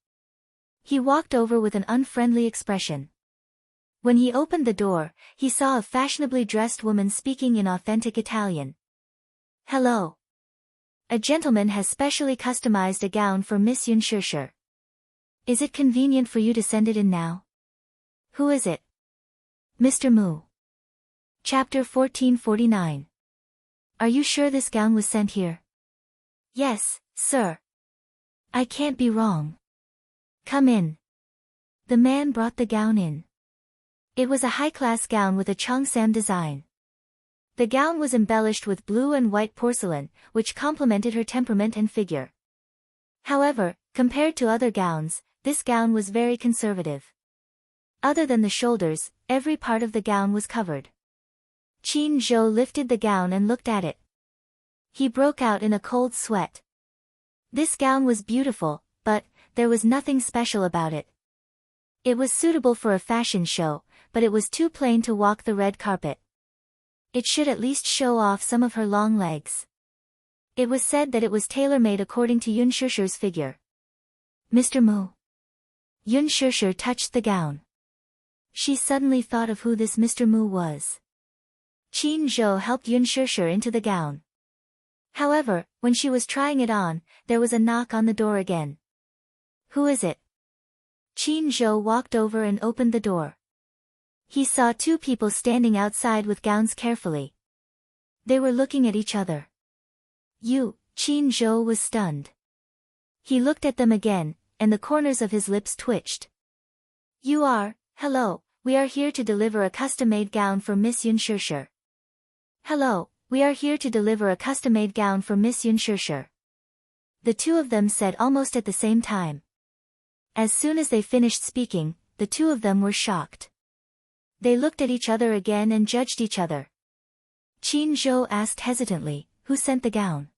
He walked over with an unfriendly expression. When he opened the door, he saw a fashionably dressed woman speaking in authentic Italian. Hello. A gentleman has specially customized a gown for Miss Yun Shishir. Is it convenient for you to send it in now? Who is it? Mr. Mu. Chapter 1449. Are you sure this gown was sent here? Yes, sir. I can't be wrong. Come in. The man brought the gown in. It was a high-class gown with a cheongsam design. The gown was embellished with blue and white porcelain, which complemented her temperament and figure. However, compared to other gowns, this gown was very conservative. Other than the shoulders, every part of the gown was covered. Qin Zhou lifted the gown and looked at it. He broke out in a cold sweat. This gown was beautiful, but there was nothing special about it. It was suitable for a fashion show, but it was too plain to walk the red carpet. It should at least show off some of her long legs. It was said that it was tailor-made according to Yun Shishir's figure. Mr. Mu. Yun Shishir touched the gown. She suddenly thought of who this Mr. Mu was. Qin Zhou helped Yun Shishir into the gown. However, when she was trying it on, there was a knock on the door again. Who is it? Qin Zhou walked over and opened the door. He saw 2 people standing outside with gowns carefully. They were looking at each other. Qin Zhou was stunned. He looked at them again, and the corners of his lips twitched. Hello, we are here to deliver a custom-made gown for Miss Yun Shishir. Hello, we are here to deliver a custom-made gown for Miss Yun Shishir. The 2 of them said almost at the same time. As soon as they finished speaking, the 2 of them were shocked. They looked at each other again and judged each other. Qin Zhou asked hesitantly, who sent the gown?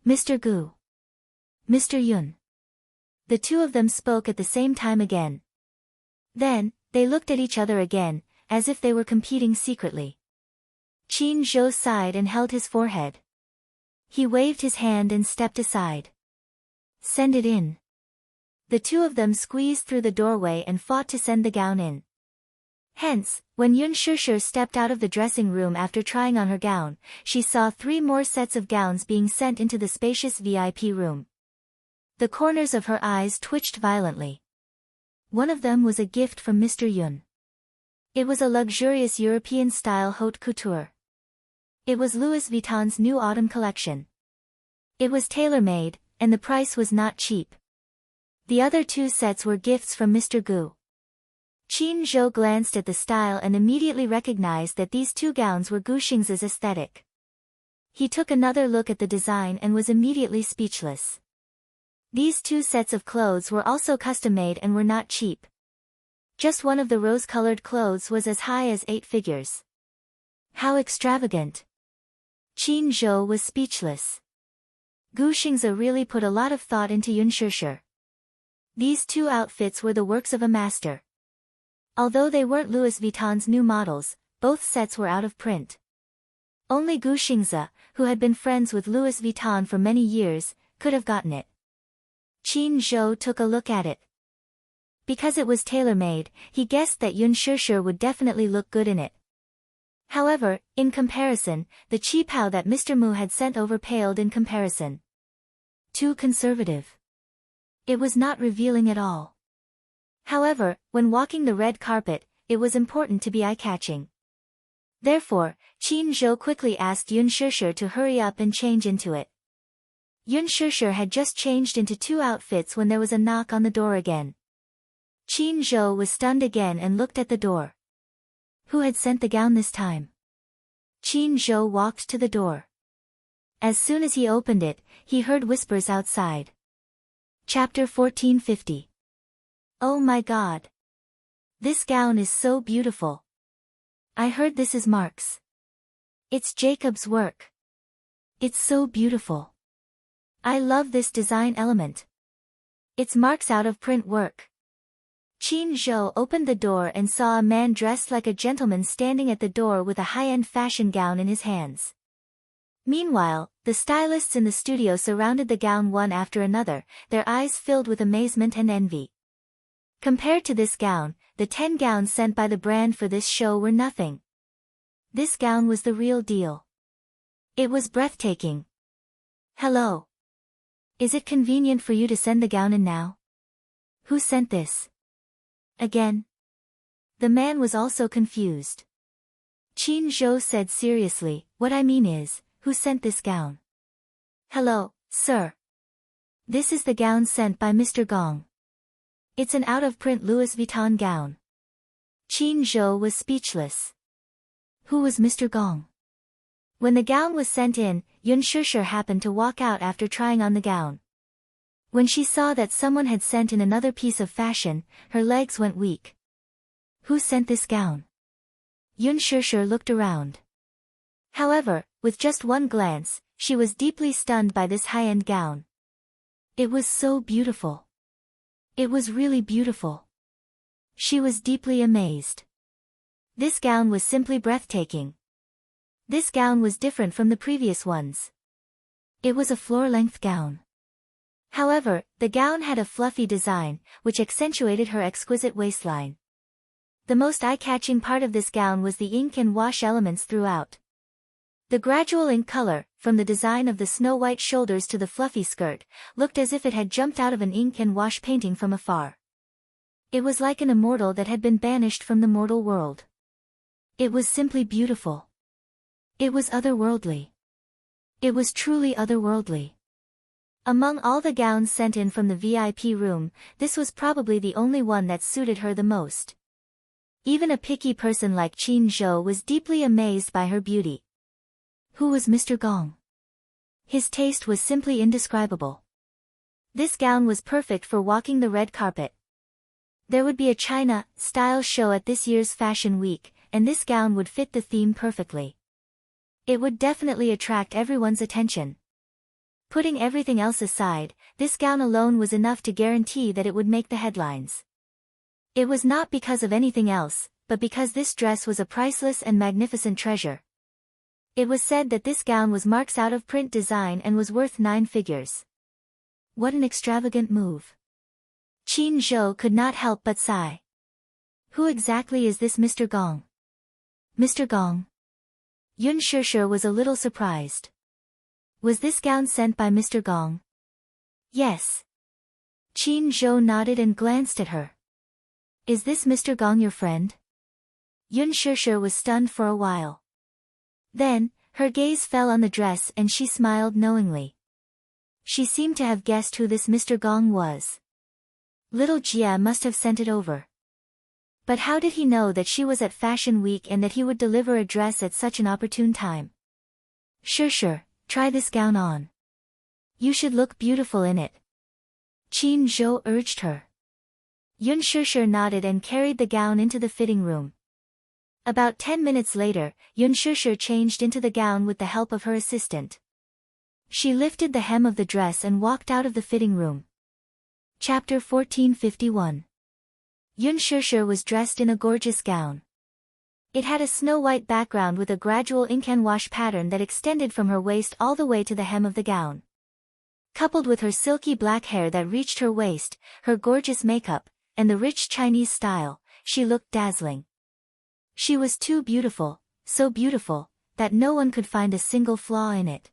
Mr. Gu. Mr. Yun. The 2 of them spoke at the same time again. Then, they looked at each other again, as if they were competing secretly. Qin Zhou sighed and held his forehead. He waved his hand and stepped aside. Send it in. The 2 of them squeezed through the doorway and fought to send the gown in. Hence, when Yun Shishir stepped out of the dressing room after trying on her gown, she saw 3 more sets of gowns being sent into the spacious VIP room. The corners of her eyes twitched violently. One of them was a gift from Mr. Yun. It was a luxurious European-style haute couture. It was Louis Vuitton's new autumn collection. It was tailor-made, and the price was not cheap. The other two sets were gifts from Mr. Gu. Qin Zhou glanced at the style and immediately recognized that these two gowns were Gu Xing's aesthetic. He took another look at the design and was immediately speechless. These two sets of clothes were also custom-made and were not cheap. Just one of the rose-colored clothes was as high as 8 figures. How extravagant! Qin Zhou was speechless. Gu Xingze really put a lot of thought into Yun Shishir. These two outfits were the works of a master. Although they weren't Louis Vuitton's new models, both sets were out of print. Only Gu Xingze, who had been friends with Louis Vuitton for many years, could have gotten it. Qin Zhou took a look at it. Because it was tailor-made, he guessed that Yun Shishir would definitely look good in it. However, in comparison, the qipao that Mr. Mu had sent over paled in comparison. Too conservative. It was not revealing at all. However, when walking the red carpet, it was important to be eye-catching. Therefore, Qin Zhou quickly asked Yun Shishir to hurry up and change into it. Yun Shishir had just changed into two outfits when there was a knock on the door again. Qin Zhou was stunned again and looked at the door. Who had sent the gown this time? Qin Zhou walked to the door. As soon as he opened it, he heard whispers outside. Chapter 1450. Oh my God! This gown is so beautiful. I heard this is Mark's. It's Jacob's work. It's so beautiful. I love this design element. It's Mark's out-of-print work. Qin Zhou opened the door and saw a man dressed like a gentleman standing at the door with a high-end fashion gown in his hands. Meanwhile, the stylists in the studio surrounded the gown one after another, their eyes filled with amazement and envy. Compared to this gown, the 10 gowns sent by the brand for this show were nothing. This gown was the real deal. It was breathtaking. Hello. Is it convenient for you to send the gown in now? Who sent this? Again? The man was also confused. Qin Zhou said seriously, what I mean is, who sent this gown? Hello, sir. This is the gown sent by Mr. Gong. It's an out-of-print Louis Vuitton gown. Qin Zhou was speechless. Who was Mr. Gong? When the gown was sent in, Yun Shishir happened to walk out after trying on the gown. When she saw that someone had sent in another piece of fashion, her legs went weak. Who sent this gown? Yun Shishir looked around. However, with just one glance, she was deeply stunned by this high-end gown. It was so beautiful. It was really beautiful. She was deeply amazed. This gown was simply breathtaking. This gown was different from the previous ones. It was a floor-length gown. However, the gown had a fluffy design, which accentuated her exquisite waistline. The most eye-catching part of this gown was the ink and wash elements throughout. The gradual ink color, from the design of the snow-white shoulders to the fluffy skirt, looked as if it had jumped out of an ink and wash painting from afar. It was like an immortal that had been banished from the mortal world. It was simply beautiful. It was otherworldly. It was truly otherworldly. Among all the gowns sent in from the VIP room, this was probably the only one that suited her the most. Even a picky person like Qin Zhou was deeply amazed by her beauty. Who was Mr. Gong? His taste was simply indescribable. This gown was perfect for walking the red carpet. There would be a China-style show at this year's Fashion Week, and this gown would fit the theme perfectly. It would definitely attract everyone's attention. Putting everything else aside, this gown alone was enough to guarantee that it would make the headlines. It was not because of anything else, but because this dress was a priceless and magnificent treasure. It was said that this gown was Mark's out-of-print design and was worth 9 figures. What an extravagant move. Qin Zhou could not help but sigh. Who exactly is this Mr. Gong? Mr. Gong? Yun Shishir was a little surprised. Was this gown sent by Mr. Gong? Yes. Qin Zhou nodded and glanced at her. Is this Mr. Gong your friend? Yun Shishir was stunned for a while. Then, her gaze fell on the dress and she smiled knowingly. She seemed to have guessed who this Mr. Gong was. Little Jia must have sent it over. But how did he know that she was at Fashion Week and that he would deliver a dress at such an opportune time? Shishir, try this gown on. You should look beautiful in it. Qin Zhou urged her. Yun Shishir nodded and carried the gown into the fitting room. About 10 minutes later, Yun Shishir changed into the gown with the help of her assistant. She lifted the hem of the dress and walked out of the fitting room. Chapter 1451. Yun Shishir was dressed in a gorgeous gown. It had a snow-white background with a gradual ink and wash pattern that extended from her waist all the way to the hem of the gown. Coupled with her silky black hair that reached her waist, her gorgeous makeup, and the rich Chinese style, she looked dazzling. She was too beautiful, so beautiful, that no one could find a single flaw in it.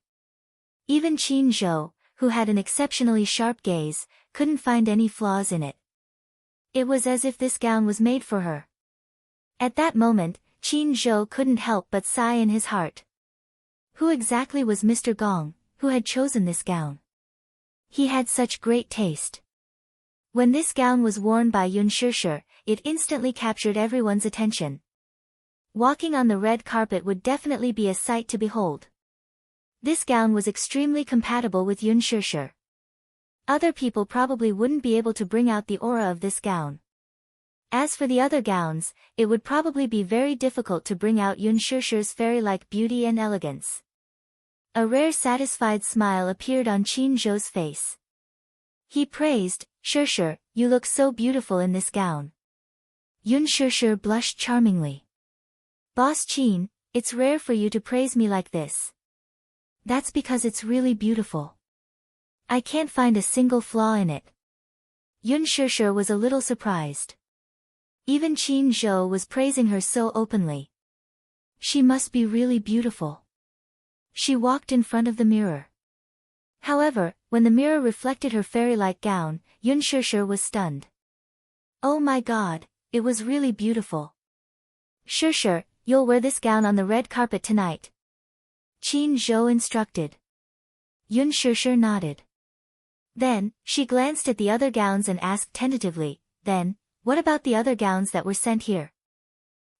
Even Qin Zhou, who had an exceptionally sharp gaze, couldn't find any flaws in it. It was as if this gown was made for her. At that moment, Qin Zhou couldn't help but sigh in his heart. Who exactly was Mr. Gong, who had chosen this gown? He had such great taste. When this gown was worn by Yun Shishir, it instantly captured everyone's attention. Walking on the red carpet would definitely be a sight to behold. This gown was extremely compatible with Yun Shishir. Other people probably wouldn't be able to bring out the aura of this gown. As for the other gowns, it would probably be very difficult to bring out Yun Shishir's fairy-like beauty and elegance. A rare satisfied smile appeared on Qin Zhou's face. He praised, Shishir, you look so beautiful in this gown. Yun Shishir blushed charmingly. Boss Qin, it's rare for you to praise me like this. That's because it's really beautiful. I can't find a single flaw in it. Yun Shishir was a little surprised. Even Qin Zhou was praising her so openly. She must be really beautiful. She walked in front of the mirror. However, when the mirror reflected her fairy-like gown, Yun Shishir was stunned. Oh my god, it was really beautiful. Shishir, you'll wear this gown on the red carpet tonight. Qin Zhou instructed. Yun Shishir nodded. Then, she glanced at the other gowns and asked tentatively, then, what about the other gowns that were sent here?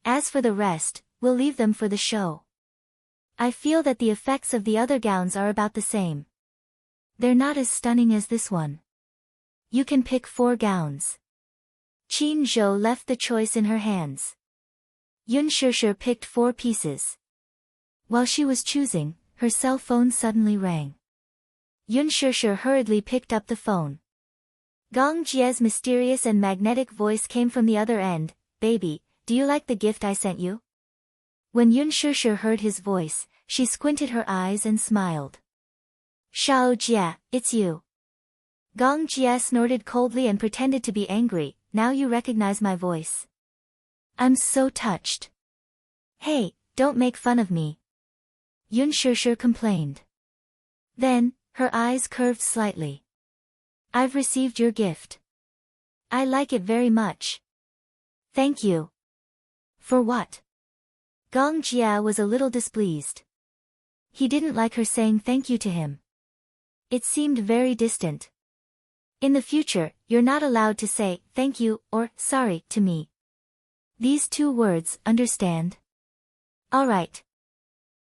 As for the rest, we'll leave them for the show. I feel that the effects of the other gowns are about the same. They're not as stunning as this one. You can pick 4 gowns. Qin Zhou left the choice in her hands. Yun Shishir picked 4 pieces. While she was choosing, her cell phone suddenly rang. Yun Shishir hurriedly picked up the phone. Gong Jie's mysterious and magnetic voice came from the other end, baby, do you like the gift I sent you? When Yun Shishir heard his voice, she squinted her eyes and smiled. Shao Jie, it's you. Gong Jie snorted coldly and pretended to be angry, now you recognize my voice. I'm so touched. Hey, don't make fun of me. Yun Shishir complained. Then, her eyes curved slightly. I've received your gift. I like it very much. Thank you. For what? Gong Jia was a little displeased. He didn't like her saying thank you to him. It seemed very distant. In the future, you're not allowed to say thank you or sorry to me. These 2 words, understand? All right.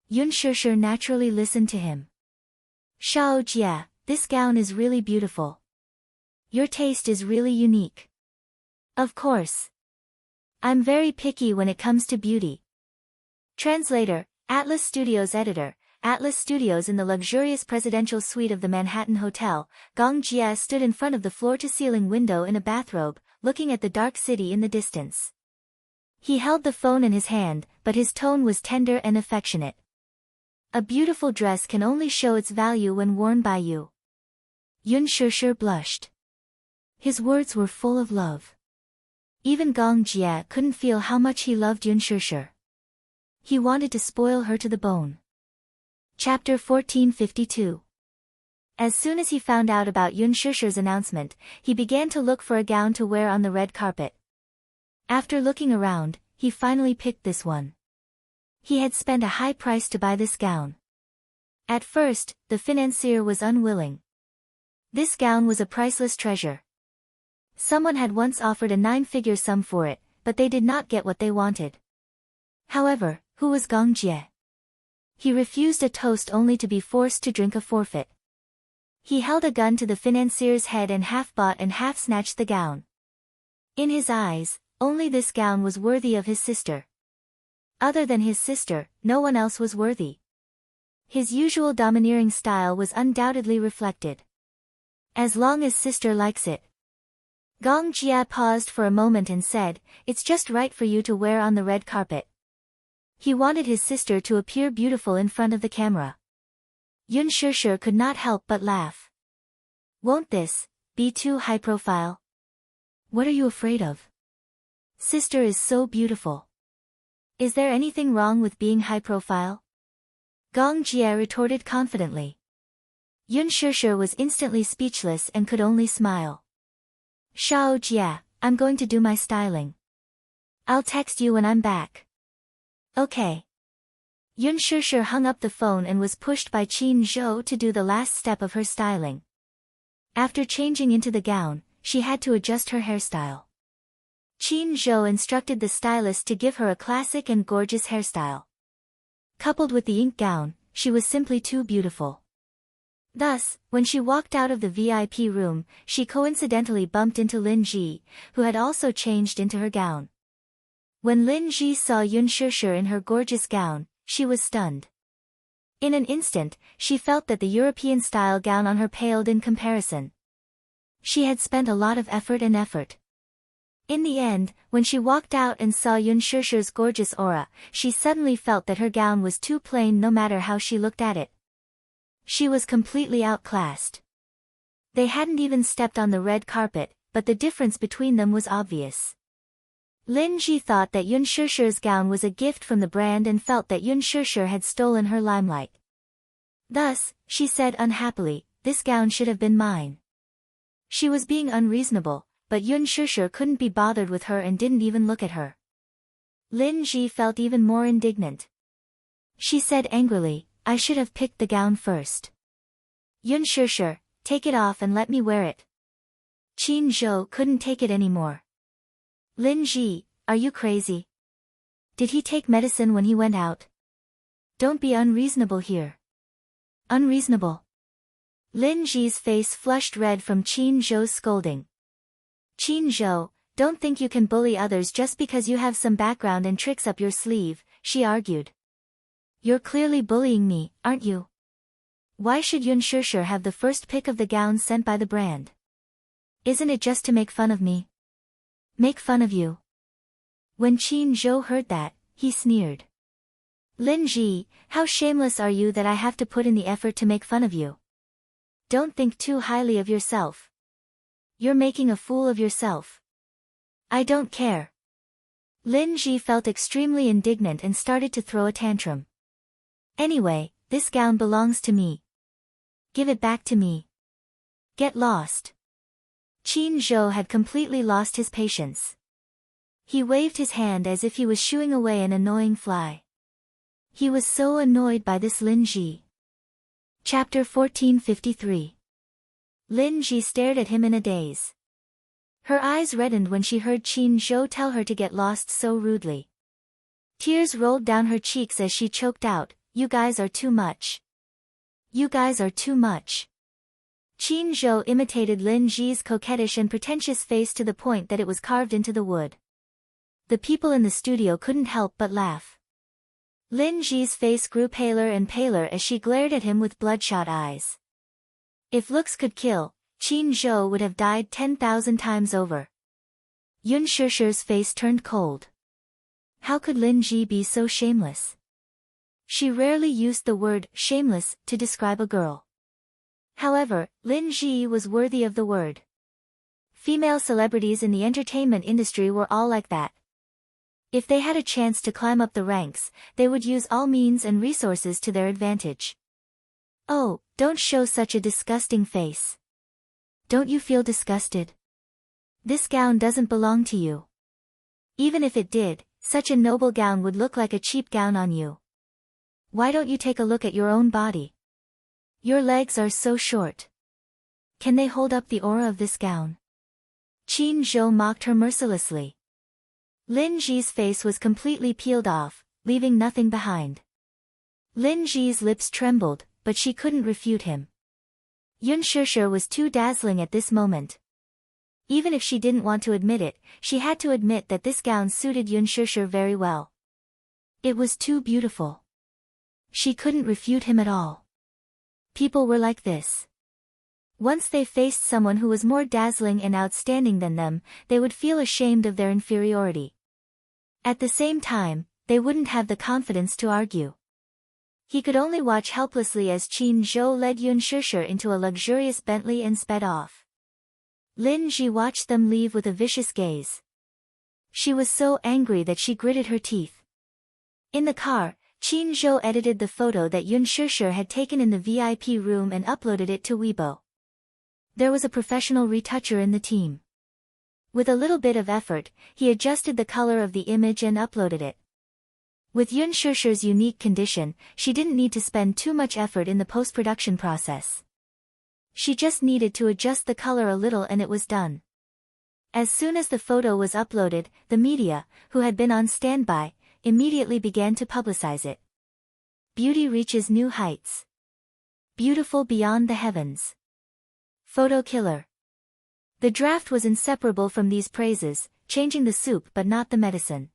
Yun Shishir naturally listened to him. Shao Jia, this gown is really beautiful. Your taste is really unique. Of course. I'm very picky when it comes to beauty. Translator, Atlas Studios editor, Atlas Studios. In the luxurious presidential suite of the Manhattan Hotel, Gong Jia stood in front of the floor-to-ceiling window in a bathrobe, looking at the dark city in the distance. He held the phone in his hand, but his tone was tender and affectionate. A beautiful dress can only show its value when worn by you. Yun Shishir blushed. His words were full of love. Even Gong Jia couldn't feel how much he loved Yun Shishir. He wanted to spoil her to the bone. Chapter 1452. As soon as he found out about Yun Shishir's announcement, he began to look for a gown to wear on the red carpet. After looking around, he finally picked this one. He had spent a high price to buy this gown. At first, the financier was unwilling. This gown was a priceless treasure. Someone had once offered a 9-figure sum for it, but they did not get what they wanted. However, who was Gong Jie? He refused a toast only to be forced to drink a forfeit. He held a gun to the financier's head and half bought and half snatched the gown. In his eyes, only this gown was worthy of his sister. Other than his sister, no one else was worthy. His usual domineering style was undoubtedly reflected. As long as sister likes it. Gong Jia paused for a moment and said, "It's just right for you to wear on the red carpet." He wanted his sister to appear beautiful in front of the camera. Yun Shishir could not help but laugh. "Won't this be too high profile?" "What are you afraid of? Sister is so beautiful. Is there anything wrong with being high profile?" Gong Jia retorted confidently. Yun Shishir was instantly speechless and could only smile. "Shao Jia, I'm going to do my styling. I'll text you when I'm back." "Okay." Yun Shishir hung up the phone and was pushed by Qin Zhou to do the last step of her styling. After changing into the gown, she had to adjust her hairstyle. Qin Zhou instructed the stylist to give her a classic and gorgeous hairstyle. Coupled with the ink gown, she was simply too beautiful. Thus, when she walked out of the VIP room, she coincidentally bumped into Lin Ji, who had also changed into her gown. When Lin Ji saw Yun Shishir in her gorgeous gown, she was stunned. In an instant, she felt that the European-style gown on her paled in comparison. She had spent a lot of effort. In the end, when she walked out and saw Yun Shishir's gorgeous aura, she suddenly felt that her gown was too plain no matter how she looked at it. She was completely outclassed. They hadn't even stepped on the red carpet, but the difference between them was obvious. Lin Ji thought that Yun Shishir's gown was a gift from the brand and felt that Yun Shishir had stolen her limelight. Thus, she said unhappily, "This gown should have been mine." She was being unreasonable, but Yun Shishir couldn't be bothered with her and didn't even look at her. Lin Ji felt even more indignant. She said angrily, "I should have picked the gown first. Yun Shishir, take it off and let me wear it." Qin Zhou couldn't take it anymore. "Lin Ji, are you crazy? Did he take medicine when he went out? Don't be unreasonable here." "Unreasonable?" Lin Ji's face flushed red from Qin Zhou's scolding. "Qin Zhou, don't think you can bully others just because you have some background and tricks up your sleeve," she argued. "You're clearly bullying me, aren't you? Why should Yun Shishir have the first pick of the gowns sent by the brand? Isn't it just to make fun of me? Make fun of you?" When Qin Zhou heard that, he sneered. "Lin Ji, how shameless are you that I have to put in the effort to make fun of you? Don't think too highly of yourself. You're making a fool of yourself." "I don't care." Lin Ji felt extremely indignant and started to throw a tantrum. "Anyway, this gown belongs to me. Give it back to me. Get lost." Qin Zhou had completely lost his patience. He waved his hand as if he was shooing away an annoying fly. He was so annoyed by this Lin Ji. Chapter 1453. Lin Ji stared at him in a daze. Her eyes reddened when she heard Qin Zhou tell her to get lost so rudely. Tears rolled down her cheeks as she choked out, "You guys are too much. You guys are too much." Qin Zhou imitated Lin Ji's coquettish and pretentious face to the point that it was carved into the wood. The people in the studio couldn't help but laugh. Lin Ji's face grew paler and paler as she glared at him with bloodshot eyes. If looks could kill, Qin Zhou would have died 10,000 times over. Yun Shishir's face turned cold. How could Lin Ji be so shameless? She rarely used the word shameless to describe a girl. However, Lin Ji was worthy of the word. Female celebrities in the entertainment industry were all like that. If they had a chance to climb up the ranks, they would use all means and resources to their advantage. "Oh, don't show such a disgusting face. Don't you feel disgusted? This gown doesn't belong to you. Even if it did, such a noble gown would look like a cheap gown on you. Why don't you take a look at your own body? Your legs are so short. Can they hold up the aura of this gown? Qin Zhou mocked her mercilessly. Lin Ji's face was completely peeled off, leaving nothing behind. Lin Ji's lips trembled, but she couldn't refute him. Yun Shishir was too dazzling at this moment. Even if she didn't want to admit it, she had to admit that this gown suited Yun Shishir very well. It was too beautiful. She couldn't refute him at all. People were like this. Once they faced someone who was more dazzling and outstanding than them, they would feel ashamed of their inferiority. At the same time, they wouldn't have the confidence to argue. He could only watch helplessly as Qin Zhou led Yun Shishir into a luxurious Bentley and sped off. Lin Ji watched them leave with a vicious gaze. She was so angry that she gritted her teeth. In the car, Qin Zhou edited the photo that Yun Shishir had taken in the VIP room and uploaded it to Weibo. There was a professional retoucher in the team. With a little bit of effort, he adjusted the color of the image and uploaded it. With Yun Shishir's unique condition, she didn't need to spend too much effort in the post-production process. She just needed to adjust the color a little and it was done. As soon as the photo was uploaded, the media, who had been on standby, immediately began to publicize it. Beauty reaches new heights. Beautiful beyond the heavens. Photo killer. The draft was inseparable from these praises, changing the soup but not the medicine.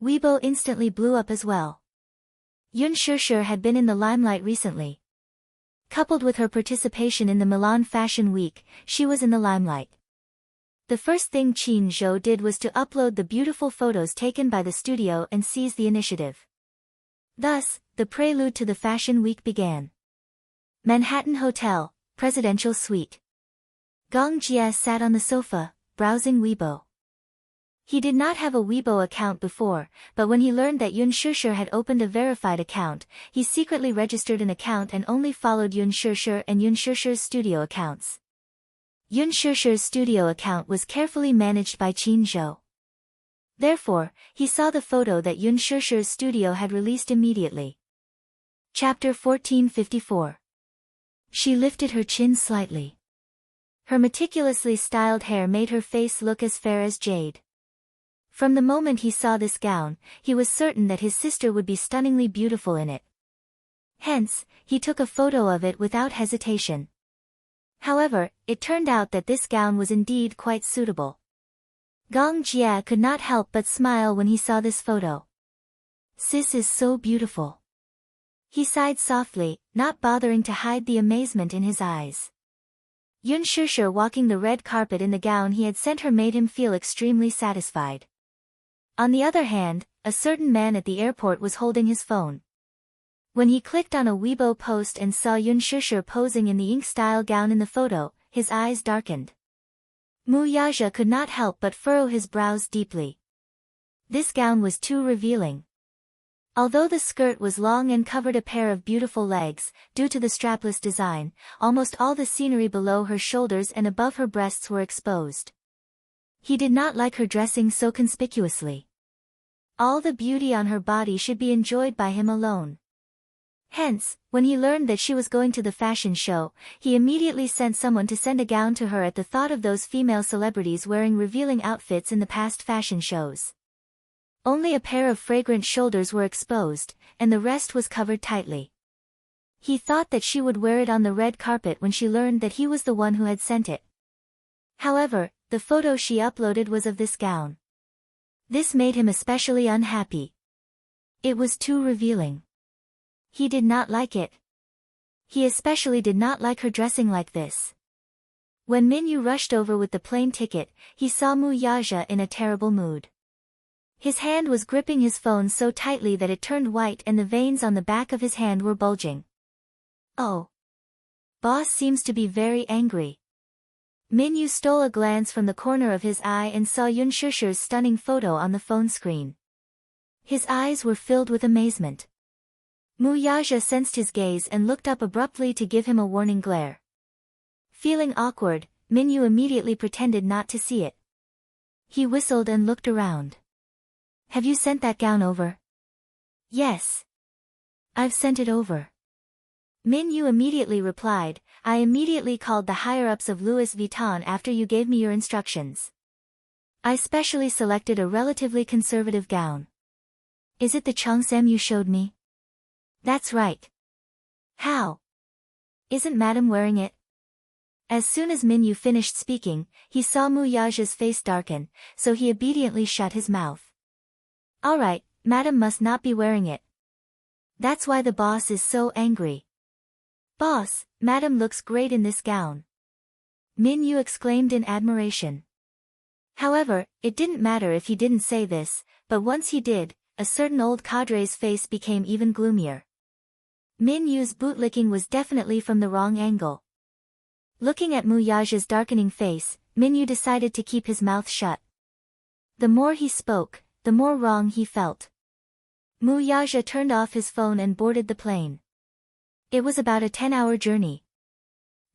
Weibo instantly blew up as well. Yun Shishir had been in the limelight recently. Coupled with her participation in the Milan Fashion Week, she was in the limelight. The first thing Qin Zhou did was to upload the beautiful photos taken by the studio and seize the initiative. Thus, the prelude to the Fashion Week began. Manhattan Hotel, Presidential Suite. Gong Jie sat on the sofa, browsing Weibo. He did not have a Weibo account before, but when he learned that Yun Shishir had opened a verified account, he secretly registered an account and only followed Yun Shishir and Yun Shishir's studio accounts. Yun Shishir's studio account was carefully managed by Qin Zhou. Therefore, he saw the photo that Yun Shishir's studio had released immediately. Chapter 1454. She lifted her chin slightly. Her meticulously styled hair made her face look as fair as jade. From the moment he saw this gown, he was certain that his sister would be stunningly beautiful in it. Hence, he took a photo of it without hesitation. However, it turned out that this gown was indeed quite suitable. Gong Jie could not help but smile when he saw this photo. Sis is so beautiful. He sighed softly, not bothering to hide the amazement in his eyes. Yun Shishir walking the red carpet in the gown he had sent her made him feel extremely satisfied. On the other hand, a certain man at the airport was holding his phone. When he clicked on a Weibo post and saw Yun Shishir posing in the ink-style gown in the photo, his eyes darkened. Mu Yaja could not help but furrow his brows deeply. This gown was too revealing. Although the skirt was long and covered a pair of beautiful legs, due to the strapless design, almost all the scenery below her shoulders and above her breasts were exposed. He did not like her dressing so conspicuously. All the beauty on her body should be enjoyed by him alone. Hence, when he learned that she was going to the fashion show, he immediately sent someone to send a gown to her at the thought of those female celebrities wearing revealing outfits in the past fashion shows. Only a pair of fragrant shoulders were exposed, and the rest was covered tightly. He thought that she would wear it on the red carpet when she learned that he was the one who had sent it. However, the photo she uploaded was of this gown. This made him especially unhappy. It was too revealing. He did not like it. He especially did not like her dressing like this. When Minyu rushed over with the plane ticket, he saw Mu Yaja in a terrible mood. His hand was gripping his phone so tightly that it turned white and the veins on the back of his hand were bulging. Oh. Boss seems to be very angry. Minyu stole a glance from the corner of his eye and saw Yun Shishir's stunning photo on the phone screen. His eyes were filled with amazement. Mu Yaja sensed his gaze and looked up abruptly to give him a warning glare. Feeling awkward, Minyu immediately pretended not to see it. He whistled and looked around. Have you sent that gown over? Yes. I've sent it over. Min Yu immediately replied, I immediately called the higher-ups of Louis Vuitton after you gave me your instructions. I specially selected a relatively conservative gown. Is it the cheongsam you showed me? That's right. How? Isn't Madam wearing it? As soon as Min Yu finished speaking, he saw Mu Yaja's face darken, so he obediently shut his mouth. All right, Madam must not be wearing it. That's why the boss is so angry. Boss, Madam looks great in this gown. Min Yu exclaimed in admiration. However, it didn't matter if he didn't say this, but once he did, a certain old cadre's face became even gloomier. Min Yu's bootlicking was definitely from the wrong angle. Looking at Mu Yaja's darkening face, Min Yu decided to keep his mouth shut. The more he spoke, the more wrong he felt. Mu Yaja turned off his phone and boarded the plane. It was about a 10-hour journey.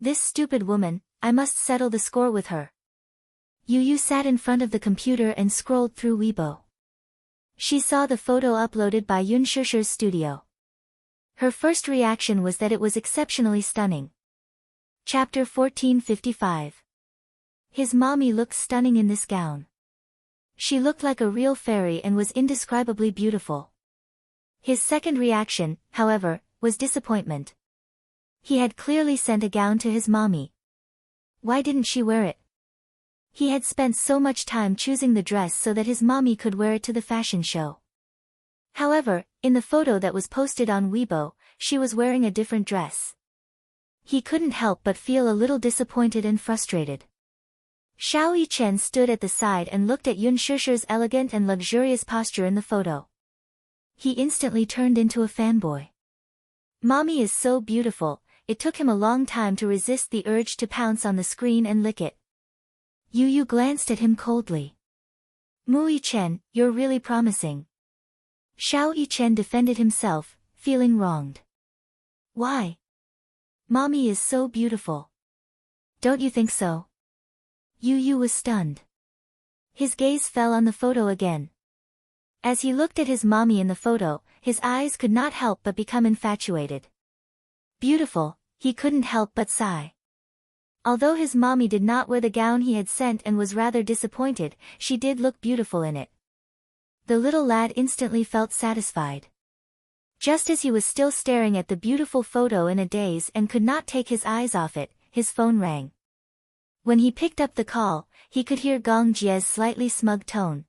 This stupid woman, I must settle the score with her. Yu Yu sat in front of the computer and scrolled through Weibo. She saw the photo uploaded by Yun Shusher's studio. Her first reaction was that it was exceptionally stunning. Chapter 1455. His mommy looked stunning in this gown. She looked like a real fairy and was indescribably beautiful. His second reaction, however, was disappointment. He had clearly sent a gown to his mommy. Why didn't she wear it? He had spent so much time choosing the dress so that his mommy could wear it to the fashion show. However, in the photo that was posted on Weibo, she was wearing a different dress. He couldn't help but feel a little disappointed and frustrated. Xiao Yichen stood at the side and looked at Yun Shusher's elegant and luxurious posture in the photo. He instantly turned into a fanboy. Mommy is so beautiful, it took him a long time to resist the urge to pounce on the screen and lick it. Yu Yu glanced at him coldly. Mu Yichen, you're really promising. Xiao Yichen defended himself, feeling wronged. Why? Mommy is so beautiful. Don't you think so? Yu Yu was stunned. His gaze fell on the photo again. As he looked at his mommy in the photo, his eyes could not help but become infatuated. Beautiful, he couldn't help but sigh. Although his mommy did not wear the gown he had sent and was rather disappointed, she did look beautiful in it. The little lad instantly felt satisfied. Just as he was still staring at the beautiful photo in a daze and could not take his eyes off it, his phone rang. When he picked up the call, he could hear Gong Jie's slightly smug tone.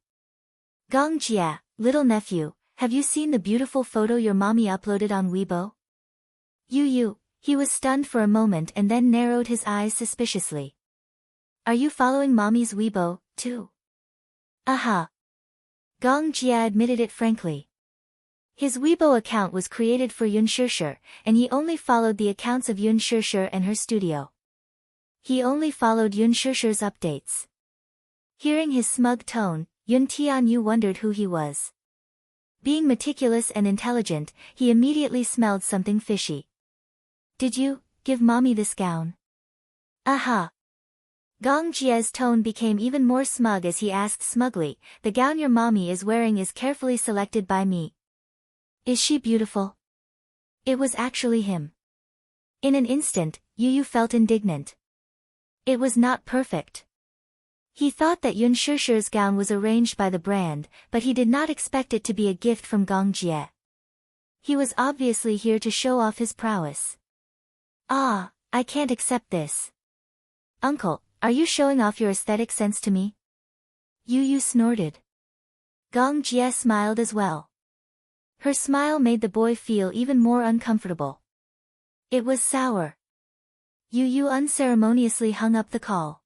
Gong Jie, little nephew, have you seen the beautiful photo your mommy uploaded on Weibo? Yu Yu, he was stunned for a moment and then narrowed his eyes suspiciously. Are you following mommy's Weibo, too? Aha. Gong Jie admitted it frankly. His Weibo account was created for Yun Shusher, and he only followed the accounts of Yun Shusher and her studio. He only followed Yun Shusher's updates. Hearing his smug tone, Yun Tianyu wondered who he was. Being meticulous and intelligent, he immediately smelled something fishy. Did you give mommy this gown? Aha. Gong Jie's tone became even more smug as he asked smugly, the gown your mommy is wearing is carefully selected by me. Is she beautiful? It was actually him. In an instant, Yu Yu felt indignant. It was not perfect. He thought that Yun Shusher's gown was arranged by the brand, but he did not expect it to be a gift from Gong Jie. He was obviously here to show off his prowess. Ah, I can't accept this. Uncle, are you showing off your aesthetic sense to me? Yu Yu snorted. Gong Jie smiled as well. Her smile made the boy feel even more uncomfortable. It was sour. Yu Yu unceremoniously hung up the call.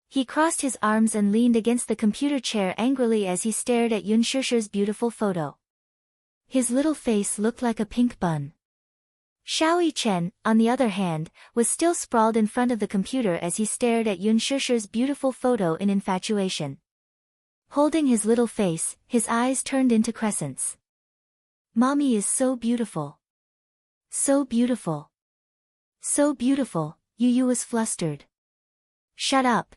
He crossed his arms and leaned against the computer chair angrily as he stared at Yun Shusher's beautiful photo. His little face looked like a pink bun. Xiao Yichen, on the other hand, was still sprawled in front of the computer as he stared at Yun Shusher's beautiful photo in infatuation. Holding his little face, his eyes turned into crescents. Mommy is so beautiful. So beautiful. So beautiful, Yu Yu was flustered. Shut up.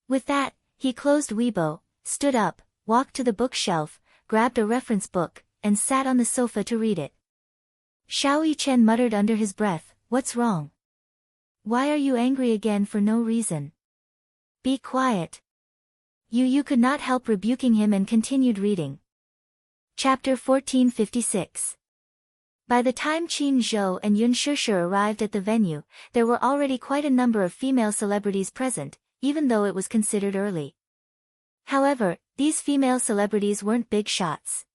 With that, he closed Weibo, stood up, walked to the bookshelf, grabbed a reference book, and sat on the sofa to read it. Xiao Yichen muttered under his breath, "What's wrong? Why are you angry again for no reason? Be quiet." Yu could not help rebuking him and continued reading. Chapter 1456. By the time Qin Zhou and Yun Shishir arrived at the venue, there were already quite a number of female celebrities present, even though it was considered early. However, these female celebrities weren't big shots.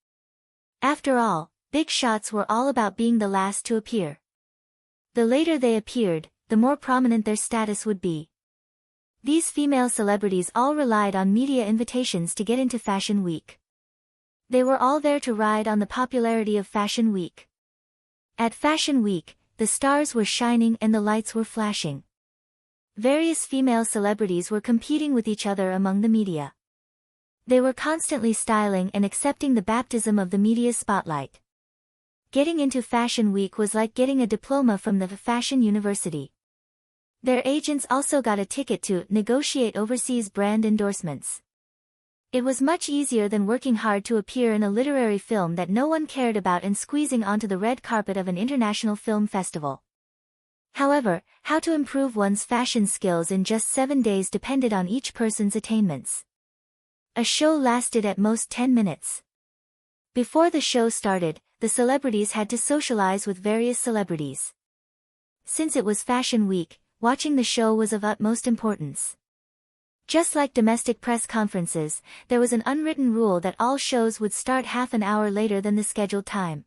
After all, big shots were all about being the last to appear. The later they appeared, the more prominent their status would be. These female celebrities all relied on media invitations to get into Fashion Week. They were all there to ride on the popularity of Fashion Week. At Fashion Week, the stars were shining and the lights were flashing. Various female celebrities were competing with each other among the media. They were constantly styling and accepting the baptism of the media's spotlight. Getting into Fashion Week was like getting a diploma from the Fashion University. Their agents also got a ticket to negotiate overseas brand endorsements. It was much easier than working hard to appear in a literary film that no one cared about and squeezing onto the red carpet of an international film festival. However, how to improve one's fashion skills in just 7 days depended on each person's attainments. A show lasted at most 10 minutes. Before the show started, the celebrities had to socialize with various celebrities. Since it was Fashion Week, watching the show was of utmost importance. Just like domestic press conferences, there was an unwritten rule that all shows would start half an hour later than the scheduled time.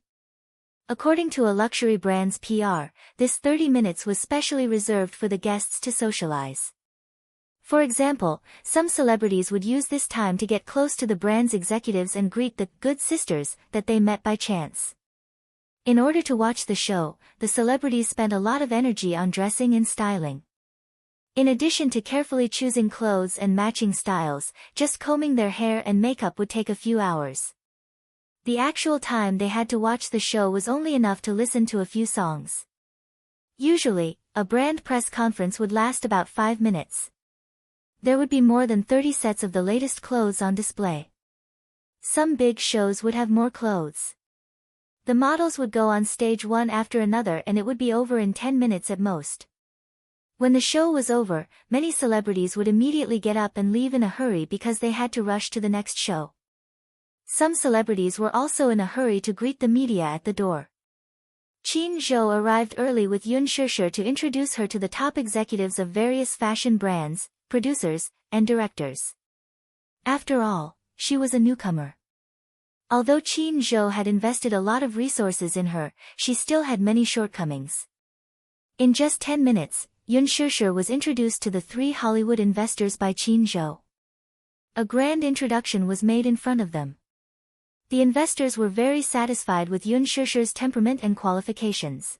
According to a luxury brand's PR, this 30 minutes was specially reserved for the guests to socialize. For example, some celebrities would use this time to get close to the brand's executives and greet the good sisters that they met by chance. In order to watch the show, the celebrities spent a lot of energy on dressing and styling. In addition to carefully choosing clothes and matching styles, just combing their hair and makeup would take a few hours. The actual time they had to watch the show was only enough to listen to a few songs. Usually, a brand press conference would last about 5 minutes. There would be more than 30 sets of the latest clothes on display. Some big shows would have more clothes. The models would go on stage one after another and it would be over in 10 minutes at most. When the show was over, many celebrities would immediately get up and leave in a hurry because they had to rush to the next show. Some celebrities were also in a hurry to greet the media at the door. Qin Zhou arrived early with Yun Shishir to introduce her to the top executives of various fashion brands, producers, and directors. After all, she was a newcomer. Although Qin Zhou had invested a lot of resources in her, she still had many shortcomings. In just 10 minutes, Yun Shishir was introduced to the 3 Hollywood investors by Qin Zhou. A grand introduction was made in front of them. The investors were very satisfied with Yun Shishir's temperament and qualifications.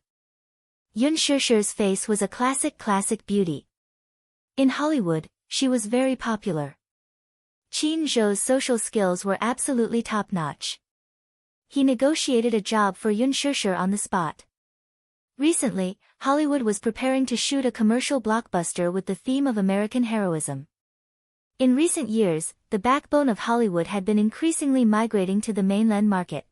Yun Shishir's face was a classic beauty. In Hollywood, she was very popular. Qin Zhou's social skills were absolutely top-notch. He negotiated a job for Yun Shishir on the spot. Recently, Hollywood was preparing to shoot a commercial blockbuster with the theme of American heroism. In recent years, the backbone of Hollywood had been increasingly migrating to the mainland market.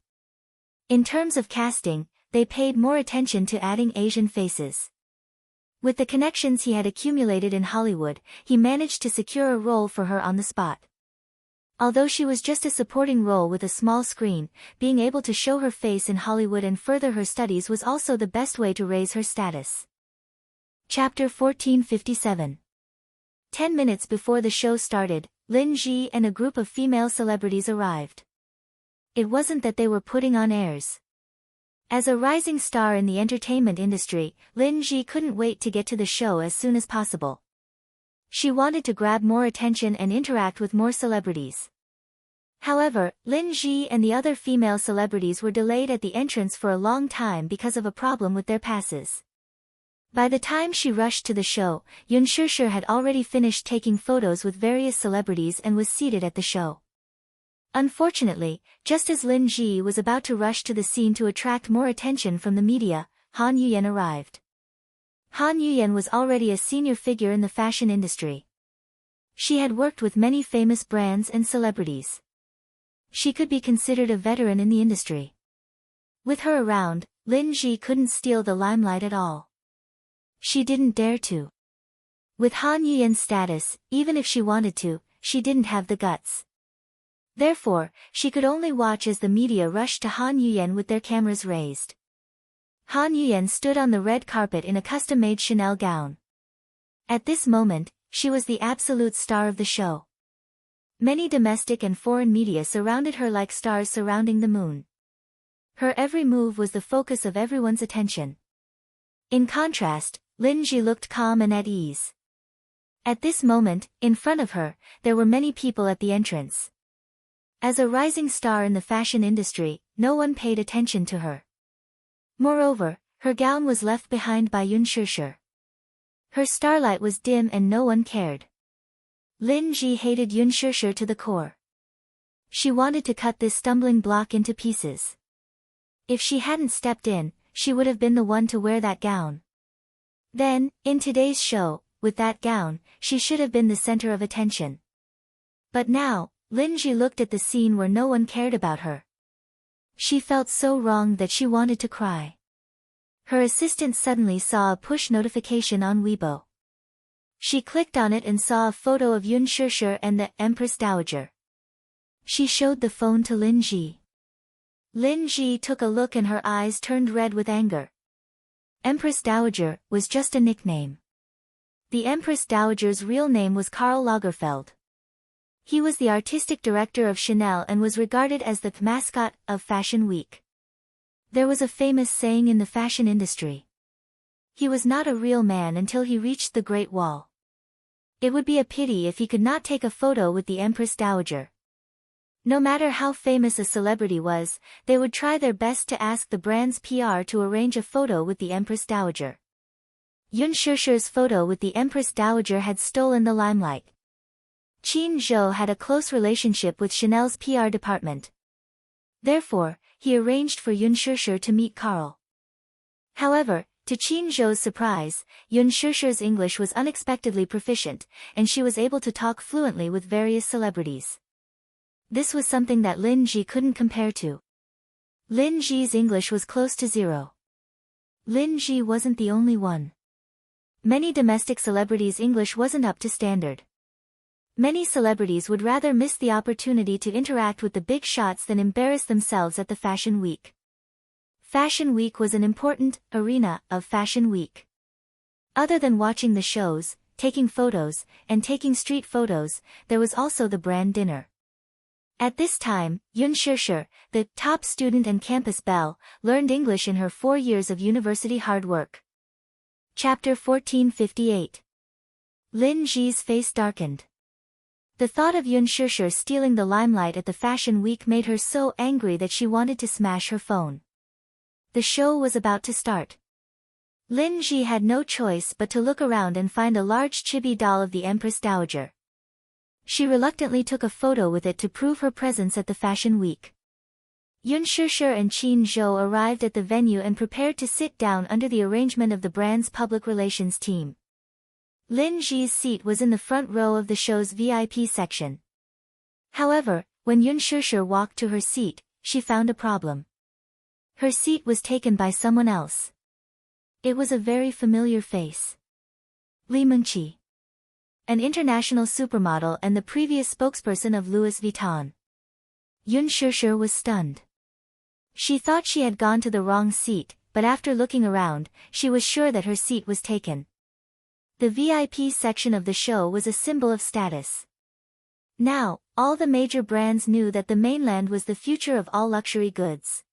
In terms of casting, they paid more attention to adding Asian faces. With the connections he had accumulated in Hollywood, he managed to secure a role for her on the spot. Although she was just a supporting role with a small screen, being able to show her face in Hollywood and further her studies was also the best way to raise her status. Chapter 1457. 10 minutes before the show started, Lin Ji and a group of female celebrities arrived. It wasn't that they were putting on airs. As a rising star in the entertainment industry, Lin Ji couldn't wait to get to the show as soon as possible. She wanted to grab more attention and interact with more celebrities. However, Lin Ji and the other female celebrities were delayed at the entrance for a long time because of a problem with their passes. By the time she rushed to the show, Yun Shishir had already finished taking photos with various celebrities and was seated at the show. Unfortunately, just as Lin Ji was about to rush to the scene to attract more attention from the media, Han Yuyan arrived. Han Yuyan was already a senior figure in the fashion industry. She had worked with many famous brands and celebrities. She could be considered a veteran in the industry. With her around, Lin Ji couldn't steal the limelight at all. She didn't dare to. With Han Yuyan's status, even if she wanted to, she didn't have the guts. Therefore, she could only watch as the media rushed to Han Yuyan with their cameras raised. Han Yuyan stood on the red carpet in a custom-made Chanel gown. At this moment, she was the absolute star of the show. Many domestic and foreign media surrounded her like stars surrounding the moon. Her every move was the focus of everyone's attention. In contrast, Lin Ji looked calm and at ease. At this moment, in front of her, there were many people at the entrance. As a rising star in the fashion industry, no one paid attention to her. Moreover, her gown was left behind by Yun Shishir. Her starlight was dim and no one cared. Lin Ji hated Yun Shishir to the core. She wanted to cut this stumbling block into pieces. If she hadn't stepped in, she would have been the one to wear that gown. Then, in today's show, with that gown, she should have been the center of attention. But now, Lin Ji looked at the scene where no one cared about her. She felt so wrong that she wanted to cry. Her assistant suddenly saw a push notification on Weibo. She clicked on it and saw a photo of Yun Shishir and the Empress Dowager. She showed the phone to Lin Ji. Lin Ji took a look and her eyes turned red with anger. Empress Dowager was just a nickname. The Empress Dowager's real name was Karl Lagerfeld. He was the artistic director of Chanel and was regarded as the mascot of Fashion Week. There was a famous saying in the fashion industry. He was not a real man until he reached the Great Wall. It would be a pity if he could not take a photo with the Empress Dowager. No matter how famous a celebrity was, they would try their best to ask the brand's PR to arrange a photo with the Empress Dowager. Yun Shishir's photo with the Empress Dowager had stolen the limelight. Qin Zhou had a close relationship with Chanel's PR department. Therefore, he arranged for Yun Shishir to meet Karl. However, to Qin Zhou's surprise, Yun Shishir's English was unexpectedly proficient, and she was able to talk fluently with various celebrities. This was something that Lin Ji couldn't compare to. Lin Ji's English was close to zero. Lin Ji wasn't the only one. Many domestic celebrities' English wasn't up to standard. Many celebrities would rather miss the opportunity to interact with the big shots than embarrass themselves at the Fashion Week. Fashion Week was an important arena of Fashion Week. Other than watching the shows, taking photos, and taking street photos, there was also the brand dinner. At this time, Yun Shishir, the top student and campus belle, learned English in her 4 years of university hard work. Chapter 1458. Lin Ji's face darkened. The thought of Yun Shishir stealing the limelight at the Fashion Week made her so angry that she wanted to smash her phone. The show was about to start. Lin Ji had no choice but to look around and find a large chibi doll of the Empress Dowager. She reluctantly took a photo with it to prove her presence at the Fashion Week. Yun Shishir and Qin Zhou arrived at the venue and prepared to sit down under the arrangement of the brand's public relations team. Lin Ji's seat was in the front row of the show's VIP section. However, when Yun Shishir walked to her seat, she found a problem. Her seat was taken by someone else. It was a very familiar face. Li Munqi, an international supermodel and the previous spokesperson of Louis Vuitton. Yun Shishir was stunned. She thought she had gone to the wrong seat, but after looking around, she was sure that her seat was taken. The VIP section of the show was a symbol of status. Now, all the major brands knew that the mainland was the future of all luxury goods.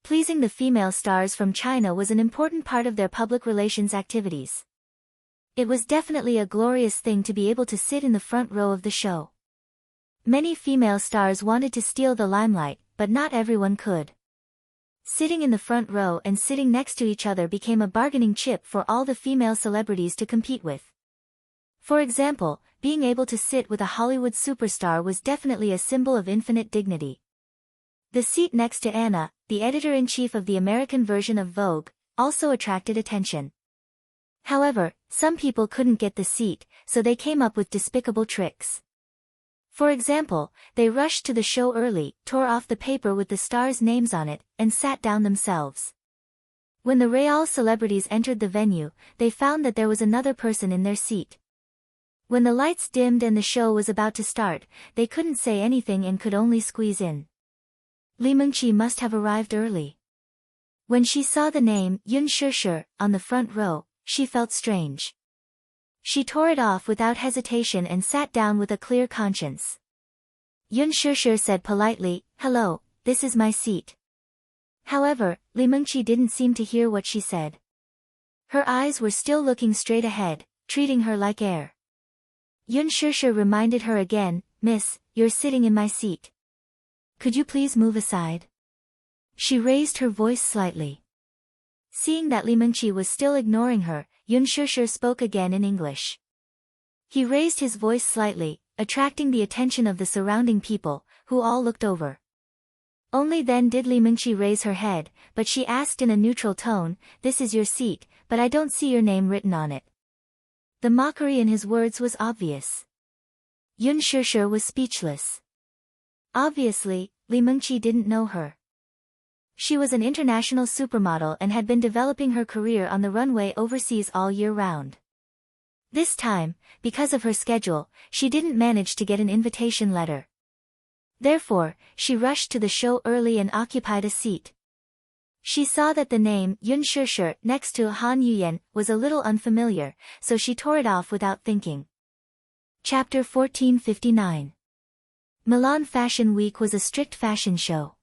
Pleasing the female stars from China was an important part of their public relations activities. It was definitely a glorious thing to be able to sit in the front row of the show. Many female stars wanted to steal the limelight, but not everyone could. Sitting in the front row and sitting next to each other became a bargaining chip for all the female celebrities to compete with. For example, being able to sit with a Hollywood superstar was definitely a symbol of infinite dignity. The seat next to Anna, the editor-in-chief of the American version of Vogue, also attracted attention. However, some people couldn't get the seat, so they came up with despicable tricks. For example, they rushed to the show early, tore off the paper with the stars' names on it, and sat down themselves. When the real celebrities entered the venue, they found that there was another person in their seat. When the lights dimmed and the show was about to start, they couldn't say anything and could only squeeze in. Li Mengqi must have arrived early. When she saw the name Yun Shishir on the front row, she felt strange. She tore it off without hesitation and sat down with a clear conscience. Yun Shishir said politely, "Hello, this is my seat." However, Li Mengqi didn't seem to hear what she said. Her eyes were still looking straight ahead, treating her like air. Yun Shishir reminded her again, "Miss, you're sitting in my seat. Could you please move aside?" She raised her voice slightly. Seeing that Li Mengqi was still ignoring her, Yun Shishir spoke again in English. He raised his voice slightly, attracting the attention of the surrounding people, who all looked over. Only then did Li Mengqi raise her head, but she asked in a neutral tone, "This is your seat, but I don't see your name written on it." The mockery in his words was obvious. Yun Shishir was speechless. Obviously, Li Mengqi didn't know her. She was an international supermodel and had been developing her career on the runway overseas all year round. This time, because of her schedule, she didn't manage to get an invitation letter. Therefore, she rushed to the show early and occupied a seat. She saw that the name Yun Shishir next to Han Yuyan was a little unfamiliar, so she tore it off without thinking. Chapter 1459. Milan Fashion Week was a strict fashion show.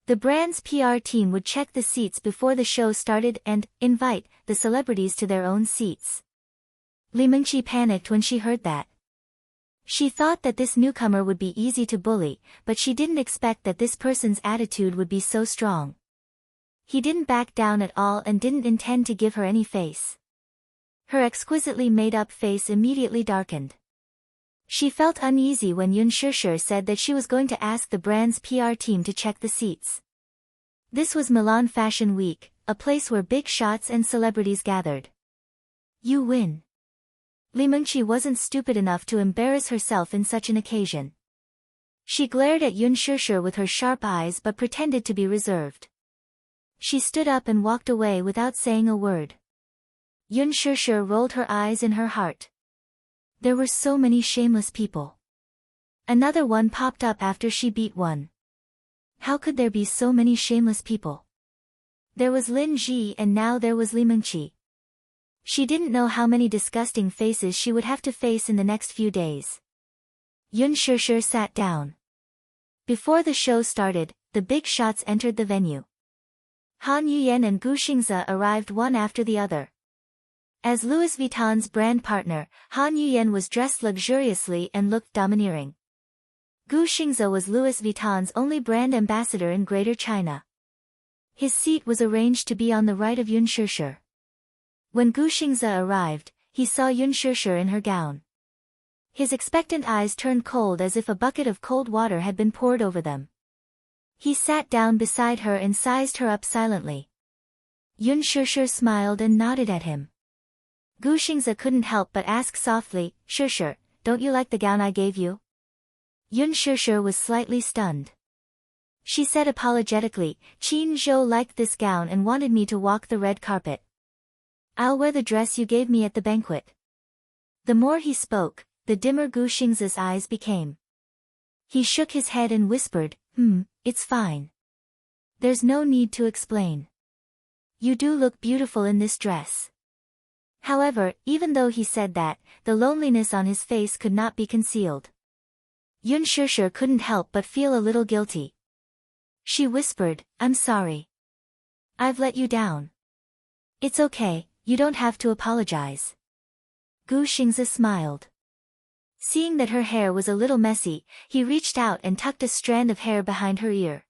The brand's PR team would check the seats before the show started and invite the celebrities to their own seats. Li Mengqi panicked when she heard that. She thought that this newcomer would be easy to bully, but she didn't expect that this person's attitude would be so strong. He didn't back down at all and didn't intend to give her any face. Her exquisitely made-up face immediately darkened. She felt uneasy when Yun Shishir said that she was going to ask the brand's PR team to check the seats. This was Milan Fashion Week, a place where big shots and celebrities gathered. You win. Li Mengqi wasn't stupid enough to embarrass herself in such an occasion. She glared at Yun Shishir with her sharp eyes but pretended to be reserved. She stood up and walked away without saying a word. Yun Shishir rolled her eyes in her heart. There were so many shameless people. Another one popped up after she beat one. How could there be so many shameless people? There was Lin Ji and now there was Li Mengqi. She didn't know how many disgusting faces she would have to face in the next few days. Yun Shishir sat down. Before the show started, the big shots entered the venue. Han Yuyan and Gu Xingze arrived one after the other. As Louis Vuitton's brand partner, Han Yuyan was dressed luxuriously and looked domineering. Gu Xingze was Louis Vuitton's only brand ambassador in Greater China. His seat was arranged to be on the right of Yun Shishir. When Gu Xingze arrived, he saw Yun Shishir in her gown. His expectant eyes turned cold as if a bucket of cold water had been poured over them. He sat down beside her and sized her up silently. Yun Shishir smiled and nodded at him. Gu Xingze couldn't help but ask softly, "Shishir, don't you like the gown I gave you?" Yun Shishir was slightly stunned. She said apologetically, "Qin Zhou liked this gown and wanted me to walk the red carpet. I'll wear the dress you gave me at the banquet." The more he spoke, the dimmer Gu Xingze's eyes became. He shook his head and whispered, "It's fine. There's no need to explain. You do look beautiful in this dress." However, even though he said that, the loneliness on his face could not be concealed. Yun Shishir couldn't help but feel a little guilty. She whispered, "I'm sorry. I've let you down." "It's okay, you don't have to apologize." Gu Xingze smiled. Seeing that her hair was a little messy, he reached out and tucked a strand of hair behind her ear.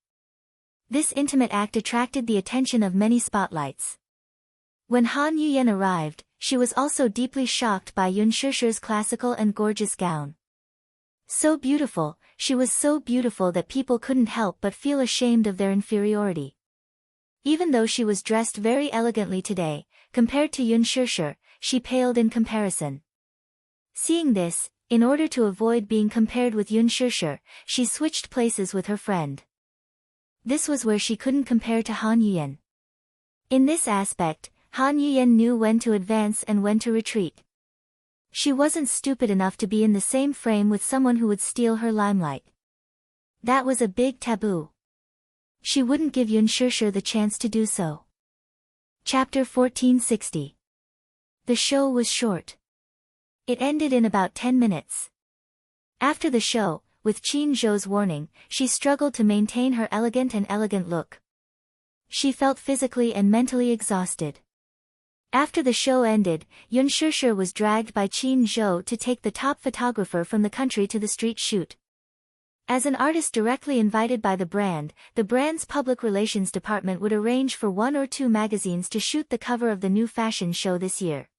This intimate act attracted the attention of many spotlights. When Han Yuyan arrived, she was also deeply shocked by Yun Shishir's classical and gorgeous gown. So beautiful, she was so beautiful that people couldn't help but feel ashamed of their inferiority. Even though she was dressed very elegantly today, compared to Yun Shishir, she paled in comparison. Seeing this, In order to avoid being compared with Yun Shishir, she switched places with her friend. This was where she couldn't compare to Han Yuyen. In this aspect, Han Yuyen knew when to advance and when to retreat. She wasn't stupid enough to be in the same frame with someone who would steal her limelight. That was a big taboo. She wouldn't give Yun Shishir the chance to do so. Chapter 1460. The show was short. It ended in about 10 minutes. After the show, with Qin Zhou's warning, she struggled to maintain her elegant look. She felt physically and mentally exhausted. After the show ended, Yun Shishir was dragged by Qin Zhou to take the top photographer from the country to the street shoot. As an artist directly invited by the brand's public relations department would arrange for 1 or 2 magazines to shoot the cover of the new fashion show this year.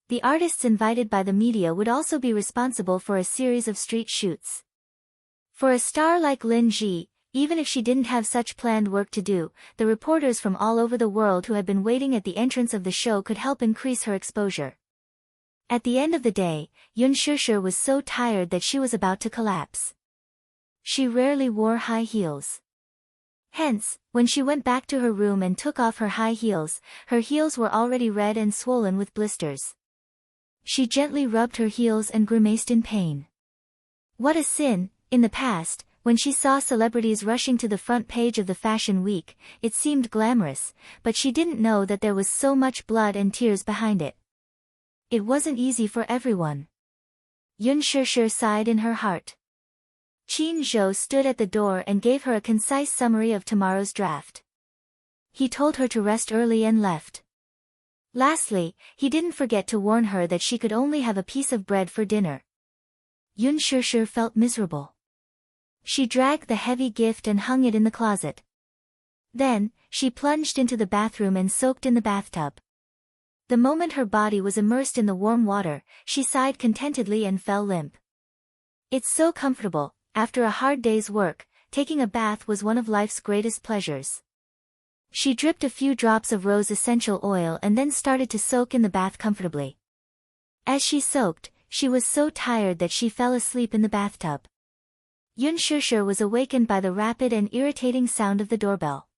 The artists invited by the media would also be responsible for a series of street shoots. For a star like Lin Ji, even if she didn't have such planned work to do, the reporters from all over the world who had been waiting at the entrance of the show could help increase her exposure. At the end of the day, Yun Shishir was so tired that she was about to collapse. She rarely wore high heels. Hence, when she went back to her room and took off her high heels, her heels were already red and swollen with blisters. She gently rubbed her heels and grimaced in pain. What a sin! In the past, when she saw celebrities rushing to the front page of the Fashion Week, it seemed glamorous, but she didn't know that there was so much blood and tears behind it. It wasn't easy for everyone. Yun Shishir sighed in her heart. Qin Zhou stood at the door and gave her a concise summary of tomorrow's draft. He told her to rest early and left. Lastly, he didn't forget to warn her that she could only have a piece of bread for dinner. Yun Shishir felt miserable. She dragged the heavy gift and hung it in the closet. Then, she plunged into the bathroom and soaked in the bathtub. The moment her body was immersed in the warm water, she sighed contentedly and fell limp. It's so comfortable. After a hard day's work, taking a bath was one of life's greatest pleasures. She dripped a few drops of rose essential oil and then started to soak in the bath comfortably. As she soaked, she was so tired that she fell asleep in the bathtub. Yun Shishir was awakened by the rapid and irritating sound of the doorbell.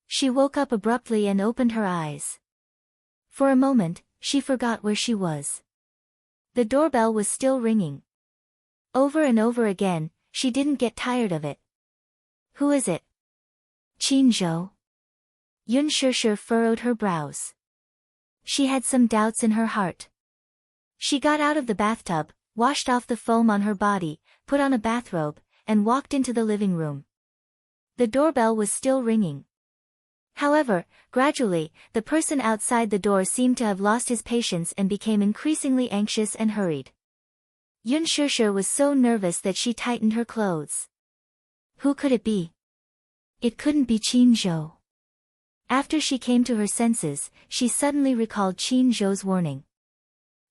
She woke up abruptly and opened her eyes. For a moment, she forgot where she was. The doorbell was still ringing. Over and over again, she didn't get tired of it. Who is it? Qin Zhou? Yun Shishir furrowed her brows. She had some doubts in her heart. She got out of the bathtub, washed off the foam on her body, put on a bathrobe, and walked into the living room. The doorbell was still ringing. However, gradually, the person outside the door seemed to have lost his patience and became increasingly anxious and hurried. Yun Shishir was so nervous that she tightened her clothes. Who could it be? It couldn't be Qin Zhou. After she came to her senses, she suddenly recalled Qin Zhou's warning.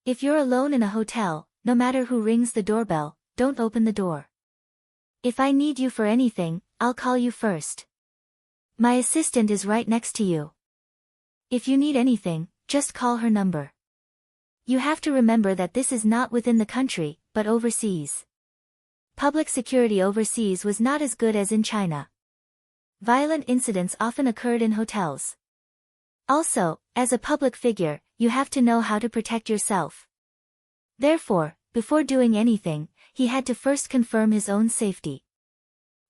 If you're alone in a hotel, no matter who rings the doorbell, don't open the door. If I need you for anything, I'll call you first. My assistant is right next to you. If you need anything, just call her number. You have to remember that this is not within the country, but overseas. Public security overseas was not as good as in China. Violent incidents often occurred in hotels. Also, as a public figure, you have to know how to protect yourself. Therefore, before doing anything, he had to first confirm his own safety.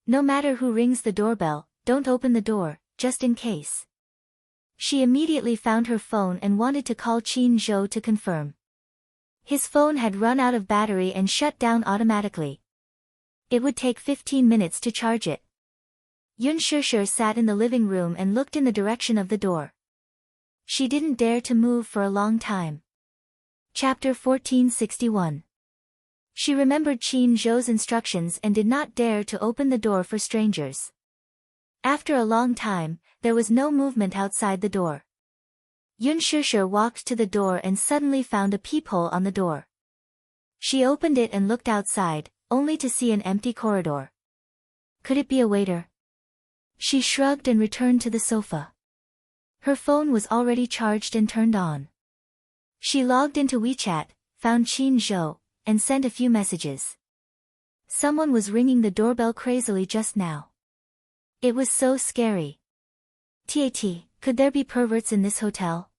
No matter who rings the doorbell, don't open the door, just in case. She immediately found her phone and wanted to call Qin Zhou to confirm. His phone had run out of battery and shut down automatically. It would take 15 minutes to charge it. Yun Shishir sat in the living room and looked in the direction of the door. She didn't dare to move for a long time. Chapter 1461. She remembered Qin Zhou's instructions and did not dare to open the door for strangers. After a long time, there was no movement outside the door. Yun Shishir walked to the door and suddenly found a peephole on the door. She opened it and looked outside, only to see an empty corridor. Could it be a waiter? She shrugged and returned to the sofa. Her phone was already charged and turned on. She logged into WeChat, found Qin Zhou, and sent a few messages. Someone was ringing the doorbell crazily just now. It was so scary. TAT, could there be perverts in this hotel?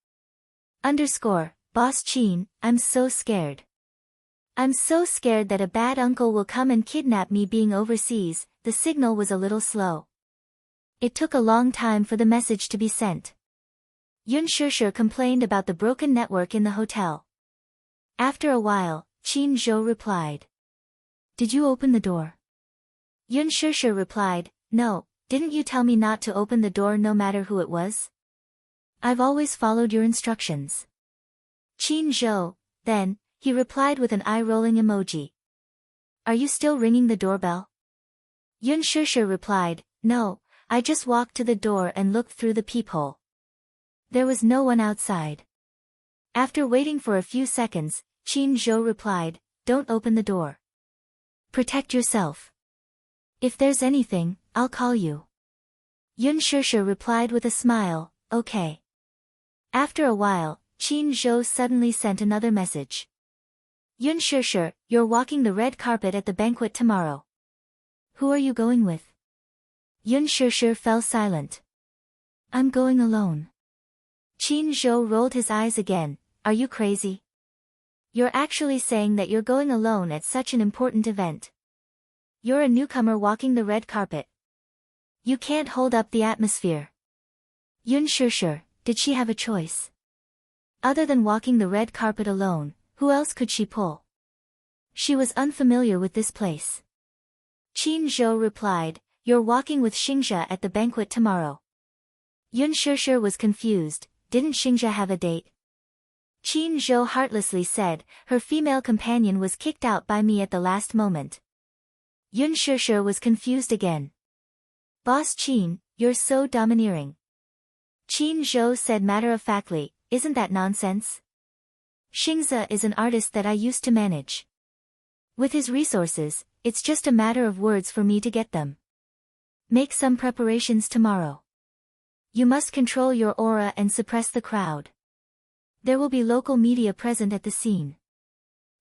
Boss Chin, I'm so scared. I'm so scared that a bad uncle will come and kidnap me. Being overseas, the signal was a little slow. It took a long time for the message to be sent. Yun Shishir complained about the broken network in the hotel. After a while, Qin Zhou replied. Did you open the door? Yun Shishir replied, no, didn't you tell me not to open the door no matter who it was? I've always followed your instructions. Qin Zhou, then, he replied with an eye-rolling emoji. Are you still ringing the doorbell? Yun Shishir replied, no, I just walked to the door and looked through the peephole. There was no one outside. After waiting for a few seconds, Qin Zhou replied, don't open the door. Protect yourself. If there's anything, I'll call you. Yun Shishir replied with a smile, okay. After a while, Qin Zhou suddenly sent another message. Yun Shishir, you're walking the red carpet at the banquet tomorrow. Who are you going with? Yun Shishir fell silent. I'm going alone. Qin Zhou rolled his eyes again, are you crazy? You're actually saying that you're going alone at such an important event. You're a newcomer walking the red carpet. You can't hold up the atmosphere. Yun Shishir, did she have a choice? Other than walking the red carpet alone, who else could she pull? She was unfamiliar with this place. Qin Zhou replied, you're walking with Xingzhe at the banquet tomorrow. Yun Shishir was confused, didn't Xingzhe have a date? Qin Zhou heartlessly said, her female companion was kicked out by me at the last moment. Yun Shishir was confused again. Boss Qin, you're so domineering. Qin Zhou said matter-of-factly, isn't that nonsense? Xingzhe is an artist that I used to manage. With his resources, it's just a matter of words for me to get them. Make some preparations tomorrow. You must control your aura and suppress the crowd. There will be local media present at the scene.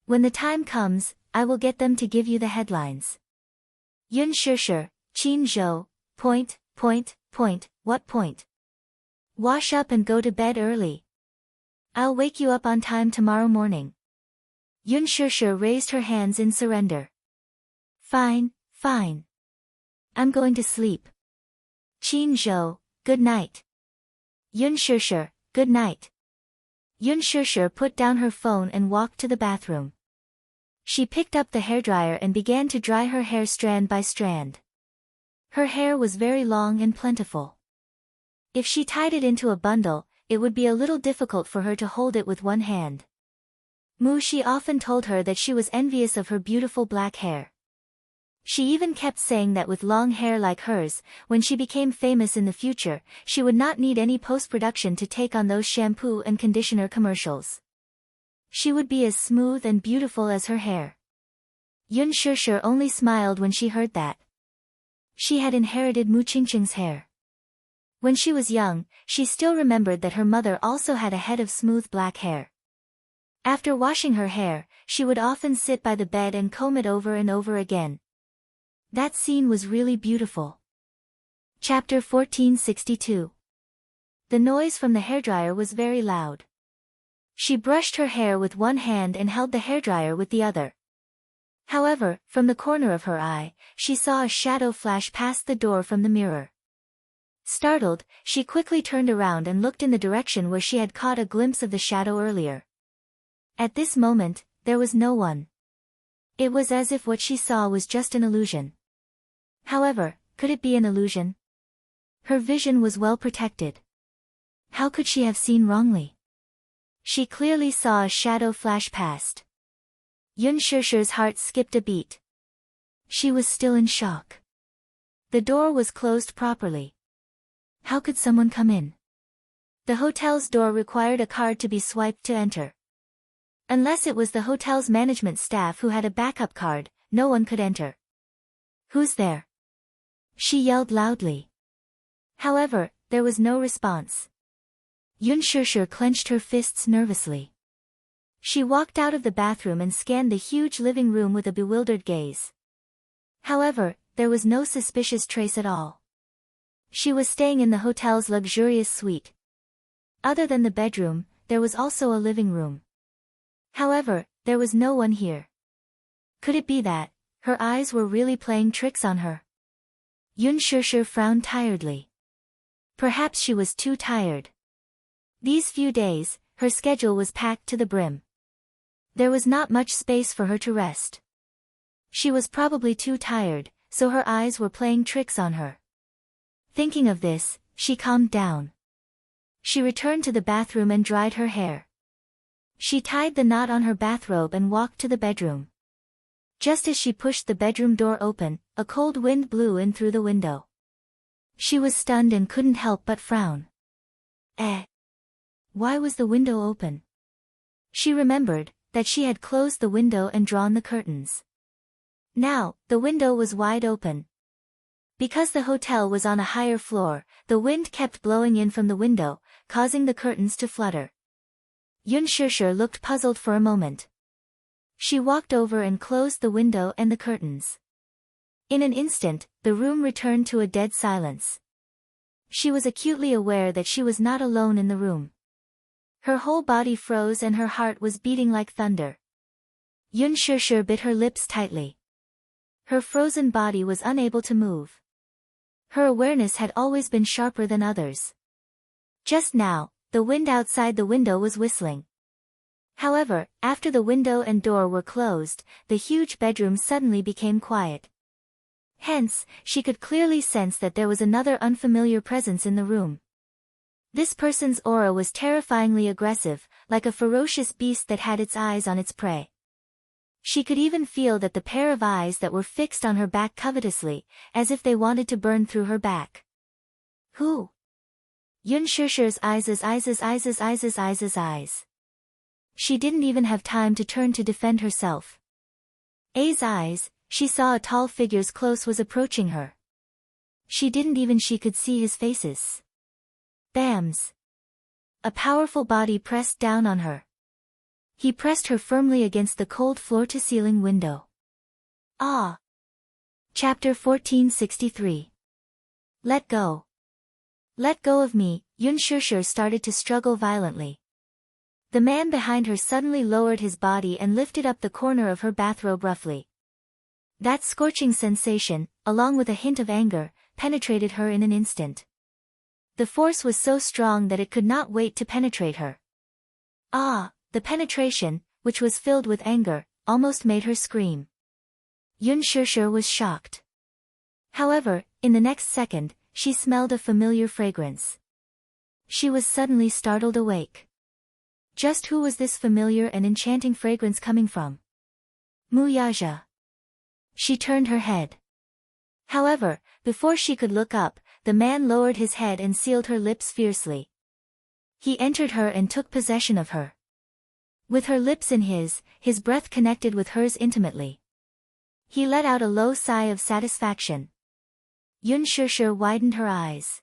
When the time comes, I will get them to give you the headlines. Yun Shishir, Qin Zhou, point, what point? Wash up and go to bed early. I'll wake you up on time tomorrow morning. Yun Shishir raised her hands in surrender. Fine. I'm going to sleep. Qin Zhou, good night. Yun Shishir, good night. Yun Shishir put down her phone and walked to the bathroom. She picked up the hairdryer and began to dry her hair strand by strand. Her hair was very long and plentiful. If she tied it into a bundle, it would be a little difficult for her to hold it with one hand. Mu Shi often told her that she was envious of her beautiful black hair. She even kept saying that with long hair like hers, when she became famous in the future, she would not need any post-production to take on those shampoo and conditioner commercials. She would be as smooth and beautiful as her hair. Yun Shishir only smiled when she heard that. She had inherited Mu Qingqing's hair. When she was young, she still remembered that her mother also had a head of smooth black hair. After washing her hair, she would often sit by the bed and comb it over and over again. That scene was really beautiful. Chapter 1462. The noise from the hairdryer was very loud. She brushed her hair with one hand and held the hairdryer with the other. However, from the corner of her eye, she saw a shadow flash past the door from the mirror. Startled, she quickly turned around and looked in the direction where she had caught a glimpse of the shadow earlier. At this moment, there was no one. It was as if what she saw was just an illusion. However, could it be an illusion? Her vision was well protected. How could she have seen wrongly? She clearly saw a shadow flash past. Yun Shishir's heart skipped a beat. She was still in shock. The door was closed properly. How could someone come in? The hotel's door required a card to be swiped to enter. Unless it was the hotel's management staff who had a backup card, no one could enter. Who's there? She yelled loudly. However, there was no response. Yun Shishir clenched her fists nervously. She walked out of the bathroom and scanned the huge living room with a bewildered gaze. However, there was no suspicious trace at all. She was staying in the hotel's luxurious suite. Other than the bedroom, there was also a living room. However, there was no one here. Could it be that her eyes were really playing tricks on her? Yun Shishir frowned tiredly. Perhaps she was too tired. These few days, her schedule was packed to the brim. There was not much space for her to rest. She was probably too tired, so her eyes were playing tricks on her. Thinking of this, she calmed down. She returned to the bathroom and dried her hair. She tied the knot on her bathrobe and walked to the bedroom. Just as she pushed the bedroom door open, a cold wind blew in through the window. She was stunned and couldn't help but frown. Why was the window open? She remembered that she had closed the window and drawn the curtains. Now, the window was wide open. Because the hotel was on a higher floor, the wind kept blowing in from the window, causing the curtains to flutter. Yun Shishir looked puzzled for a moment. She walked over and closed the window and the curtains. In an instant, the room returned to a dead silence. She was acutely aware that she was not alone in the room. Her whole body froze and her heart was beating like thunder. Yun Shishir bit her lips tightly. Her frozen body was unable to move. Her awareness had always been sharper than others. Just now, the wind outside the window was whistling. However, after the window and door were closed, the huge bedroom suddenly became quiet. Hence, she could clearly sense that there was another unfamiliar presence in the room. This person's aura was terrifyingly aggressive, like a ferocious beast that had its eyes on its prey. She could even feel that the pair of eyes that were fixed on her back covetously, as if they wanted to burn through her back. Who? Yun Shishir's eyes. She didn't even have time to turn to defend herself. A's eyes, she saw a tall figure's close was approaching her. She could see his faces. Bams! A powerful body pressed down on her. He pressed her firmly against the cold floor-to-ceiling window. Ah! Chapter 1463. Let go. Let go of me, Yun Shishir started to struggle violently. The man behind her suddenly lowered his body and lifted up the corner of her bathrobe roughly. That scorching sensation, along with a hint of anger, penetrated her in an instant. The force was so strong that it could not wait to penetrate her. Ah! The penetration, which was filled with anger, almost made her scream. Yun Shishir was shocked. However, in the next second, she smelled a familiar fragrance. She was suddenly startled awake. Just who was this familiar and enchanting fragrance coming from? Muyaja. She turned her head. However, before she could look up, the man lowered his head and sealed her lips fiercely. He entered her and took possession of her. With her lips in his breath connected with hers intimately. He let out a low sigh of satisfaction. Yun Shishir widened her eyes.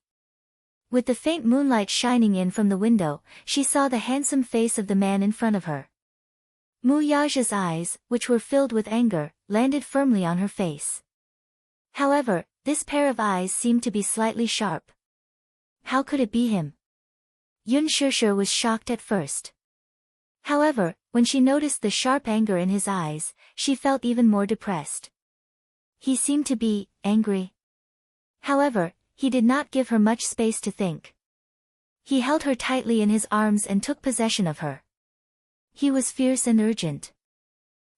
With the faint moonlight shining in from the window, she saw the handsome face of the man in front of her. Muyaja's eyes, which were filled with anger, landed firmly on her face. However, this pair of eyes seemed to be slightly sharp. How could it be him? Yun Shishir was shocked at first. However, when she noticed the sharp anger in his eyes, she felt even more depressed. He seemed to be angry. However, he did not give her much space to think. He held her tightly in his arms and took possession of her. He was fierce and urgent.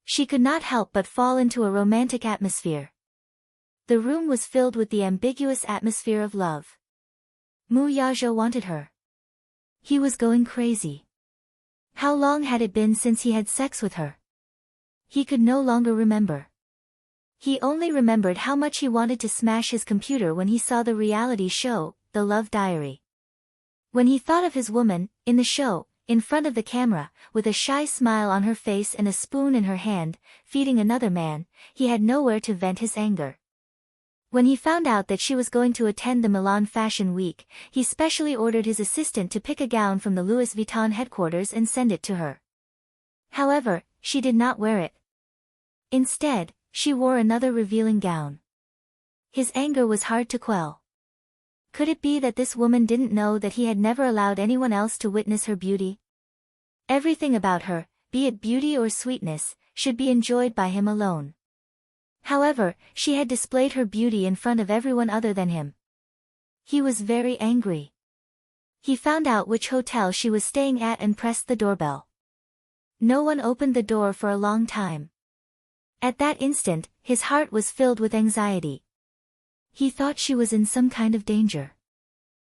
She could not help but fall into a romantic atmosphere. The room was filled with the ambiguous atmosphere of love. Muyaja wanted her. He was going crazy. How long had it been since he had sex with her? He could no longer remember. He only remembered how much he wanted to smash his computer when he saw the reality show, The Love Diary. When he thought of his woman, in the show, in front of the camera, with a shy smile on her face and a spoon in her hand, feeding another man, he had nowhere to vent his anger. When he found out that she was going to attend the Milan Fashion Week, he specially ordered his assistant to pick a gown from the Louis Vuitton headquarters and send it to her. However, she did not wear it. Instead, she wore another revealing gown. His anger was hard to quell. Could it be that this woman didn't know that he had never allowed anyone else to witness her beauty? Everything about her, be it beauty or sweetness, should be enjoyed by him alone. However, she had displayed her beauty in front of everyone other than him. He was very angry. He found out which hotel she was staying at and pressed the doorbell. No one opened the door for a long time. At that instant, his heart was filled with anxiety. He thought she was in some kind of danger.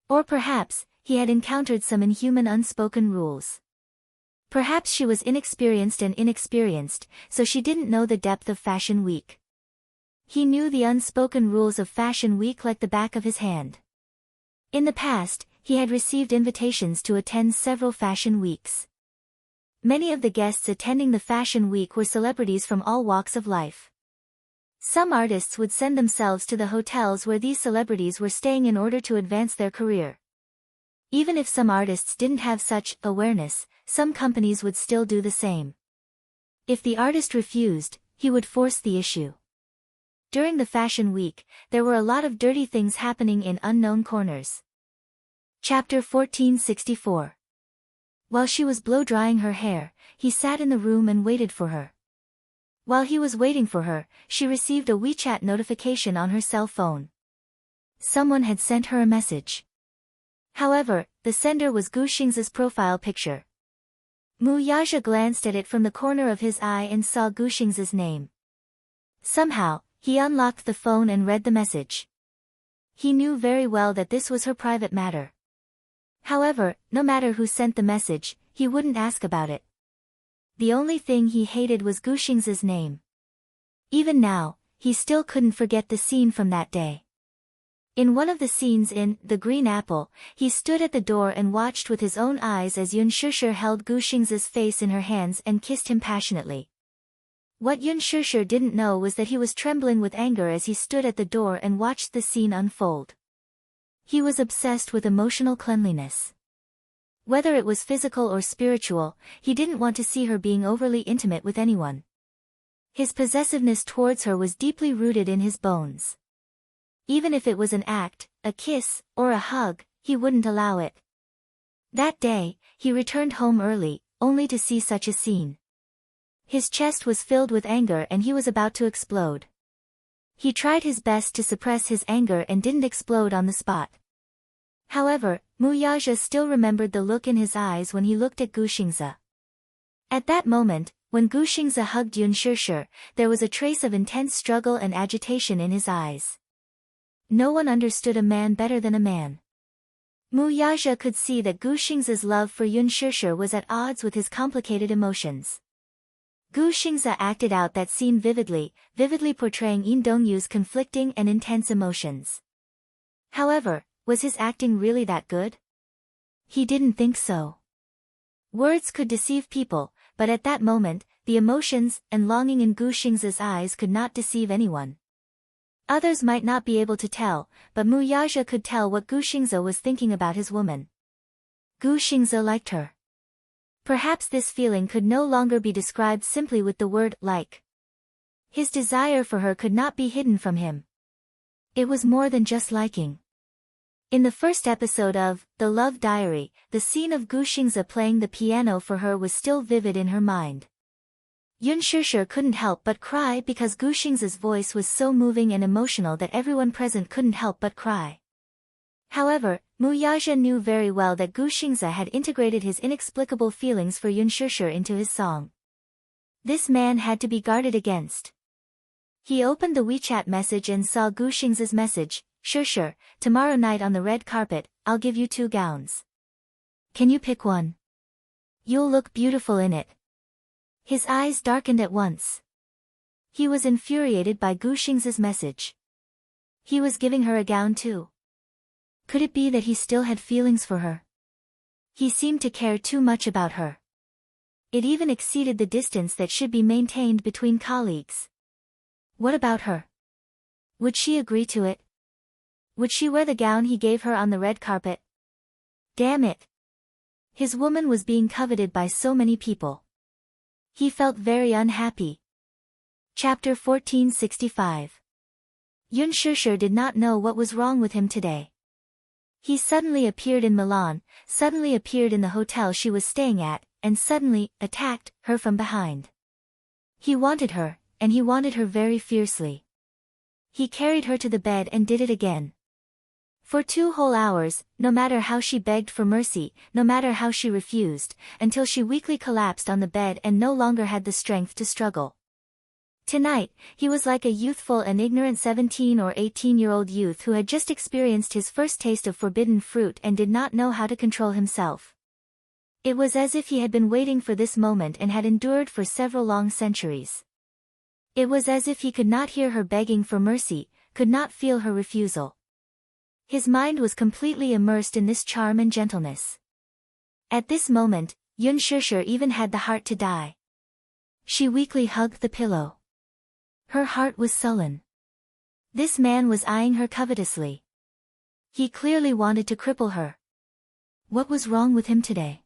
Or perhaps, he had encountered some inhuman unspoken rules. Perhaps she was inexperienced, so she didn't know the depth of Fashion Week. He knew the unspoken rules of Fashion Week like the back of his hand. In the past, he had received invitations to attend several fashion weeks. Many of the guests attending the Fashion Week were celebrities from all walks of life. Some artists would send themselves to the hotels where these celebrities were staying in order to advance their career. Even if some artists didn't have such awareness, some companies would still do the same. If the artist refused, he would force the issue. During the Fashion Week, there were a lot of dirty things happening in unknown corners. Chapter 1464. While she was blow-drying her hair, he sat in the room and waited for her. While he was waiting for her, she received a WeChat notification on her cell phone. Someone had sent her a message. However, the sender was Gu Xing's profile picture. Mu Yaja glanced at it from the corner of his eye and saw Gu Xing's name. Somehow, he unlocked the phone and read the message. He knew very well that this was her private matter. However, no matter who sent the message, he wouldn't ask about it. The only thing he hated was Gu Xing's name. Even now, he still couldn't forget the scene from that day. In one of the scenes in The Green Apple, he stood at the door and watched with his own eyes as Yun Shishir held Gu Xing's face in her hands and kissed him passionately. What Yun Shishir didn't know was that he was trembling with anger as he stood at the door and watched the scene unfold. He was obsessed with emotional cleanliness. Whether it was physical or spiritual, he didn't want to see her being overly intimate with anyone. His possessiveness towards her was deeply rooted in his bones. Even if it was an act, a kiss, or a hug, he wouldn't allow it. That day, he returned home early, only to see such a scene. His chest was filled with anger and he was about to explode. He tried his best to suppress his anger and didn't explode on the spot. However, Mu Yaja still remembered the look in his eyes when he looked at Gu Xingze. At that moment, when Gu Xingze hugged Yun Shishir, there was a trace of intense struggle and agitation in his eyes. No one understood a man better than a man. Mu Yaja could see that Gu Xingze's love for Yun Shishir was at odds with his complicated emotions. Gu Xingze acted out that scene vividly portraying Yin Dongyu's conflicting and intense emotions. However, was his acting really that good? He didn't think so. Words could deceive people, but at that moment, the emotions and longing in Gu Xingze's eyes could not deceive anyone. Others might not be able to tell, but Mu Yaja could tell what Gu Xingze was thinking about his woman. Gu Xingze liked her. Perhaps this feeling could no longer be described simply with the word like. His desire for her could not be hidden from him. It was more than just liking. In the first episode of The Love Diary, the scene of Gu Xingze playing the piano for her was still vivid in her mind. Yun Shishir couldn't help but cry because Gu Xingze's voice was so moving and emotional that everyone present couldn't help but cry. However, Mu Yaja knew very well that Gu Xingze had integrated his inexplicable feelings for Yun Shishir into his song. This man had to be guarded against. He opened the WeChat message and saw Gu Xingze's message, Shishir, tomorrow night on the red carpet, I'll give you 2 gowns. Can you pick one? You'll look beautiful in it. His eyes darkened at once. He was infuriated by Gu Xingze's message. He was giving her a gown too. Could it be that he still had feelings for her? He seemed to care too much about her. It even exceeded the distance that should be maintained between colleagues. What about her? Would she agree to it? Would she wear the gown he gave her on the red carpet? Damn it! His woman was being coveted by so many people. He felt very unhappy. Chapter 1465. Yun Shishir did not know what was wrong with him today. He suddenly appeared in Milan, suddenly appeared in the hotel she was staying at, and suddenly attacked her from behind. He wanted her, and he wanted her very fiercely. He carried her to the bed and did it again. For 2 whole hours, no matter how she begged for mercy, no matter how she refused, until she weakly collapsed on the bed and no longer had the strength to struggle. Tonight, he was like a youthful and ignorant 17 or 18-year-old youth who had just experienced his first taste of forbidden fruit and did not know how to control himself. It was as if he had been waiting for this moment and had endured for several long centuries. It was as if he could not hear her begging for mercy, could not feel her refusal. His mind was completely immersed in this charm and gentleness. At this moment, Yun Shishir even had the heart to die. She weakly hugged the pillow. Her heart was sullen. This man was eyeing her covetously. He clearly wanted to cripple her. What was wrong with him today?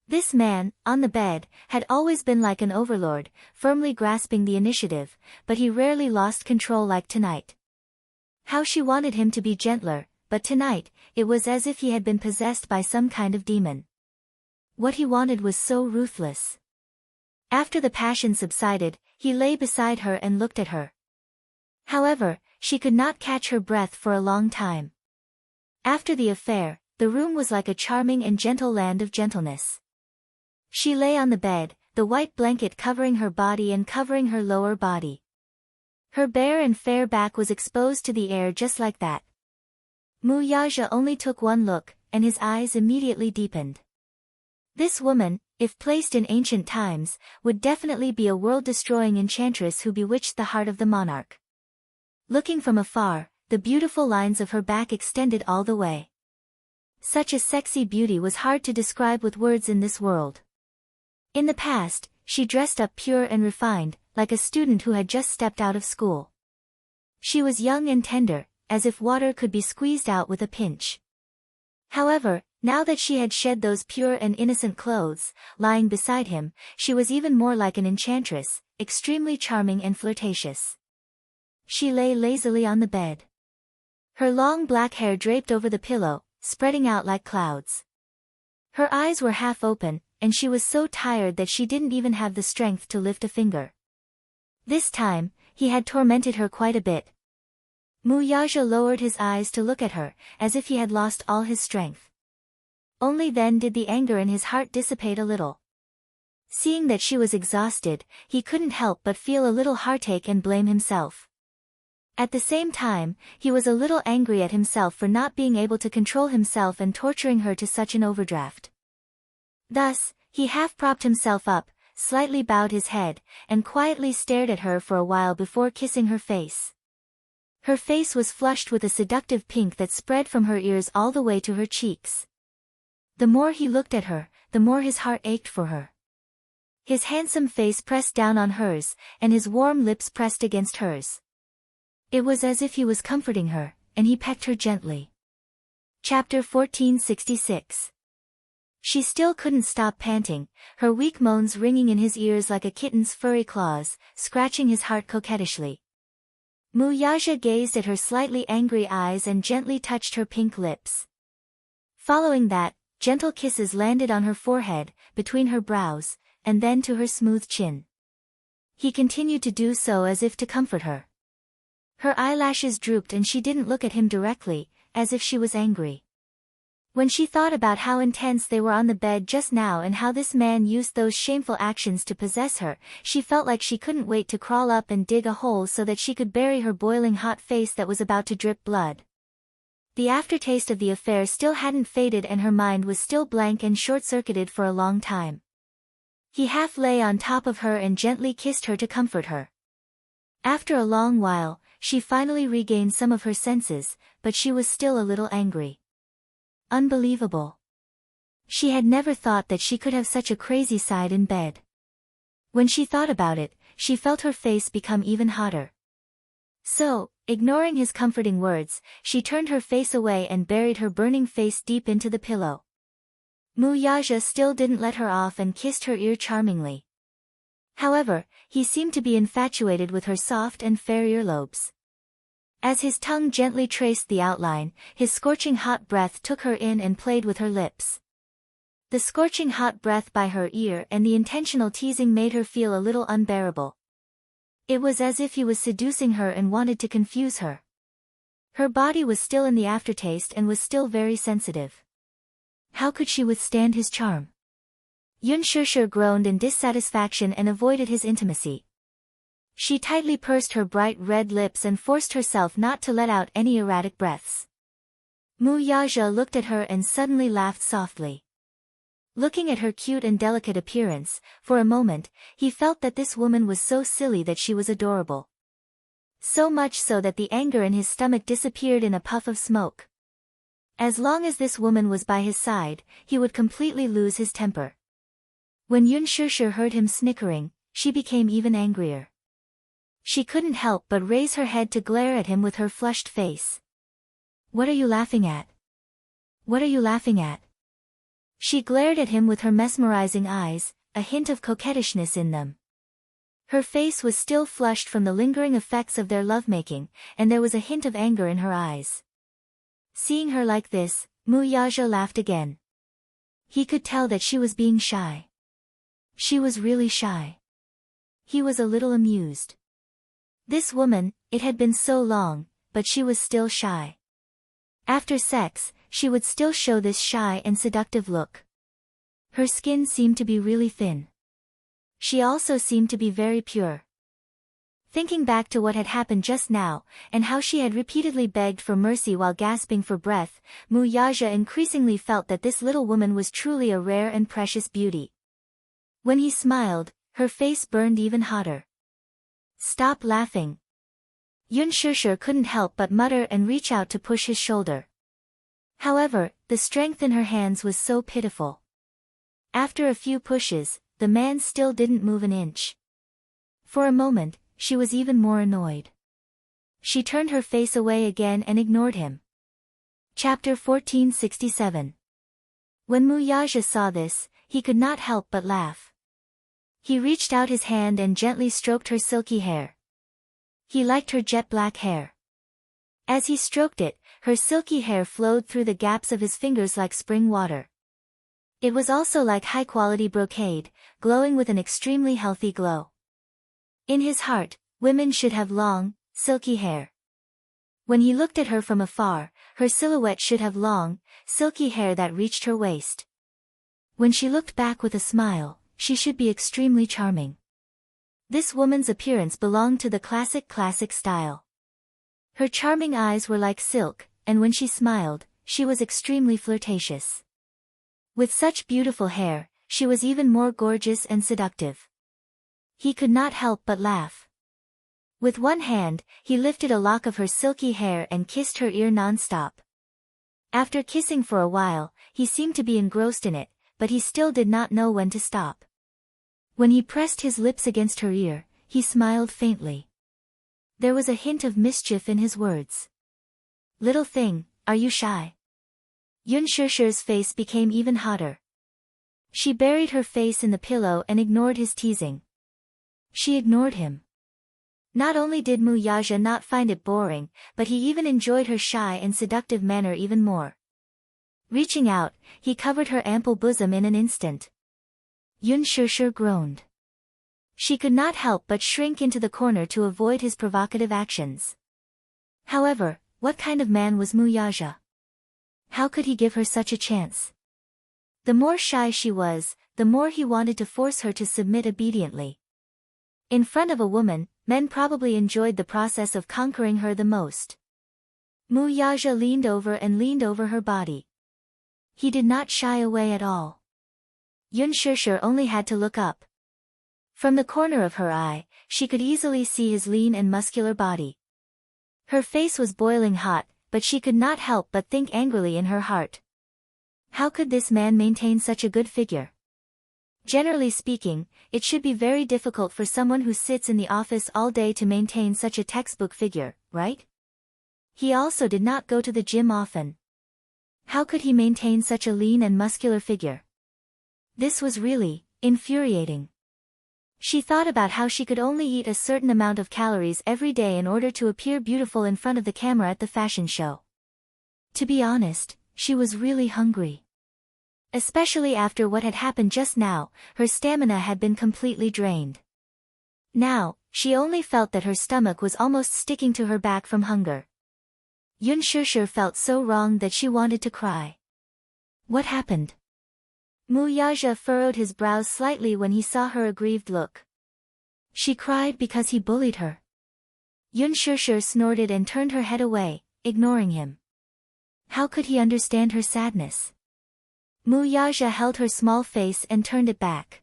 This man, on the bed, had always been like an overlord, firmly grasping the initiative, but he rarely lost control like tonight. How she wanted him to be gentler, but tonight, it was as if he had been possessed by some kind of demon. What he wanted was so ruthless. After the passion subsided, he lay beside her and looked at her. However, she could not catch her breath for a long time. After the affair, the room was like a charming and gentle land of gentleness. She lay on the bed, the white blanket covering her body and covering her lower body. Her bare and fair back was exposed to the air just like that. Muyaja only took one look, and his eyes immediately deepened. This woman, if placed in ancient times, would definitely be a world-destroying enchantress who bewitched the heart of the monarch. Looking from afar, the beautiful lines of her back extended all the way. Such a sexy beauty was hard to describe with words in this world. In the past, she dressed up pure and refined, like a student who had just stepped out of school. She was young and tender, as if water could be squeezed out with a pinch. However, now that she had shed those pure and innocent clothes, lying beside him, she was even more like an enchantress, extremely charming and flirtatious. She lay lazily on the bed. Her long black hair draped over the pillow, spreading out like clouds. Her eyes were half open, and she was so tired that she didn't even have the strength to lift a finger. This time, he had tormented her quite a bit. Muyaja lowered his eyes to look at her, as if he had lost all his strength. Only then did the anger in his heart dissipate a little. Seeing that she was exhausted, he couldn't help but feel a little heartache and blame himself. At the same time, he was a little angry at himself for not being able to control himself and torturing her to such an overdraft. Thus, he half-propped himself up, slightly bowed his head, and quietly stared at her for a while before kissing her face. Her face was flushed with a seductive pink that spread from her ears all the way to her cheeks. The more he looked at her, the more his heart ached for her. His handsome face pressed down on hers, and his warm lips pressed against hers. It was as if he was comforting her, and he pecked her gently. Chapter 1466. She still couldn't stop panting, her weak moans ringing in his ears like a kitten's furry claws, scratching his heart coquettishly. Muyaja gazed at her slightly angry eyes and gently touched her pink lips. Following that, gentle kisses landed on her forehead, between her brows, and then to her smooth chin. He continued to do so as if to comfort her. Her eyelashes drooped and she didn't look at him directly, as if she was angry. When she thought about how intense they were on the bed just now and how this man used those shameful actions to possess her, she felt like she couldn't wait to crawl up and dig a hole so that she could bury her boiling hot face that was about to drip blood. The aftertaste of the affair still hadn't faded and her mind was still blank and short-circuited for a long time. He half lay on top of her and gently kissed her to comfort her. After a long while, she finally regained some of her senses, but she was still a little angry. Unbelievable. She had never thought that she could have such a crazy side in bed. When she thought about it, she felt her face become even hotter. So, ignoring his comforting words, she turned her face away and buried her burning face deep into the pillow. Muyaja still didn't let her off and kissed her ear charmingly. However, he seemed to be infatuated with her soft and fair earlobes. As his tongue gently traced the outline, his scorching hot breath took her in and played with her lips. The scorching hot breath by her ear and the intentional teasing made her feel a little unbearable. It was as if he was seducing her and wanted to confuse her. Her body was still in the aftertaste and was still very sensitive. How could she withstand his charm? Yun Shishir groaned in dissatisfaction and avoided his intimacy. She tightly pursed her bright red lips and forced herself not to let out any erratic breaths. Mu Yaja looked at her and suddenly laughed softly. Looking at her cute and delicate appearance, for a moment, he felt that this woman was so silly that she was adorable. So much so that the anger in his stomach disappeared in a puff of smoke. As long as this woman was by his side, he would completely lose his temper. When Yun Shishir heard him snickering, she became even angrier. She couldn't help but raise her head to glare at him with her flushed face. "What are you laughing at? What are you laughing at?" She glared at him with her mesmerizing eyes, a hint of coquettishness in them. Her face was still flushed from the lingering effects of their lovemaking, and there was a hint of anger in her eyes. Seeing her like this, Mu Yaja laughed again. He could tell that she was being shy. She was really shy. He was a little amused. This woman, it had been so long, but she was still shy. After sex, she would still show this shy and seductive look. Her skin seemed to be really thin. She also seemed to be very pure. Thinking back to what had happened just now, and how she had repeatedly begged for mercy while gasping for breath, Mu Yaja increasingly felt that this little woman was truly a rare and precious beauty. When he smiled, her face burned even hotter. "Stop laughing." Yun Shishir couldn't help but mutter and reach out to push his shoulder. However, the strength in her hands was so pitiful. After a few pushes, the man still didn't move an inch. For a moment, she was even more annoyed. She turned her face away again and ignored him. Chapter 1467. When Mu Yaja saw this, he could not help but laugh. He reached out his hand and gently stroked her silky hair. He liked her jet black hair. As he stroked it, her silky hair flowed through the gaps of his fingers like spring water. It was also like high-quality brocade, glowing with an extremely healthy glow. In his heart, women should have long, silky hair. When he looked at her from afar, her silhouette should have long, silky hair that reached her waist. When she looked back with a smile, she should be extremely charming. This woman's appearance belonged to the classic style. Her charming eyes were like silk, and when she smiled, she was extremely flirtatious. With such beautiful hair, she was even more gorgeous and seductive. He could not help but laugh. With one hand, he lifted a lock of her silky hair and kissed her ear non-stop. After kissing for a while, he seemed to be engrossed in it, but he still did not know when to stop. When he pressed his lips against her ear, he smiled faintly. There was a hint of mischief in his words. "Little thing, are you shy?" Yun Shishir's face became even hotter. She buried her face in the pillow and ignored his teasing. She ignored him. Not only did Mu Yaja not find it boring, but he even enjoyed her shy and seductive manner even more. Reaching out, he covered her ample bosom in an instant. Yun Shishir groaned. She could not help but shrink into the corner to avoid his provocative actions. However, what kind of man was Mu Yaja? How could he give her such a chance? The more shy she was, the more he wanted to force her to submit obediently. In front of a woman, men probably enjoyed the process of conquering her the most. Mu Yaja leaned over her body. He did not shy away at all. Yun Shishir only had to look up. From the corner of her eye, she could easily see his lean and muscular body. Her face was boiling hot, but she could not help but think angrily in her heart. How could this man maintain such a good figure? Generally speaking, it should be very difficult for someone who sits in the office all day to maintain such a textbook figure, right? He also did not go to the gym often. How could he maintain such a lean and muscular figure? This was really infuriating. She thought about how she could only eat a certain amount of calories every day in order to appear beautiful in front of the camera at the fashion show. To be honest, she was really hungry. Especially after what had happened just now, her stamina had been completely drained. Now, she only felt that her stomach was almost sticking to her back from hunger. Yun Shishir felt so wrong that she wanted to cry. What happened? Mu Yaja furrowed his brows slightly when he saw her aggrieved look. She cried because he bullied her. Yun Shishir snorted and turned her head away, ignoring him. How could he understand her sadness? Mu Yaja held her small face and turned it back.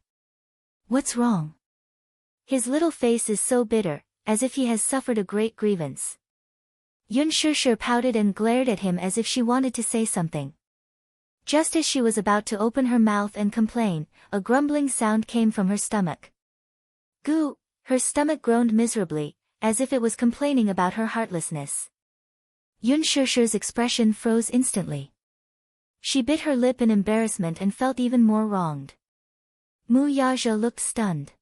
What's wrong? His little face is so bitter, as if he has suffered a great grievance. Yun Shishir pouted and glared at him as if she wanted to say something. Just as she was about to open her mouth and complain, a grumbling sound came from her stomach. Goo! Her stomach groaned miserably, as if it was complaining about her heartlessness. Yun Shishir's expression froze instantly. She bit her lip in embarrassment and felt even more wronged. Mu Yaja looked stunned.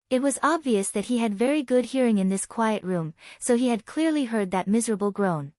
It was obvious that he had very good hearing in this quiet room, so he had clearly heard that miserable groan.